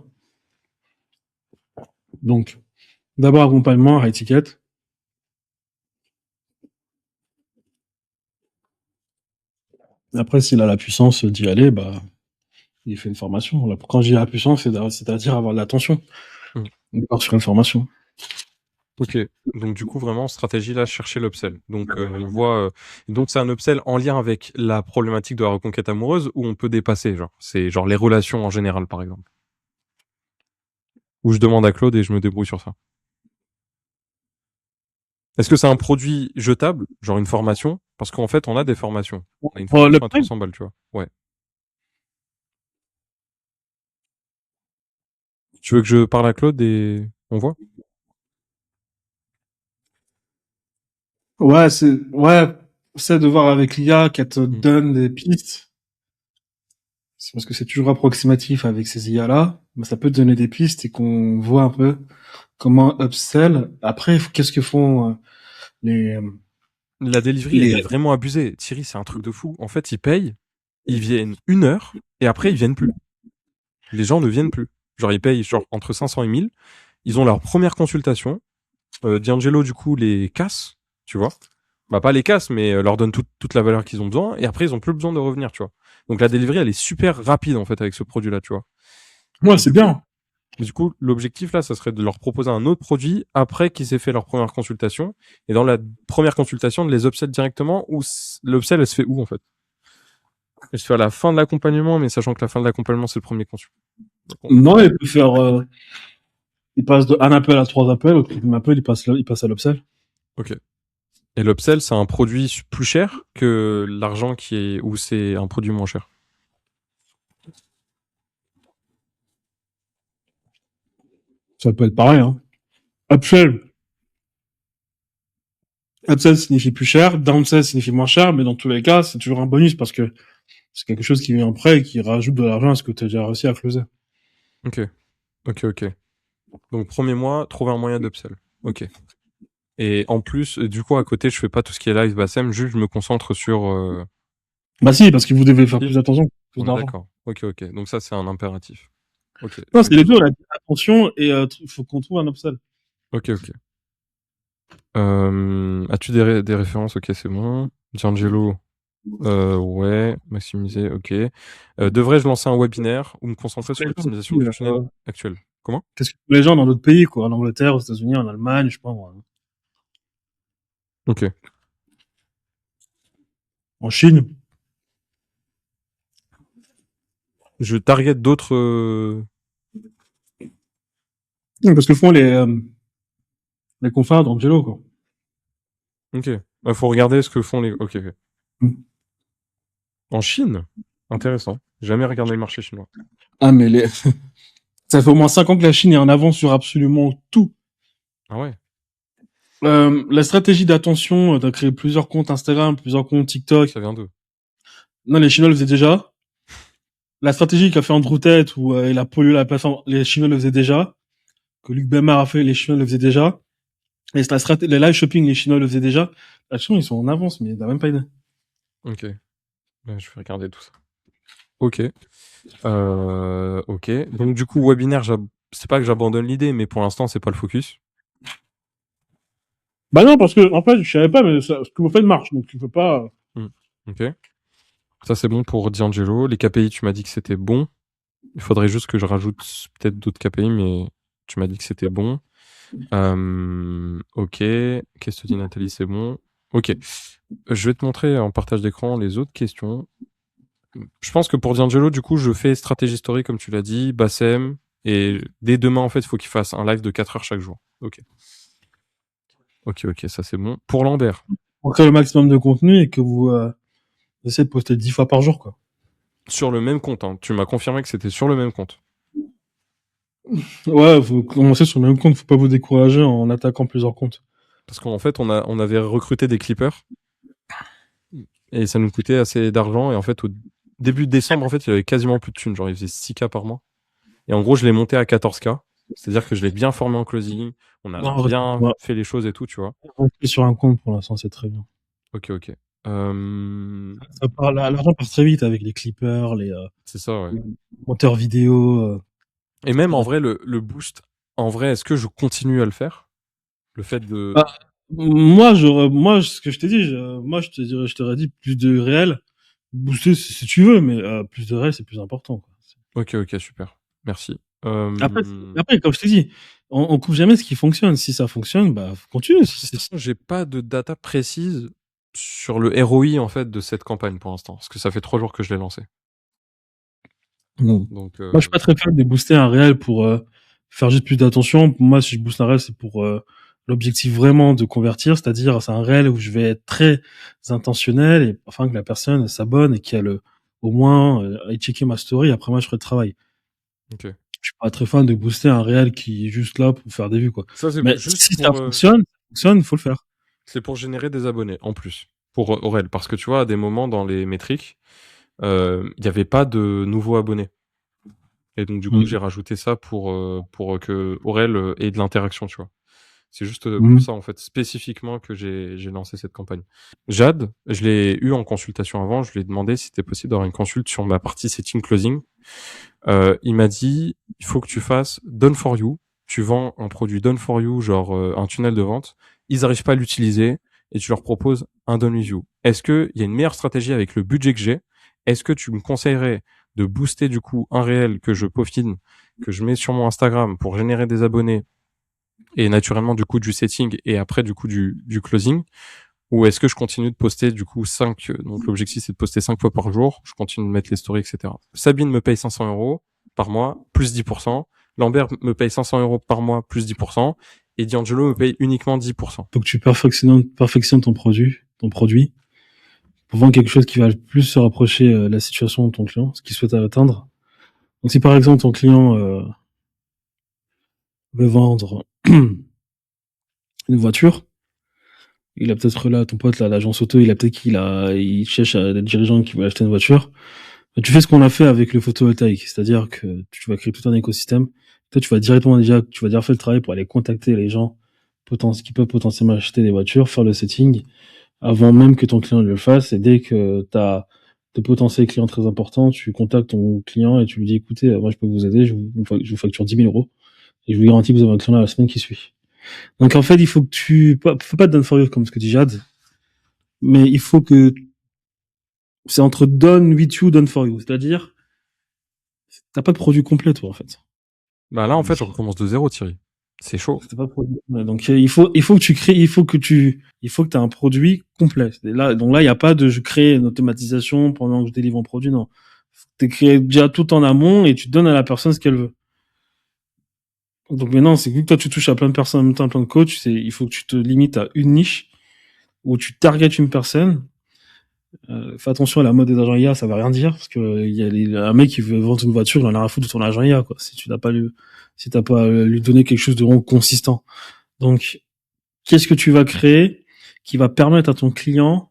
Donc, d'abord accompagnement, high ticket. Et après, s'il a la puissance d'y aller, bah, il fait une formation. Là, quand j'ai la puissance, c'est-à-dire avoir de l'attention. Mm. Il part sur une formation. Ok. Donc du coup vraiment stratégie là chercher l'upsell. Donc on voit donc c'est un upsell en lien avec la problématique de la reconquête amoureuse où on peut dépasser genre c'est genre les relations en général par exemple. Où je demande à Claude et je me débrouille sur ça. Est-ce que c'est un produit jetable, genre une formation? Parce qu'en fait on a des formations. On a une Pour formation à l'upsell, 300 balles, tu vois. Ouais. Tu veux que je parle à Claude et on voit? ouais, c'est de voir avec l'IA qu'elle te donne des pistes. C'est parce que c'est toujours approximatif avec ces IA-là. Mais ça peut te donner des pistes et qu'on voit un peu comment upsell. Après, qu'est-ce que font les, La delivery, elle est vraiment abusée. Thierry, c'est un truc de fou. En fait, ils payent, ils viennent 1 heure, et après, ils viennent plus. Les gens ne viennent plus. Genre, ils payent genre entre 500 et 1000. Ils ont leur première consultation. D'Angelo, du coup, les casse, tu vois. Bah, pas les casse, mais leur donne toute la valeur qu'ils ont besoin. Et après, ils ont plus besoin de revenir, tu vois. Donc, la delivery, elle est super rapide, en fait, avec ce produit-là, tu vois. Ouais, c'est bien. Du coup, l'objectif là, ça serait de leur proposer un autre produit après qu'ils aient fait leur première consultation. Et dans la première consultation, de les upsell directement ou l'upsell, elle se fait où en fait? Elle se fait à la fin de l'accompagnement, mais sachant que la fin de l'accompagnement, c'est le premier consul. Non, il peut faire, il passe de un appel à 3 appels, au troisième appel, il passe à l'upsell. Ok. Et l'upsell, c'est un produit plus cher que l'argent qui est, ou c'est un produit moins cher? Ça peut être pareil, hein. Upsell. Upsell signifie plus cher, downsell signifie moins cher, mais dans tous les cas, c'est toujours un bonus parce que c'est quelque chose qui vient après et qui rajoute de l'argent à ce que tu as déjà réussi à closer. Ok. Ok. Donc, premier mois, trouver un moyen d'upsell. Ok. Et en plus, du coup, à côté, je fais pas tout ce qui est live BASM, juste je me concentre sur, Bah si, parce que vous devez faire plus d'attention, plus on est d'argent. d'accord. Ok. Donc ça, c'est un impératif. Ok. Non, c'est les deux, on a dit attention et il faut qu'on trouve un upsell. Ok. As-tu des références? Ok, c'est bon. D'Angelo, ouais. Maximiser, ok. Devrais-je lancer un webinaire ou me concentrer sur l'optimisation fonctionnelle actuelle? Comment? Qu'est-ce que les gens dans d'autres pays, quoi, en Angleterre, aux États-Unis, en Allemagne, je sais pas moi, Ok. en Chine. Je target d'autres. Non, parce que font les confrères d'Angelo, quoi. Ok. Faut regarder ce que font les. Ok. Mm. En Chine? Intéressant. Jamais regardé le marché chinois. Ah, mais ça fait au moins 5 ans que la Chine est en avance sur absolument tout. Ah ouais. La stratégie d'attention, t'as créé plusieurs comptes Instagram, plusieurs comptes TikTok. Ça vient d'eux. Non, les Chinois le faisaient déjà. La stratégie qu'a fait Andrew Tate où il a pollué la plateforme, les Chinois le faisaient déjà. Que Luc Bemar a fait, les Chinois le faisaient déjà. Et les live shopping, les Chinois le faisaient déjà. La Chine, ils sont en avance, mais t'as même pas idée. Ok. Ouais, je vais regarder tout ça. Ok. Ok. Donc du coup, webinaire, c'est pas que j'abandonne l'idée, mais pour l'instant, c'est pas le focus. Bah non, parce que, en fait, je savais pas, mais ce que vous faites marche, donc tu peux pas. Ok. Ça, c'est bon pour D'Angelo. Les KPI, tu m'as dit que c'était bon. Il faudrait juste que je rajoute peut-être d'autres KPI, mais tu m'as dit que c'était bon. Ok. Qu'est-ce que tu dis, Nathalie? C'est bon. Ok. Je vais te montrer en partage d'écran les autres questions. Je pense que pour D'Angelo, du coup, je fais stratégie story, comme tu l'as dit, Bassem. Et dès demain, en fait, il faut qu'il fasse un live de 4 heures chaque jour. Ok. Ok, ça c'est bon. Pour Lambert. On crée le maximum de contenu et que vous essayez de poster 10 fois par jour, quoi. Sur le même compte, hein. Tu m'as confirmé que c'était sur le même compte. Ouais, faut commencer sur le même compte, faut pas vous décourager en attaquant plusieurs comptes. Parce qu'en fait, on avait recruté des clippers et ça nous coûtait assez d'argent. Et en fait, au début de décembre, en fait, il y avait quasiment plus de thunes. Genre, il faisait 6K par mois. Et en gros, je l'ai monté à 14K. C'est-à-dire que je l'ai bien formé en closing. On a Non, bien ouais. fait les choses et tout, tu vois. Rester sur un compte pour l'instant, c'est très bien. Ok. L'argent passe très vite avec les clippers, C'est ça, ouais. les monteurs vidéo. Et même en vrai, le boost, en vrai, est-ce que je continue à le faire? Le fait de... Bah, moi, ce que je t'ai dit, je t'aurais dit plus de réel, booster si tu veux, mais plus de réel, c'est plus important, quoi. Ok, super. Merci. Après, comme je t'ai dit, on coupe jamais ce qui fonctionne. Si ça fonctionne, bah, continue. J'ai pas de data précise sur le ROI, en fait, de cette campagne pour l'instant. Parce que ça fait 3 jours que je l'ai lancé. Non. Donc, Moi, je suis pas très fan de booster un réel pour faire juste plus d'attention. Pour moi, si je booste un réel, c'est pour l'objectif vraiment de convertir, c'est-à-dire c'est un réel où je vais être très intentionnel et afin que la personne s'abonne et qu'elle au moins aille checker ma story. Après, moi, je ferai le travail. ok. Je suis pas très fan de booster un réel qui est juste là pour faire des vues, quoi. Ça, c'est Mais juste si pour, ça fonctionne, faut le faire. c'est pour générer des abonnés, en plus, pour Aurel. Parce que tu vois, à des moments dans les métriques, il n'y avait pas de nouveaux abonnés. Et donc, du coup, j'ai rajouté ça pour que Aurel ait de l'interaction, tu vois. C'est juste pour ça, en fait, spécifiquement que j'ai lancé cette campagne. Jade, je l'ai eu en consultation avant. Je lui ai demandé si c'était possible d'avoir une consulte sur ma partie setting closing. Il m'a dit, il faut que tu fasses done for you. Tu vends un produit done for you, genre un tunnel de vente. Ils n'arrivent pas à l'utiliser et tu leur proposes un done with you. Est-ce qu'il y a une meilleure stratégie avec le budget que j'ai? Est-ce que tu me conseillerais de booster du coup un réel que je peaufine, que je mets sur mon Instagram pour générer des abonnés et naturellement du coup du setting et après du coup du closing? Ou est-ce que je continue de poster du coup 5, donc l'objectif c'est de poster 5 fois par jour, je continue de mettre les stories, etc. Sabine me paye 500 € par mois, plus 10%. Lambert me paye 500 € par mois, plus 10%. Et D'Angelo me paye uniquement 10%. Faut que tu perfectionnes ton produit, pour vendre quelque chose qui va le plus se rapprocher de la situation de ton client, ce qu'il souhaite atteindre. Donc si par exemple ton client veut vendre une voiture, il a peut-être là, ton pote là, l'agence auto, il cherche des dirigeants qui veulent acheter une voiture. Tu fais ce qu'on a fait avec le photovoltaïque, c'est-à-dire que tu vas créer tout un écosystème. Toi, tu vas déjà faire le travail pour aller contacter les gens qui peuvent potentiellement acheter des voitures, faire le setting avant même que ton client le fasse. Et dès que tu as de potentiels clients très importants, tu contactes ton client et tu lui dis, écoutez, moi, je peux vous aider, je vous facture 10 000 € et je vous garantis que vous avez un client la semaine qui suit. Donc, en fait, il faut que faut pas done for you comme ce que dit Jade, mais il faut que c'est entre done with you, done for you. C'est-à-dire, t'as pas de produit complet, toi, en fait. Bah là, en fait, je recommence de zéro, Thierry. C'est chaud. C'est pas de produit. Ouais, donc, il faut que tu crées, il faut que t'aies un produit complet. Donc là, il y a pas de je crée une automatisation pendant que je délivre un produit, non. Tu crées déjà tout en amont et tu donnes à la personne ce qu'elle veut. Donc maintenant, c'est que toi, tu touches à plein de personnes en même temps, plein de coachs, il faut que tu te limites à une niche où tu targetes une personne. Fais attention à la mode des agents IA, ça va rien dire, parce que il y a un mec qui veut vendre une voiture, il en a rien à foutre de ton agent IA, quoi. Si t'as pas lui donné quelque chose de vraiment consistant. Donc, qu'est-ce que tu vas créer qui va permettre à ton client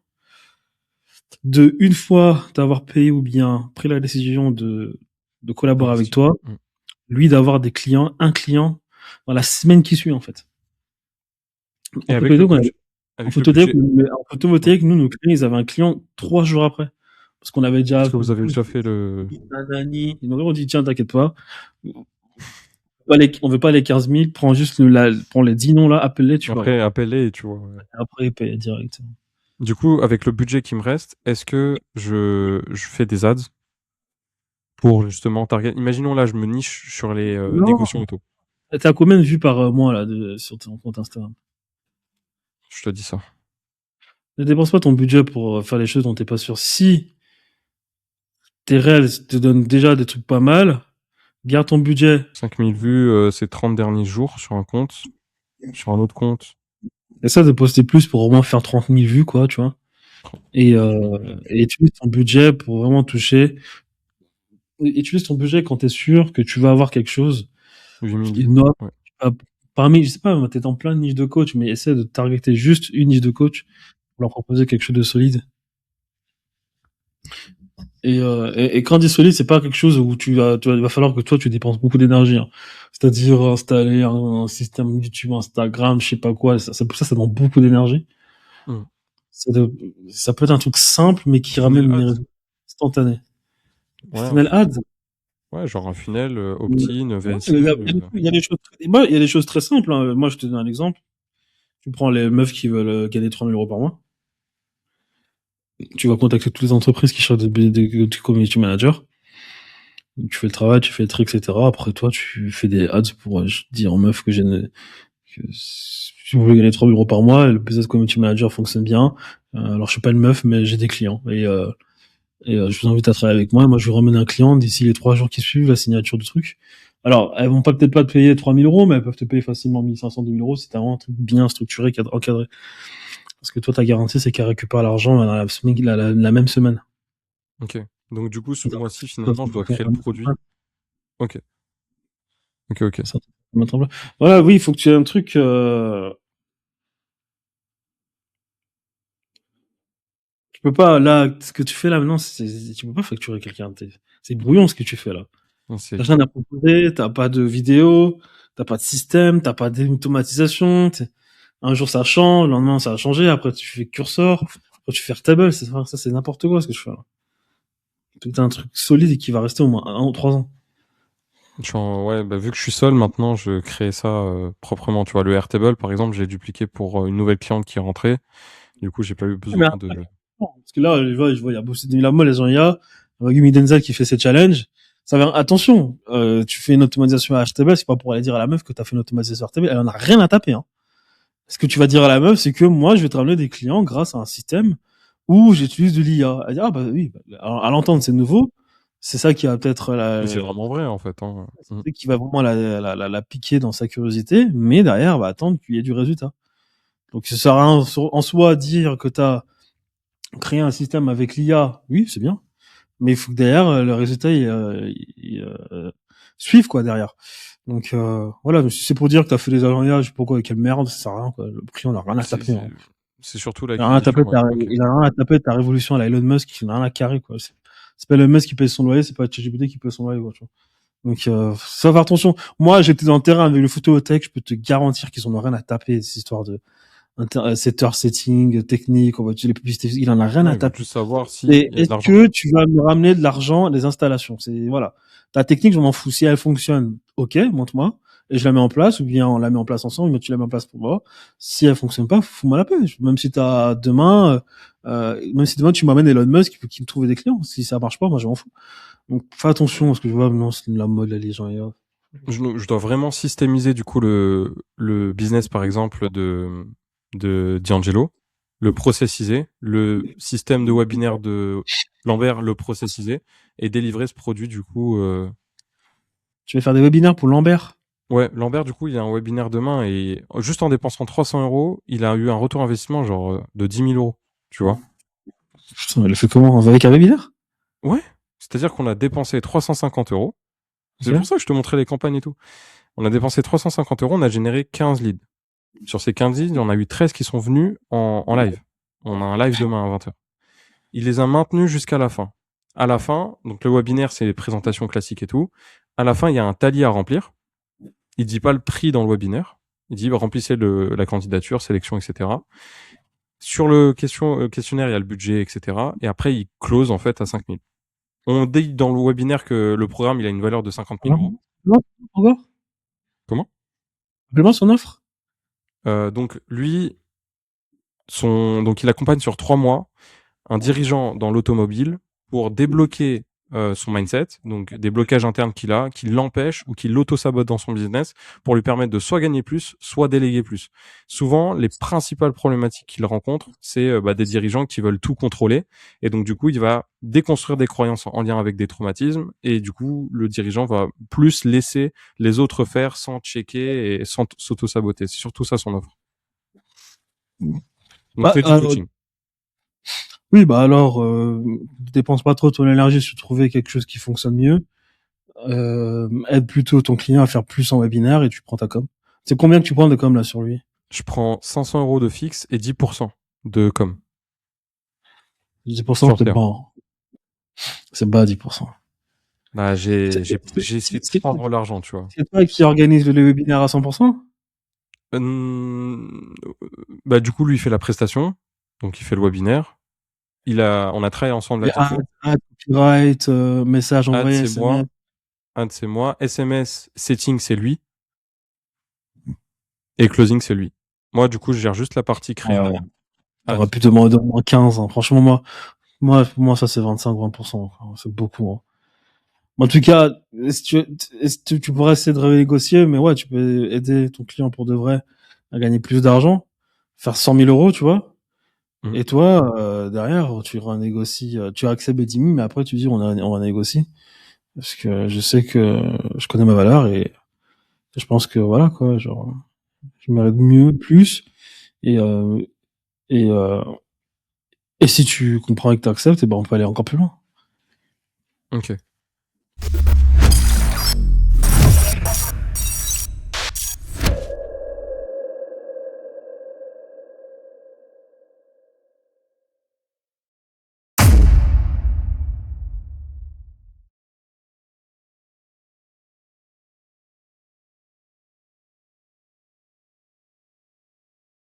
de, une fois d'avoir payé ou bien pris la décision de collaborer avec toi, lui d'avoir un client dans la semaine qui suit, en fait. Et avec le budget. En photovoltaïque, nous, nos clients, ils avaient un client 3 jours après. Parce qu'on avait déjà... Parce que vous avez déjà fait le... Ils m'ont dit, tiens, t'inquiète pas. On veut pas les 15 000, prends juste prends les 10 noms là, appelle-les, tu vois. Après, appelle-les et tu vois. Ouais. Après, paye direct. Du coup, avec le budget qui me reste, est-ce que je fais des ads pour justement target? Imaginons là, je me niche sur les négociations auto. T'as combien de vues par mois là sur ton compte Instagram? Je te dis ça. Ne dépense pas ton budget pour faire les choses dont t'es pas sûr. Si tes réels te donnent déjà des trucs pas mal, garde ton budget. 5000 vues ces 30 derniers jours sur un compte, sur un autre compte. Essaie de poster plus pour au moins faire 30 000 vues, quoi, tu vois. Et utilise ton budget pour vraiment toucher. Utilise ton budget quand t'es sûr que tu vas avoir quelque chose. 8000. Qui note, Ouais. Tu vas parmi, je sais pas, t'es dans plein de niches de coach, mais essaie de targeter juste une niche de coach pour leur proposer quelque chose de solide. Et quand on dit solide, c'est pas quelque chose où il va falloir que toi tu dépenses beaucoup d'énergie, hein. C'est-à-dire installer un système YouTube, Instagram, je sais pas quoi, ça demande beaucoup d'énergie. Hmm. Ça peut être un truc simple, mais qui ramène des résultats instantanés. Ouais, Funnel ads. ouais, genre un funnel, opt-in, Ouais, VSI. il y a des choses, il y a des choses très simples, hein. Moi, je te donne un exemple. Tu prends les meufs qui veulent gagner 3 000 € par mois. Tu vas contacter toutes les entreprises qui cherchent des community managers. Tu fais le travail, tu fais le truc, etc. Après, toi, tu fais des ads pour dire aux meufs que si vous voulez gagner 3 000 € par mois, le business community manager fonctionne bien. Alors, je suis pas une meuf, mais j'ai des clients. Je vous invite à travailler avec moi. Moi, je vais ramener un client d'ici les 3 jours qui suivent la signature du truc. Alors, elles vont peut-être pas te payer 3 000 €, mais elles peuvent te payer facilement 1 500, 2 000 € si t'as vraiment un truc bien structuré, encadré. Parce que toi, ta garantie, c'est qu'elle récupère l'argent la même semaine. Ok. Donc, du coup, ce mois-ci, finalement, je dois créer le produit. Ok. Ok. Ça, voilà, oui, il faut que tu aies un truc, tu peux pas, là, ce que tu fais là maintenant, tu peux pas facturer quelqu'un. C'est brouillon ce que tu fais là. Non, T'as rien à proposer, t'as pas de vidéo, t'as pas de système, t'as pas d'automatisation. Un jour ça change, le lendemain ça a changé, après tu fais cursor, après tu fais Airtable, ça c'est n'importe quoi ce que je fais là. Tout un truc solide et qui va rester au moins 1 ou 3 ans. Ouais, bah, vu que je suis seul maintenant, je crée ça proprement. Tu vois, le Airtable, par exemple, j'ai dupliqué pour une nouvelle cliente qui est rentrée. Du coup, j'ai pas eu besoin de. Parce que là, je vois, il y a Bossé de la Molle, les gens, il y a Gumi Denzel qui fait ses challenges. Ça va, attention, tu fais une automatisation à Airtable, c'est pas pour aller dire à la meuf que t'as fait une automatisation à Airtable, elle en a rien à taper, hein. Ce que tu vas dire à la meuf, c'est que moi, je vais te ramener des clients grâce à un système où j'utilise de l'IA. Elle dit, ah bah oui, alors, à l'entendre, c'est nouveau. C'est ça qui va peut-être Mais c'est vraiment vrai, en fait, hein. c'est qui va vraiment la piquer dans sa curiosité, mais derrière, elle va attendre qu'il y ait du résultat. Donc, ça sert à rien en soi dire que t'as créé un système avec l'IA. Oui, c'est bien. Mais il faut que derrière, le résultat, suive, quoi, derrière. Donc, voilà, c'est pour dire que t'as fait des alliages, pourquoi, quelle merde, ça sert à rien, quoi. Le client n'a rien à taper, hein. C'est surtout la Il a rien à taper ta révolution à la Elon Musk, il n'a rien à carrer, quoi. C'est pas Elon Musk qui paye son loyer, c'est pas ChatGPT qui paye son loyer, quoi, tu vois. Donc, ça faire attention. Moi, j'étais dans le terrain avec le photovoltaïque, je peux te garantir qu'ils en ont rien à taper, ces histoires de setter setting, technique, on va utiliser les publicités, il en a rien à taper. Plus savoir si est-ce que tu vas me ramener de l'argent, des installations? C'est, voilà. Ta technique, je m'en fous. Si elle fonctionne, ok, montre-moi. Et je la mets en place, ou bien on la met en place ensemble, mais tu la mets en place pour moi. Si elle fonctionne pas, fous-moi la paix. Même si demain tu m'amènes Elon Musk qui me trouve des clients. Si ça marche pas, moi, je m'en fous. Donc, fais attention, parce que je vois, maintenant, c'est la mode, là, les gens, je dois vraiment systémiser, du coup, le business, par exemple, de D'Angelo, le processiser, le système de webinaire de Lambert, le processiser, et délivrer ce produit, du coup. Tu veux faire des webinaires pour Lambert? Ouais, Lambert, du coup, il y a un webinaire demain et juste en dépensant 300 €, il a eu un retour investissement genre de 10 000 €, tu vois. Putain, elle a fait comment? Avec un webinaire? Ouais. C'est-à-dire qu'on a dépensé 350 €. C'est pour ça que je te montrais les campagnes et tout. On a dépensé 350 €, on a généré 15 leads. Sur ces 15 leads, il y en a eu 13 qui sont venus en live. On a un live demain à 20h. Il les a maintenus jusqu'à la fin. À la fin, donc le webinaire, c'est les présentations classiques et tout. À la fin, il y a un tally à remplir. Il dit pas le prix dans le webinaire. Il dit remplissez la candidature, sélection, etc. Sur le questionnaire, il y a le budget, etc. Et après, il close en fait à 5 000. On dit dans le webinaire que le programme il a une valeur de 50 000 €. Non, encore. Comment? Rappelle-moi son offre. Donc lui, donc il accompagne sur 3 mois un dirigeant dans l'automobile pour débloquer son mindset, donc des blocages internes qu'il a, qui l'empêchent ou qui l'auto-sabotent dans son business pour lui permettre de soit gagner plus, soit déléguer plus. Souvent, les principales problématiques qu'il rencontre, c'est des dirigeants qui veulent tout contrôler. Et donc, du coup, il va déconstruire des croyances en lien avec des traumatismes. Et du coup, le dirigeant va plus laisser les autres faire sans checker et sans s'auto-saboter. C'est surtout ça son offre. Donc, c'est du coaching. Oui, alors, dépense pas trop ton énergie sur trouver quelque chose qui fonctionne mieux. Aide plutôt ton client à faire plus en webinaire et tu prends ta com. C'est combien que tu prends de com là sur lui? Je prends 500 euros de fixe et 10% de com. 10%, Sur c'est Pierre. pas. C'est pas 10%. Bah, j'ai C'est- essayé c'est- de prendre l'argent, tu vois. C'est toi qui organise le webinaire à 100%? Bah, du coup, lui, il fait la prestation. Donc, il fait le webinaire. On a travaillé ensemble Et là-dessus. ad, copyright, message Ad, envoyé, c'est moi. SMS. Ad, c'est moi. SMS, setting, c'est lui. Et closing, c'est lui. Moi, du coup, je gère juste la partie créa. Ouais. Ad. T'aurais pu demander au moins 15, hein. Franchement, pour moi, ça, c'est 25-20%. C'est beaucoup, hein. En tout cas, tu pourrais essayer de renégocier, mais ouais, tu peux aider ton client pour de vrai à gagner plus d'argent, faire 100 000 euros, tu vois. Mhm. Et toi, derrière, tu renégocies, tu acceptes les 10 000, mais après, tu dis, on va négocier. Parce que je sais que je connais ma valeur et je pense que voilà, quoi, genre, je mérite mieux, plus. Et, et, euh, et si tu comprends et que tu acceptes, et ben, on peut aller encore plus loin. Ok.